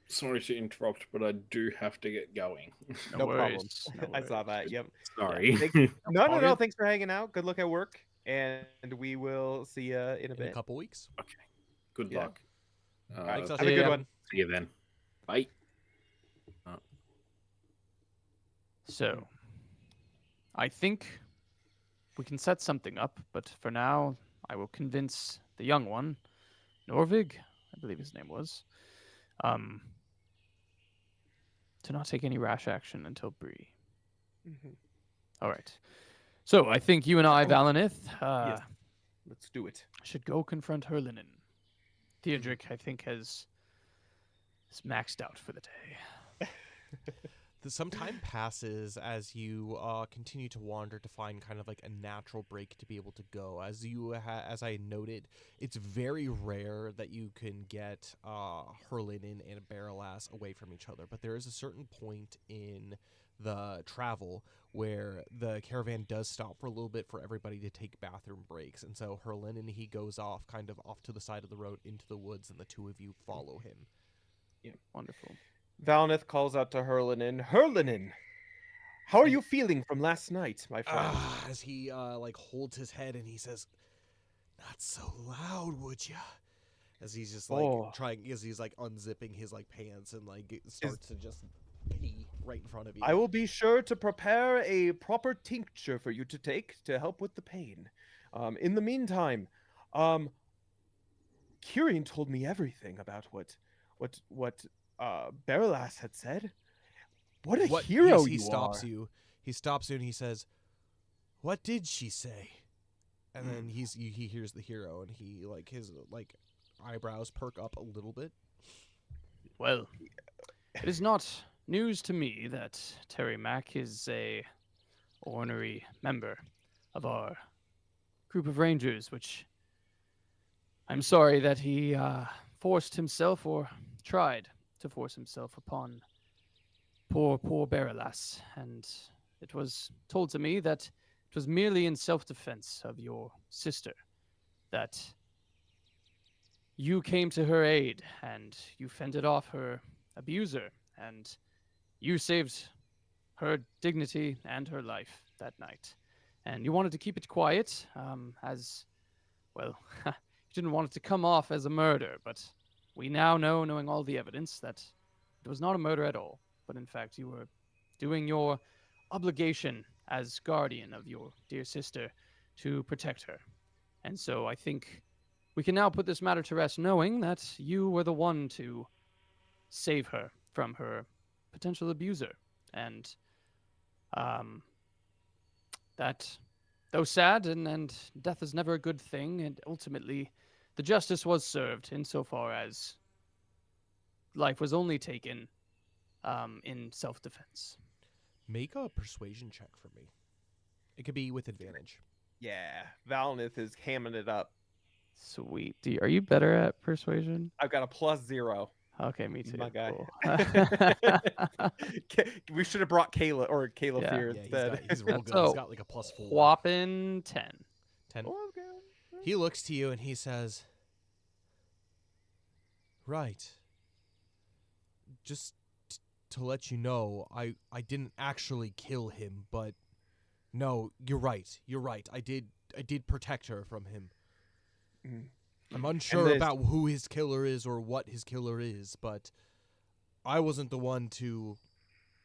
sorry to interrupt, but I do have to get going. No problem. worries, no I saw worries. that. Yep. Sorry. No. problem. Thanks for hanging out. Good luck at work, and we will see you in a In a bit. couple weeks. Okay. Good Yeah. luck. Thanks, Have a See good ya. one. See you then. Bye. So, I think we can set something up, but for now, I will convince the young one, Norvig, I believe his name was, to not take any rash action until Bree. Mhm. All right. So I think you and I, Oh, Valinith, Yes. Let's do it. should go confront Herlinen. Theodric, I think, is maxed out for the day. Some time passes as you continue to wander to find kind of like a natural break to be able to go. As I noted, it's very rare that you can get Herlinen and Barrelass away from each other. But there is a certain point in the travel where the caravan does stop for a little bit for everybody to take bathroom breaks. And so Herlinen, he goes off to the side of the road into the woods, and the two of you follow him. Wonderful. Valnith calls out to Herlinen. Herlinen, how are you feeling from last night, my friend? As he like holds his head and he says, "Not so loud, would ya?" As he's just like as he's like unzipping his like pants and like starts to just pee right in front of you. I will be sure to prepare a proper tincture for you to take to help with the pain. In the meantime, Kyrian told me everything about what what Baralas had said. What a What hero he you stops are! you. He stops you and he says, "What did she say?" And then he hears the hero and he his eyebrows perk up a little bit. Well, it is not news to me that Terry Mack is a ornery member of our group of rangers, which I'm sorry that he forced himself or tried to force himself upon poor Baralas. And it was told to me that it was merely in self-defense of your sister that you came to her aid and you fended off her abuser and you saved her dignity and her life that night. And you wanted to keep it quiet, as well, you didn't want it to come off as a murder, but we now know, knowing all the evidence, that it was not a murder at all, but in fact you were doing your obligation as guardian of your dear sister to protect her. And so I think we can now put this matter to rest, knowing that you were the one to save her from her potential abuser. And that, though sad, and death is never a good thing, and ultimately the justice was served insofar as life was only taken in self-defense. Make a persuasion check for me. It could be with advantage. Yeah, Valinith is hamming it up. Sweet. Are you better at persuasion? I've got a +0. Okay, me too. My guy. Cool. We should have brought Kayla Yeah. Fear Yeah, instead. he's real good. So, He's got like a +4. Whopping 10. 10. Oh, okay. He looks to you and he says, "Right. Just to let you know, I didn't actually kill him, but no, you're right. You're right. I did protect her from him. Mhm. I'm unsure about who his killer is or what his killer is, but I wasn't the one to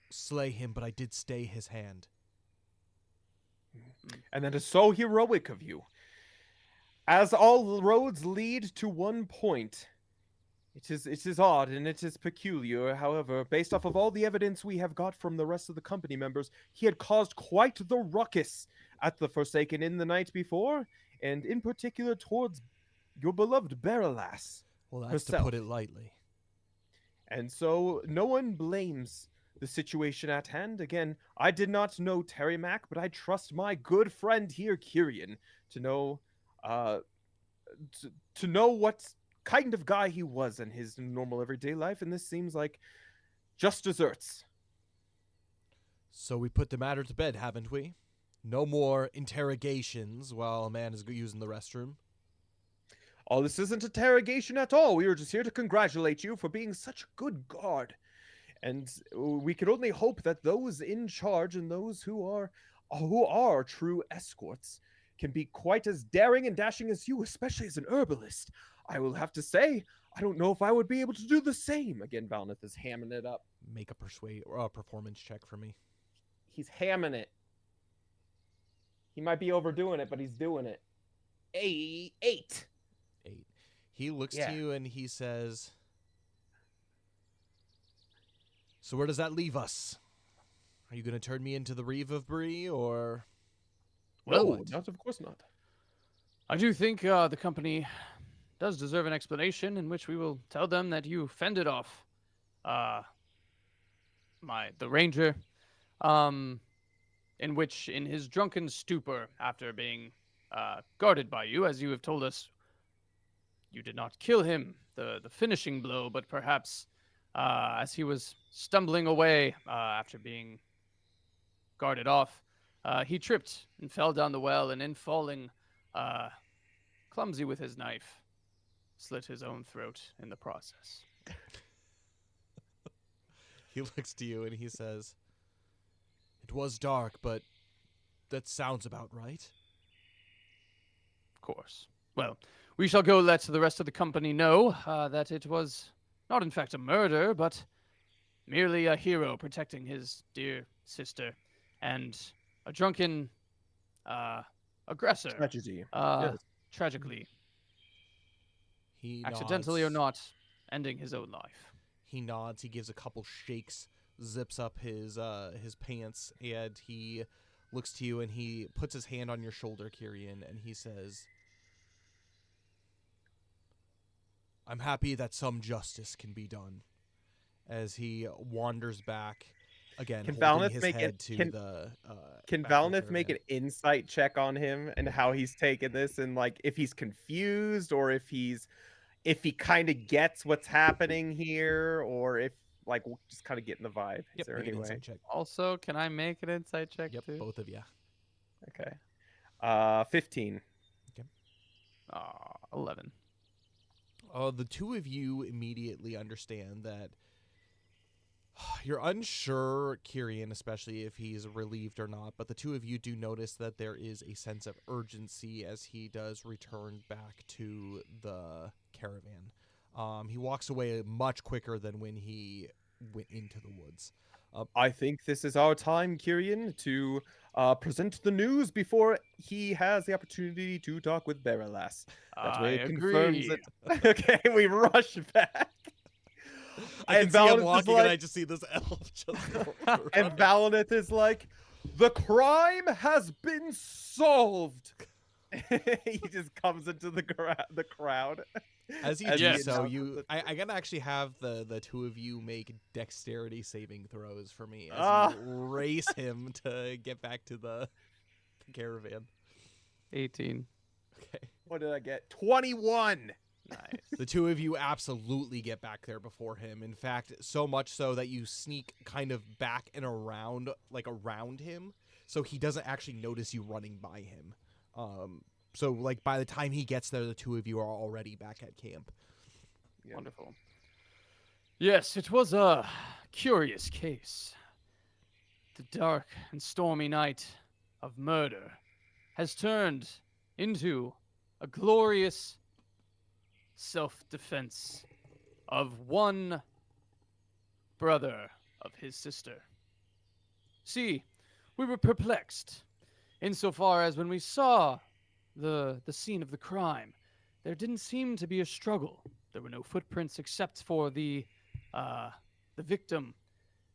slay him, but I did stay his hand." And that is so heroic of you. As all roads lead to one point, it is odd and it is peculiar. However, based off of all the evidence we have got from the rest of the company members, he had caused quite the ruckus at the Forsaken Inn the night before, and in particular towards your beloved Baralas Well, that's herself. to put it lightly. And so no one blames the situation at hand. Again, I did not know Terry Mack, but I trust my good friend here, Kyrian, to know to know what kind of guy he was in his normal everyday life, and this seems like just desserts. So we put the matter to bed, haven't we? No more interrogations while a man is using the restroom. Oh, this isn't interrogation at all. We were just here to congratulate you for being such a good guard. And we could only hope that those in charge and those who are true escorts can be quite as daring and dashing as you, especially as an herbalist. I will have to say, I don't know if I would be able to do the same. Again, Valnith is hamming it up. Make a persuade or a performance check for me. He's hamming it. He might be overdoing it, but he's doing it. 8. 8. He looks Yeah. to you and he says, "So where does that leave us? Are you going to turn me into the Reeve of Bree, or?" No, what? not of course not. I do think the company does deserve an explanation in which we will tell them that you fended off the ranger, in which, in his drunken stupor, after being guarded by you, as you have told us, you did not kill him, the finishing blow, but perhaps as he was stumbling away after being guarded off, he tripped and fell down the well, and in falling, clumsy with his knife, slit his own throat in the process. He looks to you and he says, "It was dark, but that sounds about right." Of course. Well, we shall go let the rest of the company know that it was not in fact a murder, but merely a hero protecting his dear sister, and a drunken aggressor, Tragedy. tragically, He accidentally or nods. not, ending his own life. He nods. He gives a couple shakes, zips up his pants, and he looks to you and he puts his hand on your shoulder, Kyrian, and he says, "I'm happy that some justice can be done." As he wanders back, again, Can holding Valineth his make head it? to the. Can back to the Valineth make an caravan. insight check on him and how he's taken this, and like if he's confused or if he kind of gets what's happening here, or if like we're just kind of getting the vibe. Is Yep, there make any an way? insight check. Also, can I make an insight check Yep, too? both of you. Okay. 15. 11. The two of you immediately understand that you're unsure, Kyrian, especially if he's relieved or not, but the two of you do notice that there is a sense of urgency as he does return back to the caravan. He walks away much quicker than when he went into the woods. I think this is our time, Kyrian, to present the news before he has the opportunity to talk with Baralas. That way I it confirms agree. it. Okay, we rush back. I can And see him Valineth is walking, and I like- just see this elf just go And Valineth is like, the crime has been solved. He just comes into the crowd. As you As do Yes. so, announces I gotta actually have the two of you make dexterity saving throws for me as Ah. you race him to get back to the caravan. 18. Okay. What did I get? 21. Nice. The two of you absolutely get back there before him. In fact, so much so that you sneak kind of back and around, like around him, so he doesn't actually notice you running by him. So like by the time he gets there, the two of you are already back at camp. Yeah. Wonderful. Yes, it was a curious case. The dark and stormy night of murder has turned into a glorious self-defense of one brother of his sister. See, we were perplexed insofar as when we saw the scene of the crime, there didn't seem to be a struggle. There were no footprints except for the victim.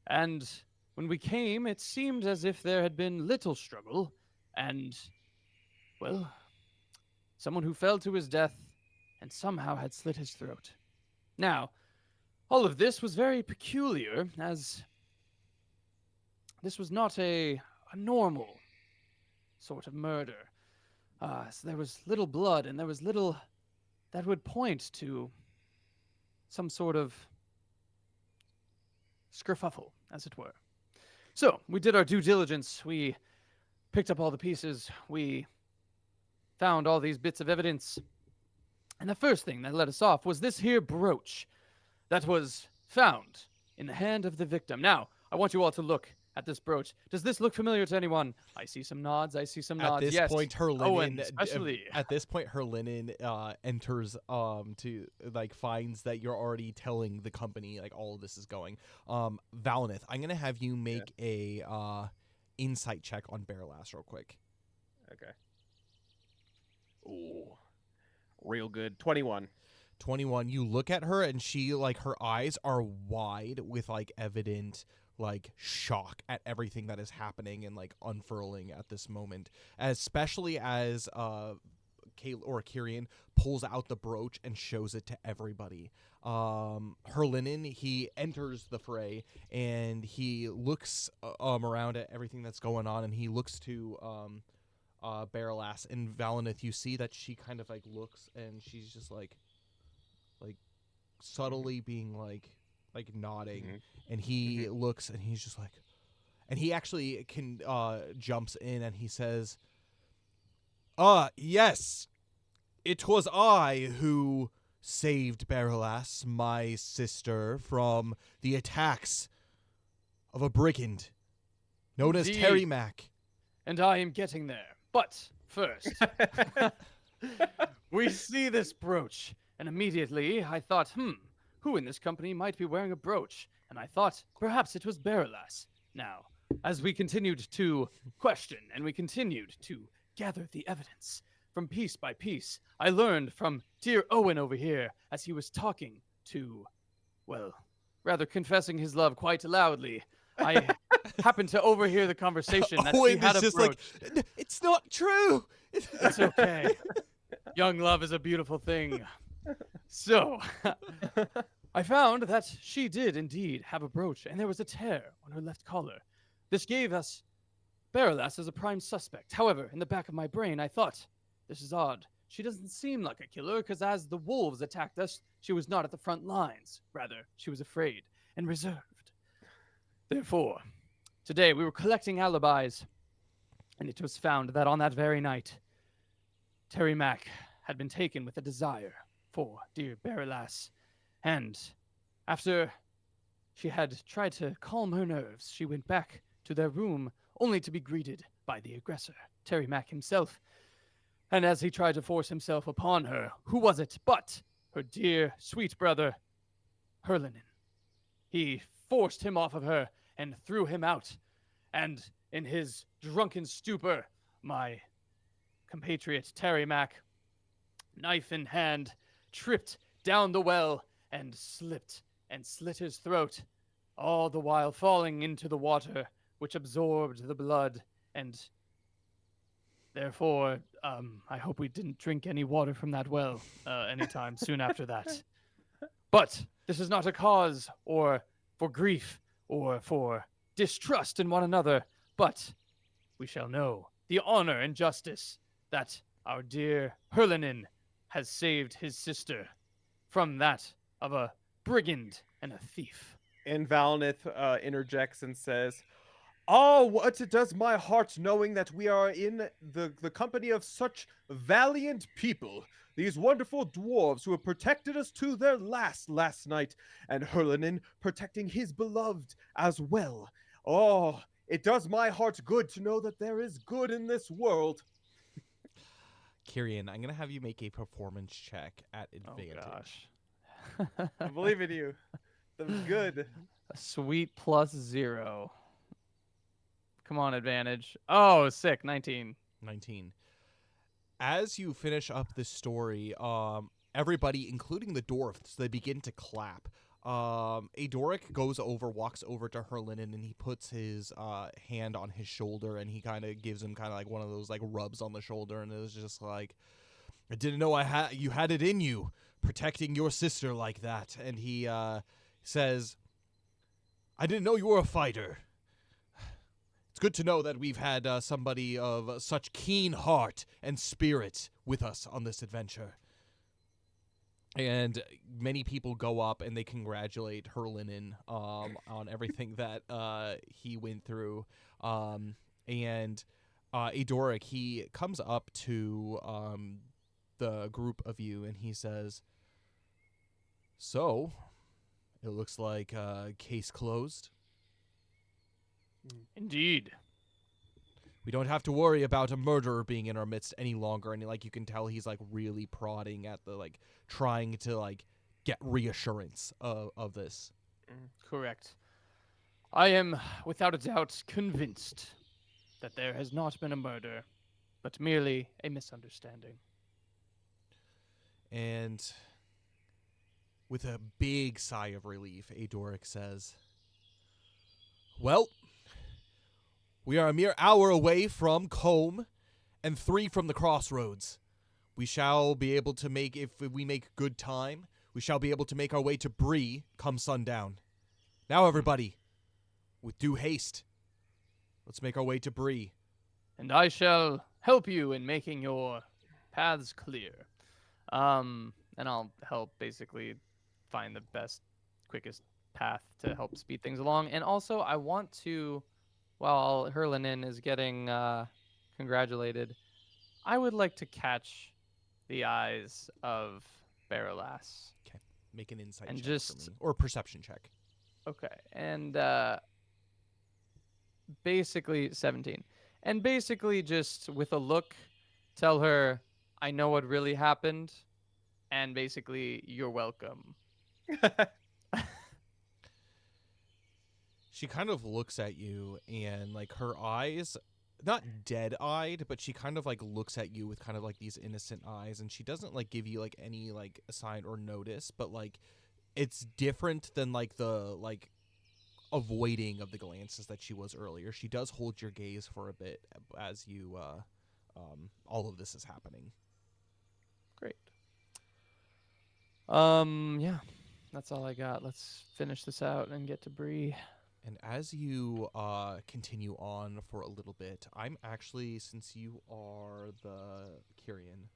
And when we came, it seemed as if there had been little struggle and, well, someone who fell to his death and somehow had slit his throat. Now, all of this was very peculiar, as this was not a normal sort of murder. So there was little blood, and there was little that would point to some sort of skerfuffle, as it were. So, we did our due diligence. We picked up all the pieces. We found all these bits of evidence. And the first thing that let us off was this here brooch that was found in the hand of the victim. Now, I want you all to look at this brooch. Does this look familiar to anyone? I see some nods. I see some At nods. this Yes. point, her Owen, linen, especially. at this point, her linen enters to like finds that you're already telling the company like all of this is going. Valineth, I'm gonna have you make a insight check on Baralas real quick. Okay. Ooh. Real good. 21. 21. You look at her and she like her eyes are wide with like evident like shock at everything that is happening and like unfurling at this moment, especially as Kyrian pulls out the brooch and shows it to everybody. Herlinen, he enters the fray and he looks around at everything that's going on, and he looks to Baralas and Valineth. You see that she kind of like looks and she's just like subtly being like nodding. Mhm. And he looks and he's just like, and he actually can jumps in and he says, yes, it was I who saved Baralas, my sister, from the attacks of a brigand known as Indeed. Terry Mack. And I am getting there. But first, we see this brooch, and immediately I thought, who in this company might be wearing a brooch? And I thought perhaps it was Baralas. Now, as we continued to question and we continued to gather the evidence from piece by piece, I learned from dear Owen over here as he was talking to, well, rather confessing his love quite loudly. I happened to overhear the conversation that she Owen had is just like, approached. it's not true. It's okay. Young love is a beautiful thing. So, I found that she did indeed have a brooch, and there was a tear on her left collar. This gave us Baralas as a prime suspect. However, in the back of my brain, I thought, this is odd. She doesn't seem like a killer, because as the wolves attacked us, she was not at the front lines. Rather, she was afraid and reserved. Therefore, today we were collecting alibis, and it was found that on that very night, Terry Mack had been taken with a desire for dear Baralas, and after she had tried to calm her nerves, she went back to their room only to be greeted by the aggressor, Terry Mack himself. And as he tried to force himself upon her, who was it but her dear, sweet brother, Herlinen? He forced him off of her and threw him out. And in his drunken stupor, my compatriot Terry Mack, knife in hand, tripped down the well and slipped and slit his throat, all the while falling into the water, which absorbed the blood. And therefore, I hope we didn't drink any water from that well anytime soon after that. But this is not a cause or for grief or for distrust in one another, but we shall know the honor and justice that our dear Herlinen has saved his sister from that of a brigand and a thief. And Valinith interjects and says, "Oh, what does my heart knowing that we are in the company of such valiant people, these wonderful dwarves who have protected us to their last night, and Herlinen protecting his beloved as well. Oh, it does my heart good to know that there is good in this world." Kyrian, I'm gonna have you make a performance check at advantage. Oh gosh. I believe in you. That was good. A sweet +0. Come on, advantage. Oh, sick. 19. 19. As you finish up this story, everybody, including the dwarfs, they begin to clap. Adoric walks over to Herlinen, and he puts his hand on his shoulder, and he kind of gives him kind of like one of those like rubs on the shoulder, and it was just like, I didn't know you had it in you, protecting your sister like that. And he says, I didn't know you were a fighter. It's good to know that we've had somebody of such keen heart and spirit with us on this adventure. And many people go up and they congratulate Herlinen on everything that he went through. And Adoric, he comes up to the group of you and he says, so, it looks like case closed. Indeed. We don't have to worry about a murderer being in our midst any longer. And like you can tell he's like really prodding at the like trying to like get reassurance of this. Correct. I am without a doubt convinced that there has not been a murder, but merely a misunderstanding. And with a big sigh of relief, Adoric says, well, we are a mere hour away from Combe and 3 from the crossroads. We shall be able to make, if we make good time, we shall be able to make our way to Bree come sundown. Now, everybody, with due haste, let's make our way to Bree. And I shall help you in making your paths clear. And I'll help basically find the best, quickest path to help speed things along. And also, I want to, while Herlinen is getting congratulated, I would like to catch the eyes of Baralas. Okay, make an insight And check just- for me, or a perception check. Okay, and basically 17. And basically just with a look, tell her, I know what really happened, and basically, you're welcome. She kind of looks at you and like her eyes, not dead-eyed, but she kind of like looks at you with kind of like these innocent eyes, and she doesn't like give you like any like sign or notice, but like it's different than like the avoiding of the glances that she was earlier. She does hold your gaze for a bit as you all of this is happening. Great. Yeah, that's all I got. Let's finish this out and get to Bree. And as you continue on for a little bit, I'm actually, since you are the Kyrian,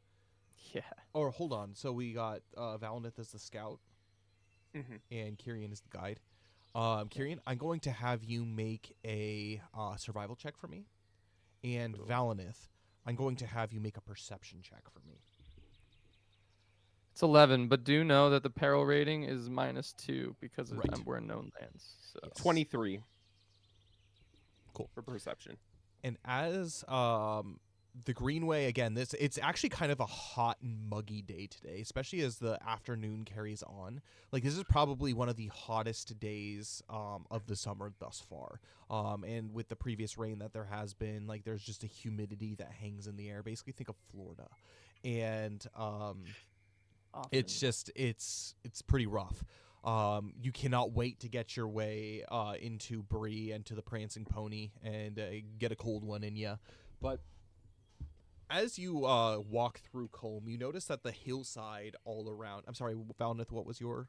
Yeah. or hold on, so we got Valinith as the scout Mm-hmm. and Kyrian is the guide. Kyrian, I'm going to have you make a survival check for me, and Cool. Valinith, I'm going to have you make a perception check for me. It's 11, but do know that the peril rating is -2 because Right. we're in known lands. So Yes. 23. Cool. For perception. And as the Greenway, again, it's actually kind of a hot and muggy day today, especially as the afternoon carries on. Like, this is probably one of the hottest days of the summer thus far. And with the previous rain that there has been, like, there's just a humidity that hangs in the air. Basically, think of Florida. And it's often. just it's pretty rough. You cannot wait to get your way into Bree and to the Prancing Pony and get a cold one in you. But as you walk through Colm, you notice that the hillside all around. I'm sorry, Valnith, what was your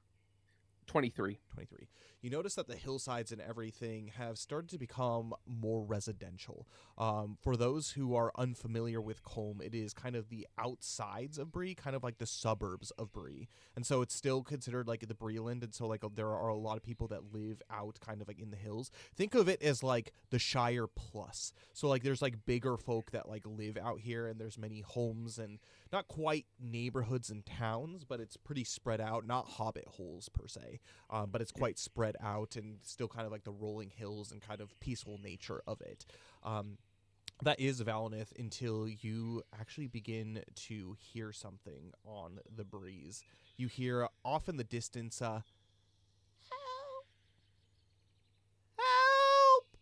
23. 23? You notice that the hillsides and everything have started to become more residential. For those who are unfamiliar with Colm, it is kind of the outsides of Bree, kind of like the suburbs of Bree. And so it's still considered like the Breeland, and so like there are a lot of people that live out kind of like in the hills. Think of it as like the Shire plus. So like there's like bigger folk that like live out here, and there's many homes and not quite neighborhoods and towns, but it's pretty spread out, not hobbit holes per se, but it's quite spread out and still kind of like the rolling hills and kind of peaceful nature of it. That is Valinith until you actually begin to hear something on the breeze. You hear off in the distance, help! Help!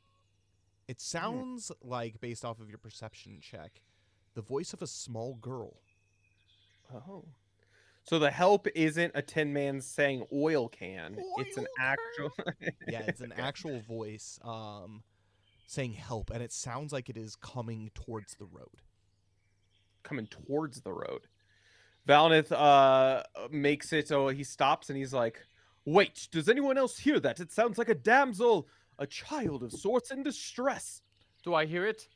It sounds like, based off of your perception check, the voice of a small girl. Oh. So the help isn't a 10-man saying oil can. It's an Oil actual. Yeah, it's an actual voice saying help, and it sounds like it is coming towards the road. Coming towards the road. Valinith makes it so he stops and he's like, "Wait, does anyone else hear that? It sounds like a damsel, a child of sorts in distress." Do I hear it?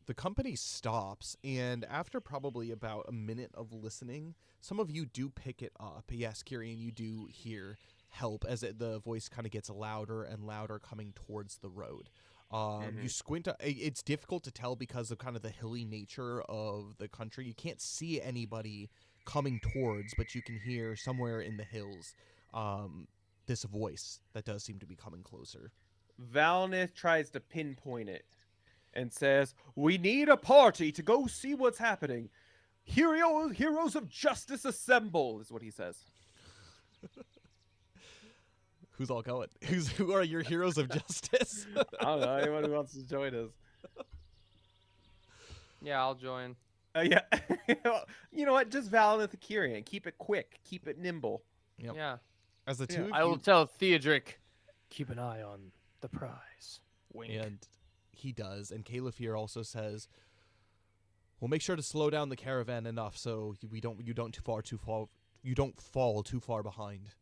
The company stops, and after probably about a minute of listening, some of you do pick it up. Yes, Kyrian, you do hear help as the voice kind of gets louder and louder coming towards the road. You squint. It's difficult to tell because of kind of the hilly nature of the country. You can't see anybody coming towards, but you can hear somewhere in the hills this voice that does seem to be coming closer. Valinith tries to pinpoint it and says, "We need a party to go see what's happening. Heroes of justice assemble," is what he says. Who's all going? Who are your heroes of justice? I don't know, anyone who wants to join us. Yeah, I'll join. Yeah. You know what? Just Valinith and Kyrian. Keep it quick. Keep it nimble. Yep. Yeah. As the two of I will you, tell Theodric, keep an eye on the prize. Wink. and he does, and Caliphyr also says, "We'll make sure to slow down the caravan enough so you don't fall too far behind."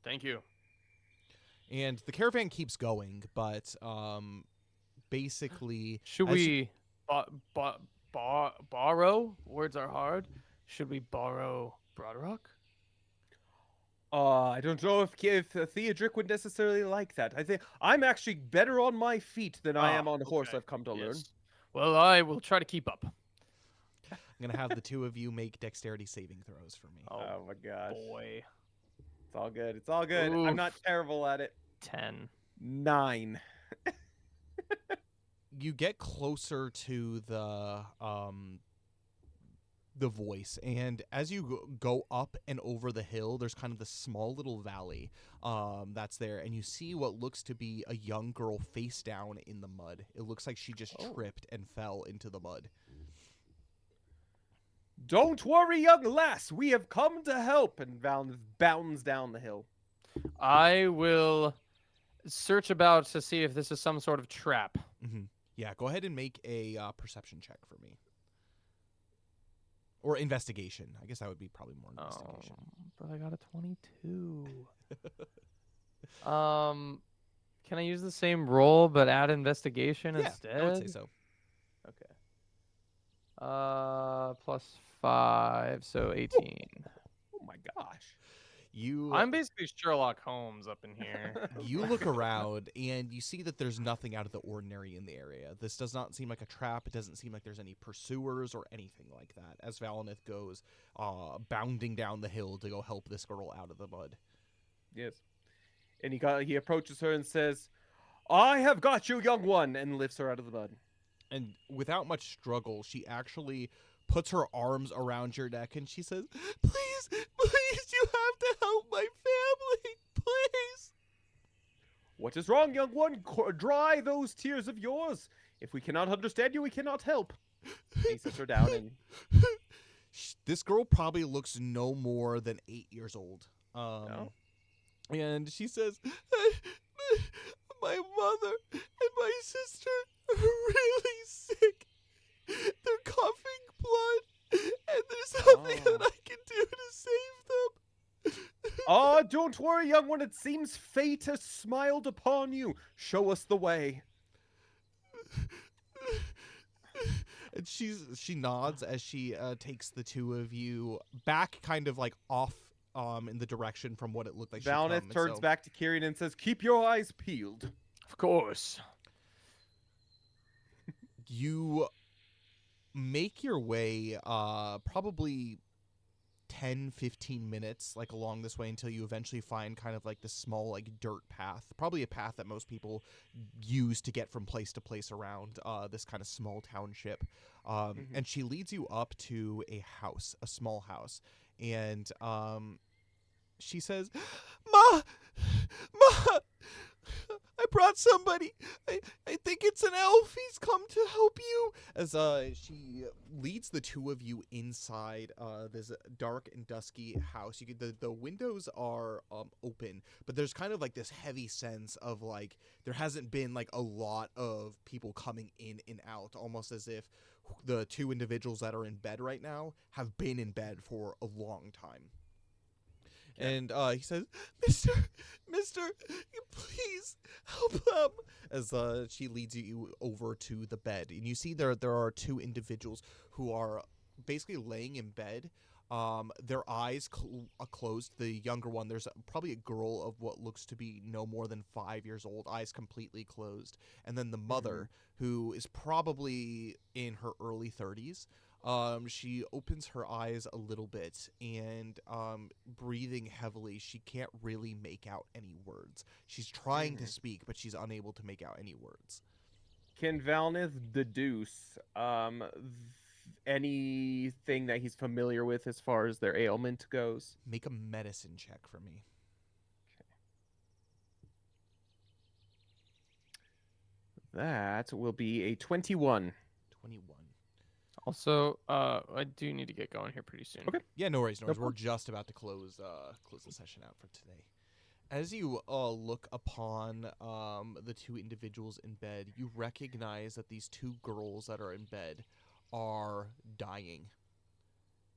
Thank you. And the caravan keeps going, but basically, Should as we borrow? Words are hard. Should we borrow Brodrock? I don't know if Theodric would necessarily like that. I think I'm actually better on my feet than I am on a horse, okay. I've come to learn. Yes. Well, I will try to keep up. I'm gonna have the two of you make dexterity saving throws for me. Oh my gosh. Boy. It's all good. It's all good. I'm not Oof. terrible at it. 10. 9. You get closer to the voice, and as you go up and over the hill, there's kind of this small little valley that's there, and you see what looks to be a young girl face down in the mud. It looks like she just tripped and fell into the mud. Don't worry, young lass. We have come to help. And Valinith bounds down the hill. I will search about to see if this is some sort of trap. Mm-hmm. Yeah, go ahead and make a perception check for me. Or investigation. I guess that would be probably more investigation. But I got a 22. Can I use the same roll but add investigation Yeah, instead? I would say so. Okay. +5, so 18. Oh my gosh. I'm basically Sherlock Holmes up in here. You look around and you see that there's nothing out of the ordinary in the area. This does not seem like a trap. It doesn't seem like there's any pursuers or anything like that as Valinith goes bounding down the hill to go help this girl out of the mud. Yes. And he approaches her and says, I have got you, young one, and lifts her out of the mud. And without much struggle, she actually puts her arms around your neck and she says, please, you have to help my family, please. What is wrong, young one? Dry those tears of yours. If we cannot understand you, we cannot help. And he sits her down and... This girl probably looks no more than 8 years old. And she says, my mother and my sister are really sick. They're coughing blood, and there's nothing that I can do to save them. Don't worry, young one. It seems fate has smiled upon you. Show us the way. And she nods as she takes the two of you back, kind of like off in the direction from what it looked like. Valinith turns back to Kyrian and says, keep your eyes peeled. Of course. You make your way probably 10-15 minutes like along this way until you eventually find kind of like this small like dirt path, probably a path that most people use to get from place to place around this kind of small township. And she leads you up to a house, a small house, and she says, Ma, I brought somebody. I think it's an elf. He's come to help you. As she leads the two of you inside this dark and dusky house. The windows are open, but there's kind of like this heavy sense of like there hasn't been like a lot of people coming in and out, almost as if the two individuals that are in bed right now have been in bed for a long time. And he says, Mister, please help them. As she leads you over to the bed. And you see there are two individuals who are basically laying in bed. Their eyes closed. The younger one, there's probably a girl of what looks to be no more than 5 years old, eyes completely closed. And then the mother, who is probably in her early 30s. She opens her eyes a little bit and breathing heavily, she can't really make out any words. She's trying to speak, but she's unable to make out any words. Can Valinith deduce anything that he's familiar with as far as their ailment goes? Make a medicine check for me. Okay. That will be a 21. 21. Also, I do need to get going here pretty soon. Okay. Yeah, no worries. No We're problem. just about to close the session out for today. As you look upon the two individuals in bed, you recognize that these two girls that are in bed are dying,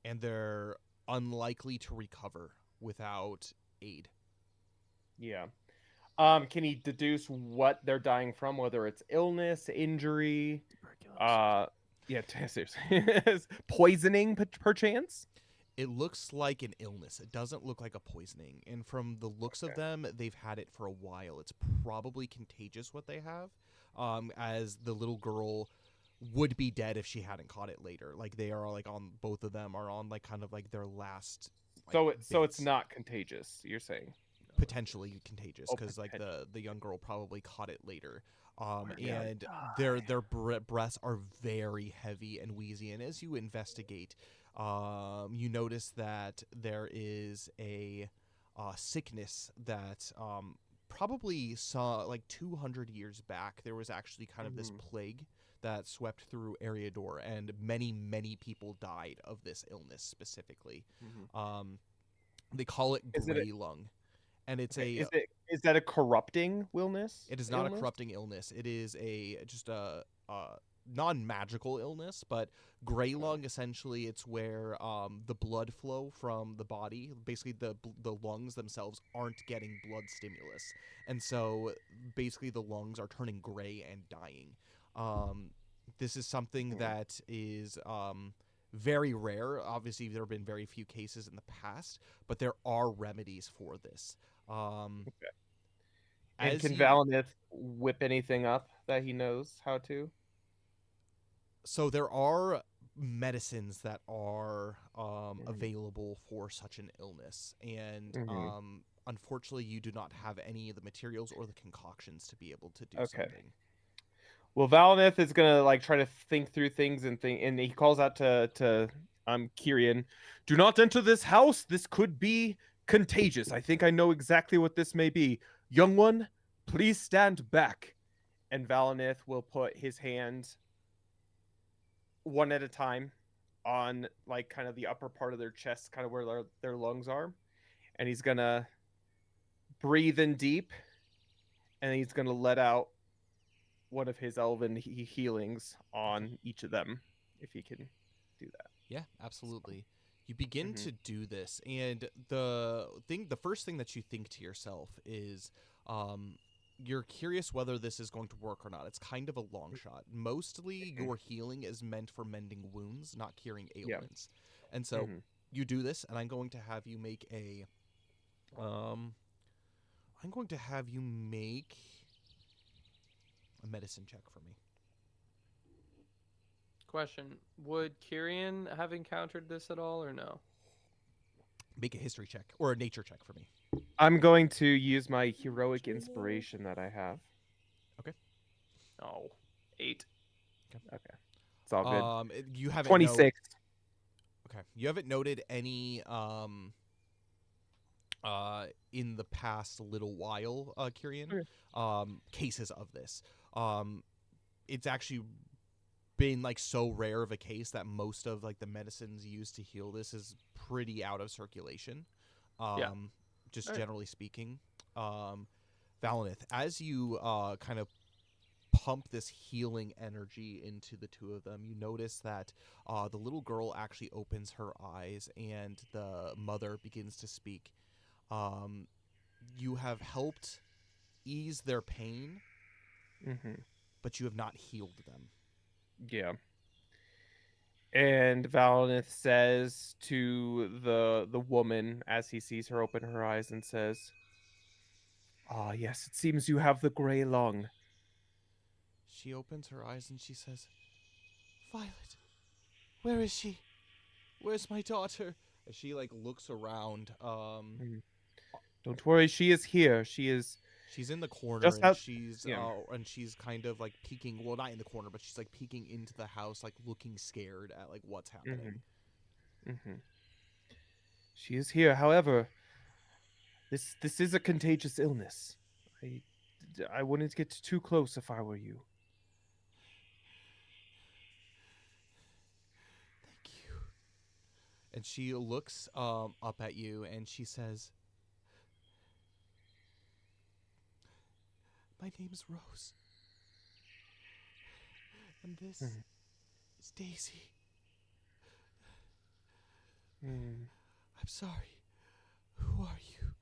and they're unlikely to recover without aid. Yeah. Can he deduce what they're dying from, whether it's illness, injury, seriously. Poisoning, perchance? It looks like an illness. It doesn't look like a poisoning. And from the looks of them, they've had it for a while. It's probably contagious what they have, as the little girl would be dead if she hadn't caught it later. Like they are like on, both of them are on like kind of like their last. Like, So it's bits. not contagious, you're saying? Potentially contagious because like the young girl probably caught it later. And their breaths are very heavy and wheezy. And as you investigate, you notice that there is a sickness that probably saw like 200 years back. There was actually kind of this plague that swept through Eriador, and many, many people died of this illness specifically. They call it Is it gray lung, and it's okay. a. Is that a corrupting illness? It is not a corrupting illness. It is just a non-magical illness, but gray lung essentially it's where the blood flow from the body, basically the lungs themselves aren't getting blood stimulus, and so basically the lungs are turning gray and dying. This is something that is very rare. Obviously, there have been very few cases in the past, but there are remedies for this. Okay. And As can you, Valinith whip anything up that he knows how to? So there are medicines that are available for such an illness, and unfortunately, you do not have any of the materials or the concoctions to be able to do something. Well, Valinith is gonna like try to think through things and he calls out to Kyrian, "Do not enter this house. This could be contagious. I think I know exactly what this may be. Young one, please stand back." And Valinith will put his hand one at a time on like kind of the upper part of their chest, kind of where their lungs are, and he's gonna breathe in deep, and he's gonna let out one of his elven healings on each of them, if he can do that. Yeah, absolutely. You begin to do this, and the first thing that you think to yourself is, you're curious whether this is going to work or not. It's kind of a long shot. Mostly, your healing is meant for mending wounds, not curing ailments. And so, you do this, and I'm going to have you make a, medicine check for me. Question: would Kyrian have encountered this at all, or no? Make a history check or a nature check for me. I'm going to use my heroic inspiration that I have. Okay. Oh, 8. Okay. It's all good. You haven't 26. Okay. You haven't noted any in the past little while, Kyrian, cases of this. It's actually been like so rare of a case that most of like the medicines used to heal this is pretty out of circulation. Just generally speaking. Valinith, as you kind of pump this healing energy into the two of them, you notice that the little girl actually opens her eyes and the mother begins to speak. You have helped ease their pain, but you have not healed them. Yeah. And Valinith says to the woman as he sees her open her eyes and says, "Ah, yes, it seems you have the gray lung." She opens her eyes and she says, "Violet, where is she? Where's my daughter?" As she like looks around, Don't worry, she is here. she's in the corner, Just and out- she's yeah. she's kind of like peeking. Well, not in the corner, but she's like peeking into the house, like looking scared at like what's happening. She is here. However, this is a contagious illness. I wouldn't get too close if I were you. Thank you. And she looks up at you and she says, "My name is Rose. And this is Daisy. I'm sorry. Who are you?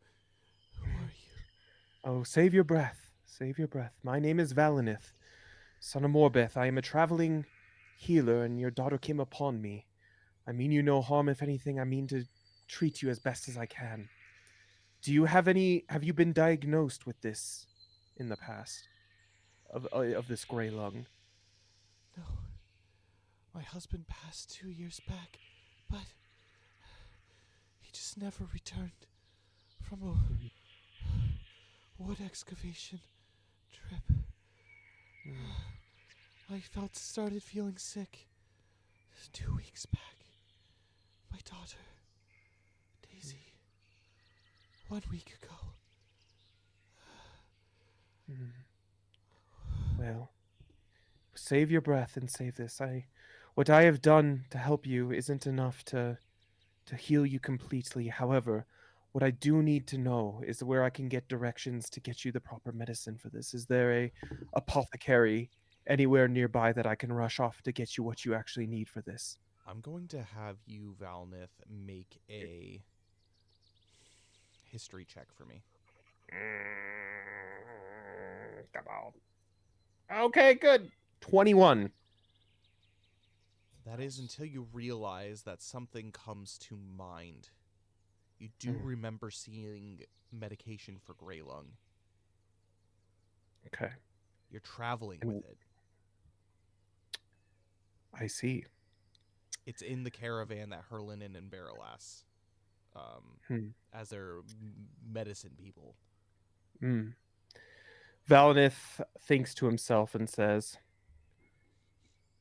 Who are you?" Oh, save your breath. Save your breath. My name is Valinith, son of Morbeth. I am a traveling healer, and your daughter came upon me. I mean you no harm. If anything, I mean to treat you as best as I can. Do you have you been diagnosed with this in the past? Of this gray lung? No. My husband passed 2 years back, but he just never returned from a wood excavation trip. I started feeling sick 2 weeks back. My daughter, Daisy, 1 week ago. Well, save your breath and save this. What I have done to help you isn't enough to heal you completely. However, what I do need to know is where I can get directions to get you the proper medicine for this. Is there a apothecary anywhere nearby that I can rush off to get you what you actually need for this? I'm going to have you, Valnith, make a history check for me. Come on. Okay, good. 21. That is until you realize that something comes to mind. You do remember seeing medication for Grey Lung. Okay. You're traveling with it. I see. It's in the caravan that Herlinen and Baralas, as their medicine people. Valinith thinks to himself and says,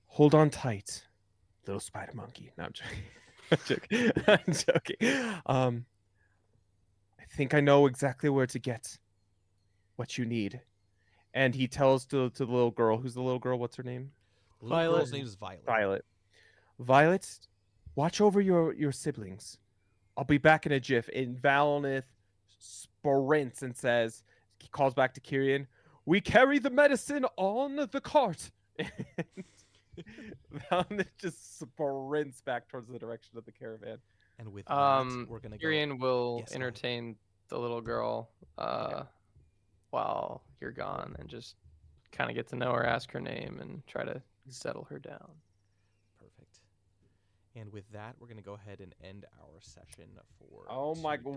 "Hold on tight, little spider monkey." No, I'm joking. I'm joking. I think I know exactly where to get what you need. And he tells to the little girl. Who's the little girl? What's her name? The little girl's name is Violet. Violet, watch over your siblings. I'll be back in a jiff. And Valinith sprints and says, he calls back to Kyrian, "We carry the medicine on the cart." Valinith just sprints back towards the direction of the caravan. And with that, we're going to go... Kyrian will Yes, entertain the little girl while you're gone and just kind of get to know her, ask her name, and try to settle her down. Perfect. And with that, we're going to go ahead and end our session for Oh my, today.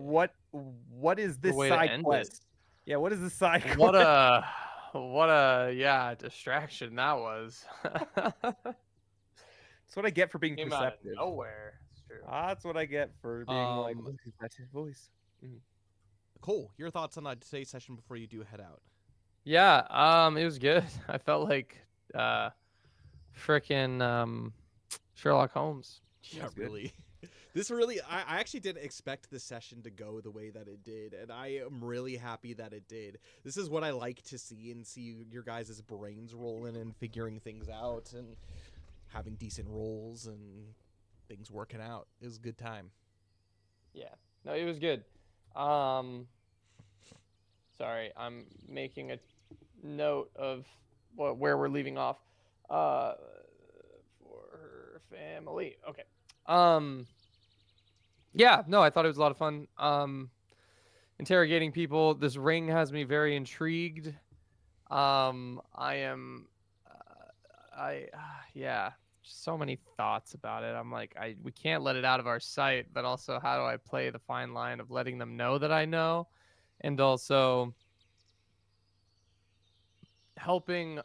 what is this way to side end quest? it. Yeah, what is this side quest? What a distraction that was. That's what I get for being Came out of perceptive. nowhere. It's true. That's what I get for being like, what is that his voice? Cole, your thoughts on today's session before you do head out? Yeah, it was good. I felt like frickin' Sherlock Holmes. Yeah, really. I actually didn't expect this session to go the way that it did, and I am really happy that it did. This is what I like to see, and see your guys' brains rolling and figuring things out and having decent rolls and things working out. It was a good time. Yeah. No, it was good. Sorry, I'm making a note of where we're leaving off. For her family. Okay. Yeah, no, I thought it was a lot of fun. Interrogating people. This ring has me very intrigued. Yeah, just so many thoughts about it. I'm like, we can't let it out of our sight, but also how do I play the fine line of letting them know that I know, and also helping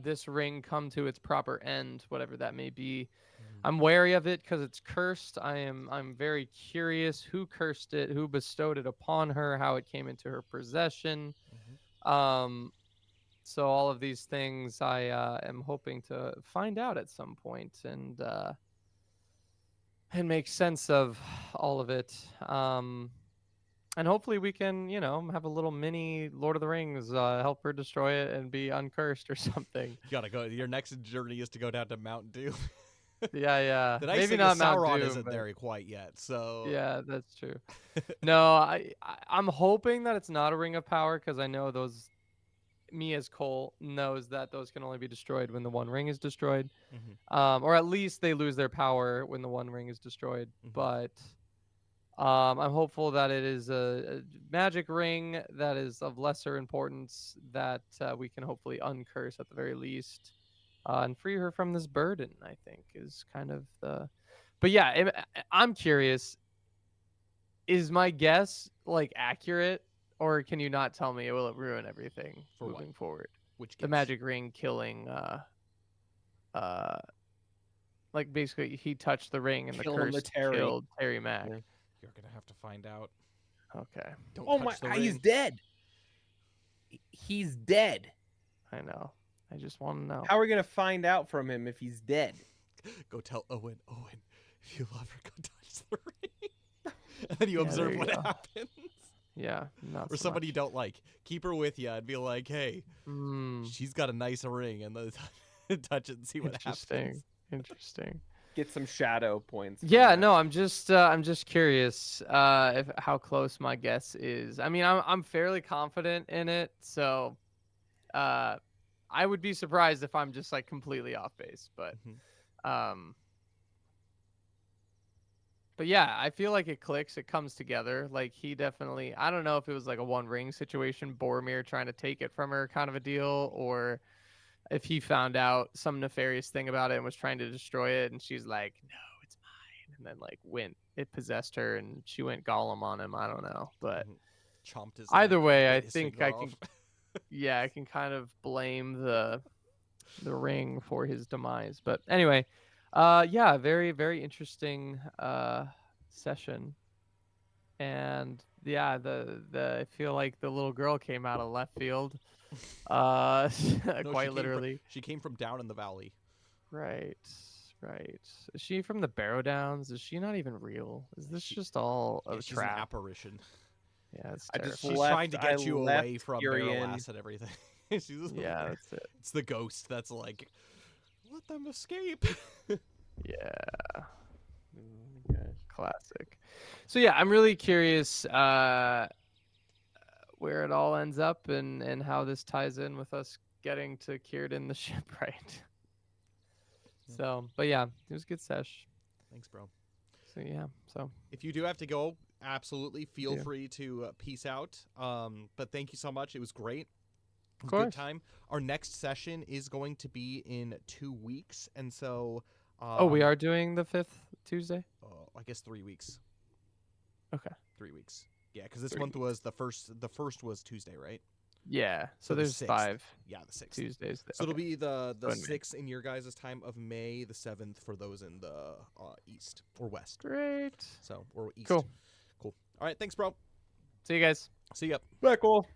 this ring come to its proper end, whatever that may be. I'm wary of it because it's cursed. I'm very curious who cursed it, who bestowed it upon her, how it came into her possession. So all of these things I am hoping to find out at some point and make sense of all of it. And hopefully we can, have a little mini Lord of the Rings, help her destroy it and be uncursed or something. You gotta go. Your next journey is to go down to Mount Doom. Yeah. The nice Maybe thing not is Mount Sauron Doom, isn't but... there quite yet, so... Yeah, that's true. No, I'm hoping that it's not a Ring of Power, because I know me as Cole knows that those can only be destroyed when the One Ring is destroyed. Or at least they lose their power when the One Ring is destroyed. But I'm hopeful that it is a magic ring that is of lesser importance that we can hopefully uncurse at the very least. And free her from this burden, I think, is kind of the... But yeah, I'm curious. Is my guess, accurate? Or can you not tell me? Will it ruin everything moving forward? Which the magic ring killing... basically, he touched the ring and the curse killed Terry Mack. Yeah. You're going to have to find out. Okay. Don't touch the ring. He's dead. He's dead. I know. I just want to know. How are we going to find out from him if he's dead? Go tell Owen, if you love her, go touch the ring. And then you observe what happens. Yeah. Or somebody you don't like. Keep her with you and be like, hey, she's got a nice ring. And touch it and see what Interesting. happens. Interesting. Get some shadow points. from Yeah, that. no, I'm just curious if how close my guess is. I mean, I'm fairly confident in it, so uh I would be surprised if I'm just like completely off base, Mhm. um but yeah, I feel like it clicks, it comes together. Like he definitely, I don't know if it was like a One Ring situation, Boromir trying to take it from her kind of a deal, or if he found out some nefarious thing about it and was trying to destroy it, and she's like, "No, it's mine," and then like it possessed her, and she went Gollum on him. I don't know, but Mhm. Chomped his either neck, way, I bit his think finger I off. can, yeah, I can kind of blame the ring for his demise. But anyway, yeah, very very interesting session, and yeah, the I feel like the little girl came out of left field, uh, No, quite literally. she came from down in the valley. Right, right. Is she from the Barrow Downs? Is she not even real? Is this She, just all yeah, a she's an trap? apparition. Yeah, it's I just She's terrifying. trying to I get you away left from Tyrion. Barrowlass and everything. Yeah, that's it. It's the ghost that's like, let them escape. Yeah. Classic. So yeah, I'm really curious where it all ends up and how this ties in with us getting to Círdan the shipwright. Yeah. So, but yeah, it was a good sesh. Thanks, bro. So yeah, so If you do have to go, absolutely feel do. free to peace out. But thank you so much. It was great. It was Of a good course. time. Our next session is going to be in 2 weeks, and so Oh, we are doing the 5th Tuesday? I guess 3 weeks. Okay. 3 weeks. Yeah, because this 3 month weeks. was the first. The first was Tuesday, right? Yeah. So the there's 6th. 5 Yeah, the 6th. Tuesdays. So it'll Okay. be the So in May. 6th in your guys' time of May, the 7th for those in the east or west. Great. So or east. Cool. Cool. All right, thanks, bro. See you guys. See ya. Very cool.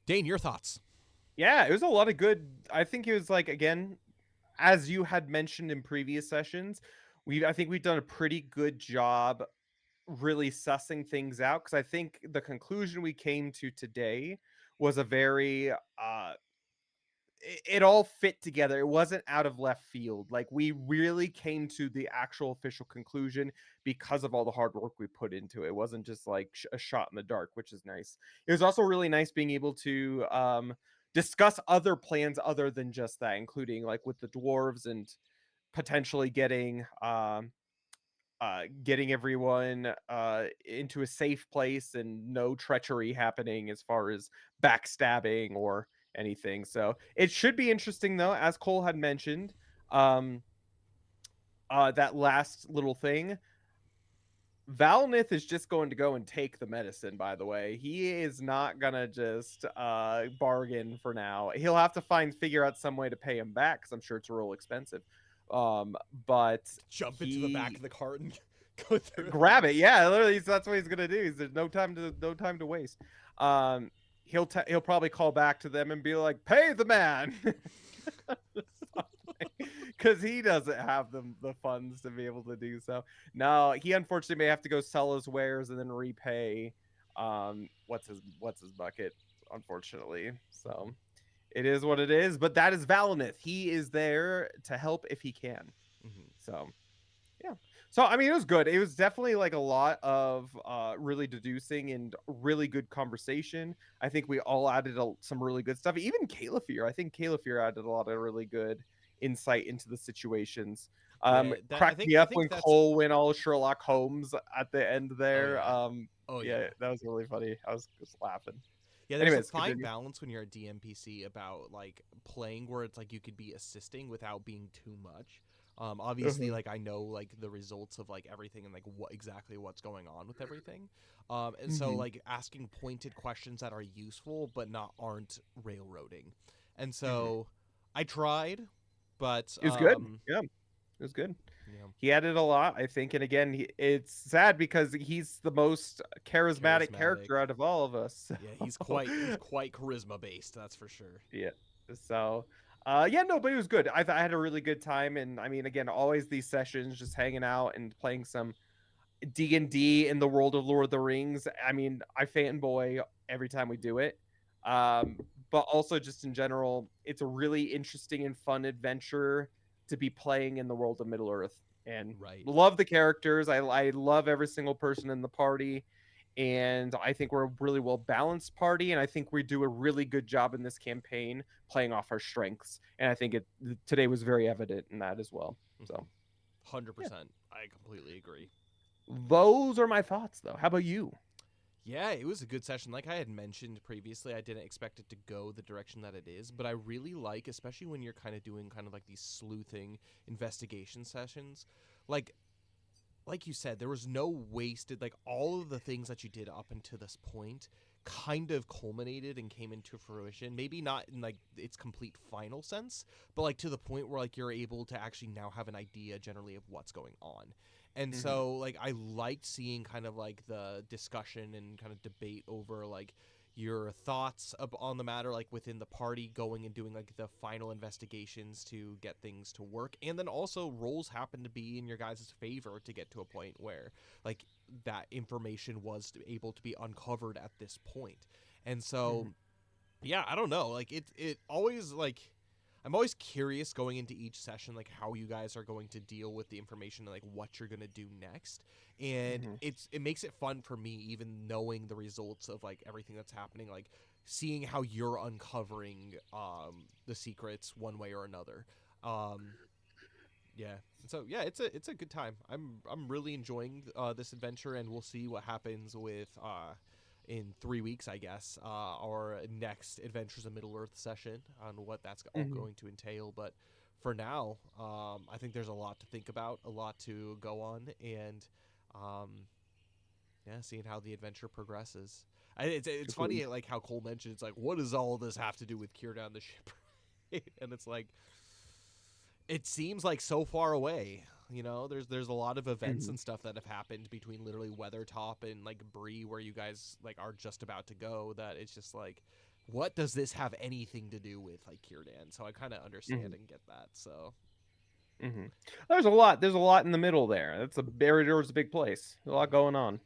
Dane, your thoughts? Yeah, it was a lot of good. I think it was like, again, as you had mentioned in previous sessions, I think we've done a pretty good job really sussing things out, because I think the conclusion we came to today was a very it all fit together. It wasn't out of left field. Like, we really came to the actual official conclusion because of all the hard work we put into it. It wasn't just like a shot in the dark, which is nice. It was also really nice being able to discuss other plans other than just that, including like with the dwarves and potentially getting everyone into a safe place and no treachery happening as far as backstabbing or anything. So it should be interesting, though, as Cole had mentioned. That last little thing, Valnith is just going to go and take the medicine, by the way. He is not gonna just bargain for now. He'll have to figure out some way to pay him back, because I'm sure it's real expensive. But Jump into the back of the cart and go through. grab it. Yeah, literally, that's what he's gonna do. There's no time to waste. He'll probably call back to them and be like, "Pay the man," because he doesn't have the funds to be able to do so. No, he unfortunately may have to go sell his wares and then repay. What's his bucket? Unfortunately, so it is what it is. But that is Valinith. He is there to help if he can. Mhm. So. Yeah. So I mean, it was good. It was definitely like a lot of really deducing and really good conversation. I think we all added some really good stuff. Even Caliphyr. I think Caliphyr added a lot of really good insight into the situations. Yeah, I Cracked think me I up think when that's. Cole went all Sherlock Holmes at the end there. yeah. Oh Yeah, yeah. that was really funny. I was just laughing. Yeah, there's Anyways, a fine continue. balance when you're a DMPC about like playing where it's like you could be assisting without being too much. Obviously, like I know like the results of like everything and like what's going on with everything. And so like asking pointed questions that are useful but aren't railroading. And so I tried, but It was good. Yeah, it was good. yeah, He added a lot, I think, and again, it's sad because he's the most charismatic character out of all of us. yeah, he's quite charisma based, that's for sure. Yeah. So, yeah, no, but it was good. I had a really good time, and I mean, again, always these sessions, just hanging out and playing some D&D in the world of Lord of the Rings. I mean, I fanboy every time we do it. but also just in general, it's a really interesting and fun adventure to be playing in the world of Middle Earth. And Right. love the characters. I love every single person in the party. And I think we're a really well balanced party. And I think we do a really good job in this campaign playing off our strengths. And I think today was very evident in that as well. So 100%. I completely agree. those are my thoughts, though. How about you? Yeah, it was a good session. Like I had mentioned previously, I didn't expect it to go the direction that it is, but I really like, especially when you're kind of doing kind of like these sleuthing investigation sessions, like you said, there was no wasted, like all of the things that you did up until this point kind of culminated and came into fruition. Maybe not in like its complete final sense, but like to the point where like you're able to actually now have an idea generally of what's going on. And so like I liked seeing kind of like the discussion and kind of debate over like your thoughts on the matter, like within the party, going and doing like the final investigations to get things to work. And then also roles happen to be in your guys' favor to get to a point where like that information was able to be uncovered at this point. And so yeah, I don't know, like it always like I'm always curious going into each session, like how you guys are going to deal with the information and like what you're gonna do next. And it makes it fun for me, even knowing the results of like everything that's happening, like seeing how you're uncovering the secrets one way or another. Yeah. So yeah, it's a good time. I'm really enjoying this adventure, and we'll see what happens with in 3 weeks, I guess, our next Adventures of Middle Earth session on what that's all going to entail. But for now, I think there's a lot to think about, a lot to go on, and yeah, seeing how the adventure progresses. It's funny, like how Cole mentioned, it's like, what does all this have to do with Cure Down the Ship? And it's like, it seems like so far away. You know, there's a lot of events and stuff that have happened between literally Weathertop and like Bree, where you guys like are just about to go, that it's just like, what does this have anything to do with like Círdan? So I kind of understand and get that. So there's a lot in the middle there. That's Eriador's a big place. A lot going on.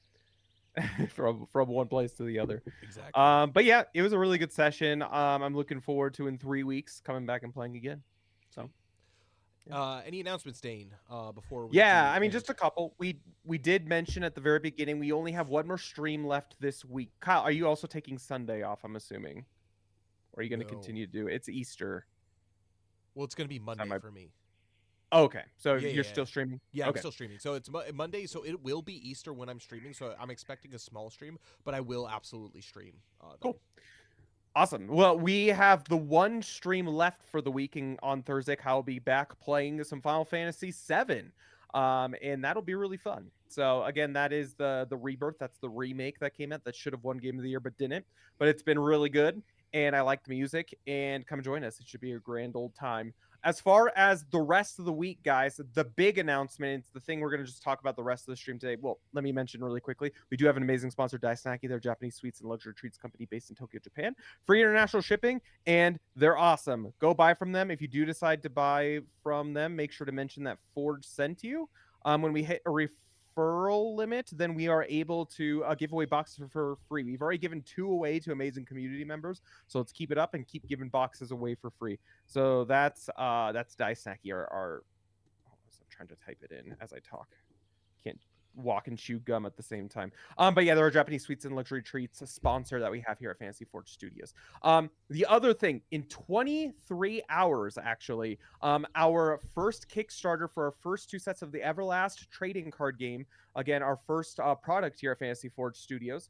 from one place to the other. exactly. But yeah, it was a really good session. I'm looking forward to in 3 weeks coming back and playing again. So any announcements, Dane? Before we yeah, I mean, just a couple. We did mention at the very beginning we only have one more stream left this week. Kyle, are you also taking Sunday off? I'm assuming, or are you going to continue to do it? It's Easter. Well, it's going to be Monday for me. Oh, okay, so Yeah, you're still streaming. Yeah, okay. I'm still streaming. So it's Monday, so it will be Easter when I'm streaming. So I'm expecting a small stream, but I will absolutely stream. Cool. Awesome. Well, we have the one stream left for the week, and on Thursday, Kyle will be back playing some Final Fantasy VII, and that'll be really fun. So again, that is the Rebirth. That's the remake that came out that should have won Game of the Year but didn't. But it's been really good, and I like the music. And come join us. It should be a grand old time. As far as the rest of the week, guys, the big announcement, the thing we're going to just talk about the rest of the stream today. Well, let me mention really quickly. We do have an amazing sponsor, Daisnaki. They're a Japanese sweets and luxury treats company based in Tokyo, Japan. Free international shipping, and they're awesome. Go buy from them. If you do decide to buy from them, make sure to mention that Forge sent you. When we hit a referral limit, then we are able to give away boxes for free. We've already given 2 away to amazing community members, so let's keep it up and keep giving boxes away for free. So that's Daisaki, our I'm trying to type it in as I talk. Can't walk and chew gum at the same time. But yeah, there are Japanese sweets and luxury treats, a sponsor that we have here at Fantasy Forge Studios. The other thing, in 23 hours, actually, our first Kickstarter for our first 2 sets of the Everlast trading card game, again, our first product here at Fantasy Forge Studios,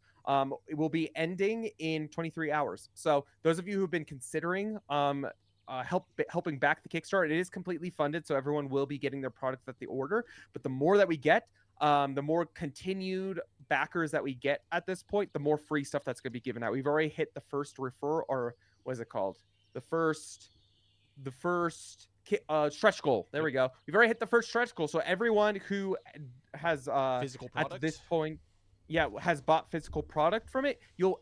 it will be ending in 23 hours. So those of you who've been considering helping back the Kickstarter, it is completely funded, so everyone will be getting their product that they order. But the more that we get, the more continued backers that we get at this point, the more free stuff that's going to be given out. We've already hit the first refer, or what is it called? The first stretch goal. There we go. We've already hit the first stretch goal. So everyone who has physical product at this point, has bought physical product from it,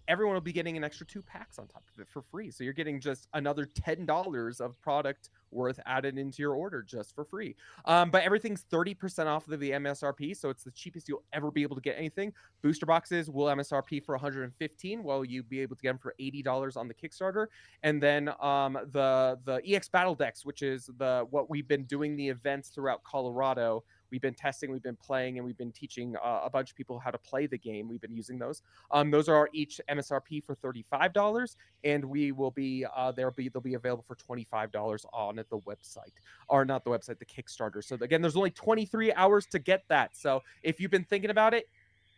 everyone will be getting an extra 2 packs on top of it for free. So you're getting just another $10 of product worth added into your order just for free. But everything's 30% off of the MSRP, so it's the cheapest you'll ever be able to get anything. Booster boxes will MSRP for 115, while you be able to get them for $80 on the Kickstarter. And then the EX Battle Decks, which is what we've been doing the events throughout Colorado. We've been testing, we've been playing, and we've been teaching a bunch of people how to play the game. We've been using those. Those are each MSRP for $35, and we will be they'll be available for $25 on the website, or not the website, the Kickstarter. So again, there's only 23 hours to get that. So if you've been thinking about it,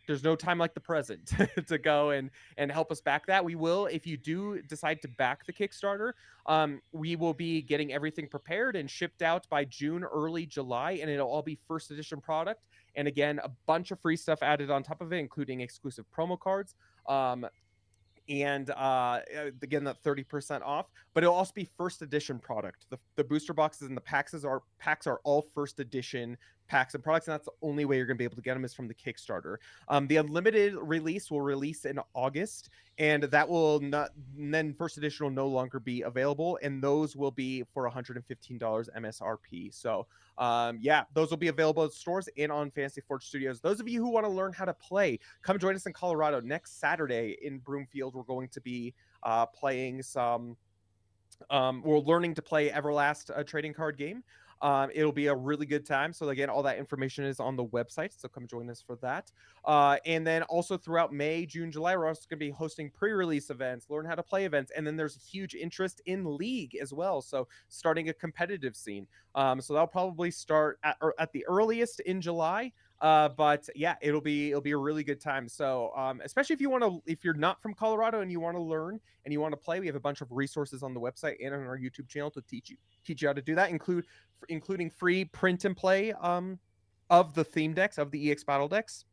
there's no time like the present to go and help us back that. We will, if you do decide to back the Kickstarter, we will be getting everything prepared and shipped out by June, early July, and it'll all be first edition product. And again, a bunch of free stuff added on top of it, including exclusive promo cards. And again, that 30% off, but it'll also be first edition product. The booster boxes and the packs are all first edition packs and products, and that's the only way you're going to be able to get them is from the Kickstarter. The unlimited release will release in August, and that will not, and then first edition will no longer be available, and those will be for $115 MSRP. So those will be available at stores and on Fantasy Forge Studios. Those of you who want to learn how to play, come join us in Colorado next Saturday in Broomfield. We're going to be playing some we're learning to play Everlast, a trading card game. It'll be a really good time. So again, all that information is on the website, so come join us for that. And then also throughout May, June, July, we're also going to be hosting pre-release events, learn how to play events, and then there's huge interest in League as well. So starting a competitive scene. So that'll probably start at the earliest in July. But yeah, it'll be a really good time. So especially if you're not from Colorado and you want to learn and you want to play, we have a bunch of resources on the website and on our YouTube channel to teach you how to do that, including free print and play of the theme decks, of the EX Battle decks.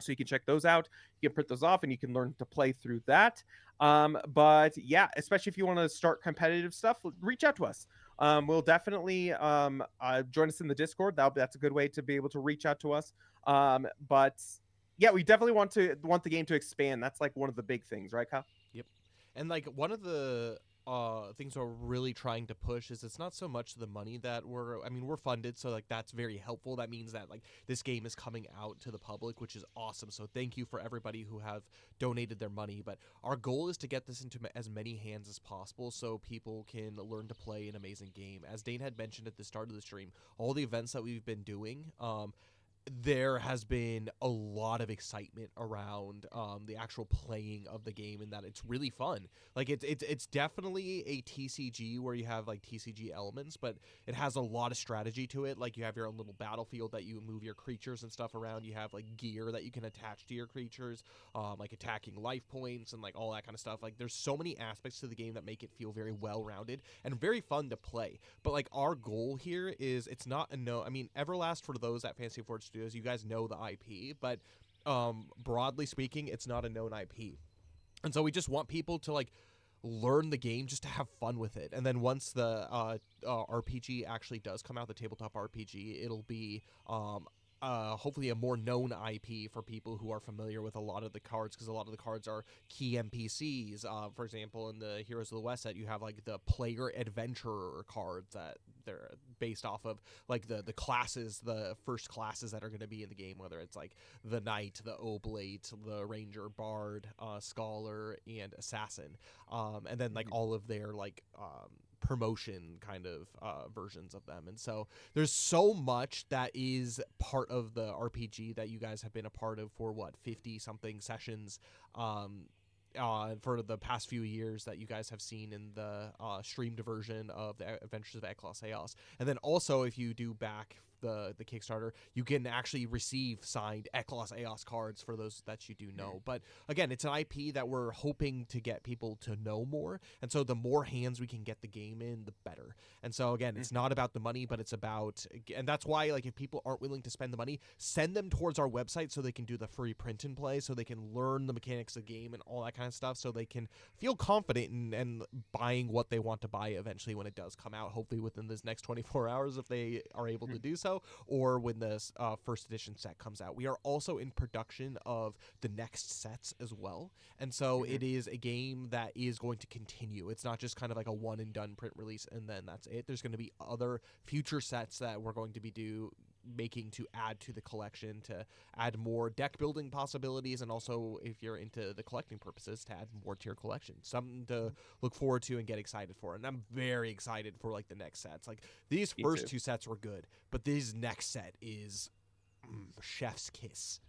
So you can check those out. You can print those off and you can learn to play through that. But yeah, especially if you want to start competitive stuff, reach out to us. We'll definitely join us in the Discord. That's a good way to be able to reach out to us. But yeah, we definitely want the game to expand. That's like one of the big things, right, Kyle? Yep. And like one of the things we're really trying to push is it's not so much the money that we're funded, so like that's very helpful. That means that like this game is coming out to the public, which is awesome. So thank you for everybody who have donated their money. But our goal is to get this into as many hands as possible so people can learn to play an amazing game. As Dane had mentioned at the start of the stream, all the events that we've been doing, there has been a lot of excitement around the actual playing of the game, and that it's really fun. Like it's definitely a TCG where you have like TCG elements, but it has a lot of strategy to it. Like you have your own little battlefield that you move your creatures and stuff around. You have like gear that you can attach to your creatures, like attacking life points and like all that kind of stuff. Like there's so many aspects to the game that make it feel very well-rounded and very fun to play. But like our goal here is it's not Everlast, for those at Fantasy Forge Studios, you guys know the IP, but broadly speaking, it's not a known IP. And so we just want people to like learn the game, just to have fun with it. And then once the RPG actually does come out, the tabletop RPG, it'll be hopefully a more known IP for people who are familiar with a lot of the cards, because a lot of the cards are key NPCs. For example, in the Heroes of the West set, you have like the player adventurer cards that they're based off of like the classes, the first classes that are going to be in the game, whether it's like the Knight, the Oblate, the Ranger, Bard, Scholar, and Assassin. And then like all of their like promotion kind of versions of them. And so there's so much that is part of the RPG that you guys have been a part of for 50 something sessions for the past few years that you guys have seen in the streamed version of the Adventures of Eklos Eos. And then also, if you do back the Kickstarter, you can actually receive signed Eklos Eos cards for those that you do know. But again, it's an IP that we're hoping to get people to know more, and so the more hands we can get the game in, the better. And so again, it's not about the money, but it's about, and that's why like if people aren't willing to spend the money, send them towards our website so they can do the free print and play, so they can learn the mechanics of the game and all that kind of stuff, so they can feel confident in buying what they want to buy eventually when it does come out, hopefully within this next 24 hours if they are able to do so. so, or when the first edition set comes out. We are also in production of the next sets as well, and so it is a game that is going to continue. It's not just kind of like a one and done print release and then that's it. There's going to be other future sets that we're going to be making to add to the collection, to add more deck building possibilities, and also, if you're into the collecting purposes, to add more to your collection. Something to look forward to and get excited for. And I'm very excited for like the next sets. Like these first two sets were good, but this next set is chef's kiss.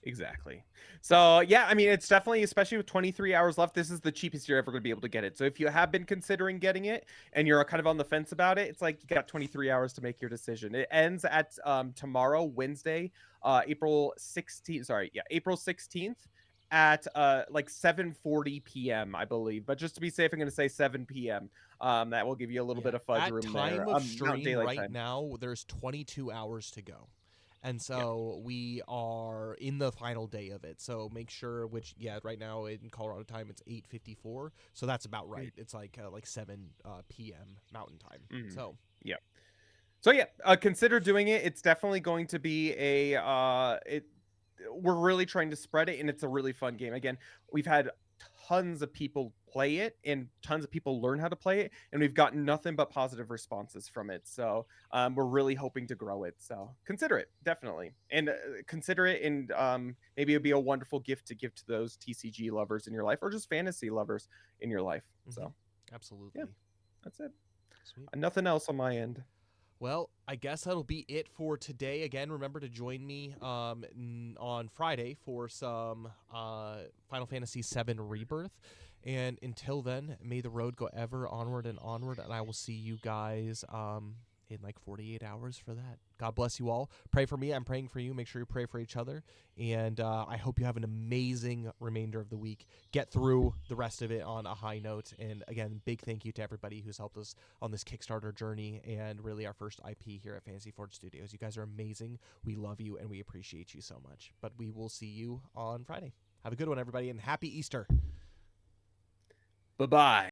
Exactly. So yeah, I mean, it's definitely, especially with 23 hours left, this is the cheapest you're ever going to be able to get it. So if you have been considering getting it and you're kind of on the fence about it, it's like you got 23 hours to make your decision. It ends at tomorrow, Wednesday, April 16th. Sorry, yeah, April 16th at like 7:40 p.m. I believe. But just to be safe, I'm going to say 7 p.m. That will give you a little bit of fudge room there. At time of stream right time. now, there's 22 hours to go. And so we are in the final day of it. So make sure, right now in Colorado time, it's 8:54. So that's about right. It's like 7 p.m. Mountain time. So consider doing it. It's definitely going to be we're really trying to spread it, and it's a really fun game. Again, we've had tons of people play it and tons of people learn how to play it, and we've gotten nothing but positive responses from it. So we're really hoping to grow it. So consider it, definitely, and consider it, and maybe it'd be a wonderful gift to give to those TCG lovers in your life, or just fantasy lovers in your life. So absolutely, that's it. Sweet. Nothing else on my end. Well, I guess that'll be it for today. Again, remember to join me on Friday for some Final Fantasy VII Rebirth. And until then, may the road go ever onward and onward. And I will see you guys in like 48 hours for that. God bless you all. Pray for me. I'm praying for you. Make sure you pray for each other. And I hope you have an amazing remainder of the week. Get through the rest of it on a high note. And again, big thank you to everybody who's helped us on this Kickstarter journey and really our first IP here at Fantasy Forge Studios. You guys are amazing. We love you and we appreciate you so much. But we will see you on Friday. Have a good one, everybody, and happy Easter. Bye-bye.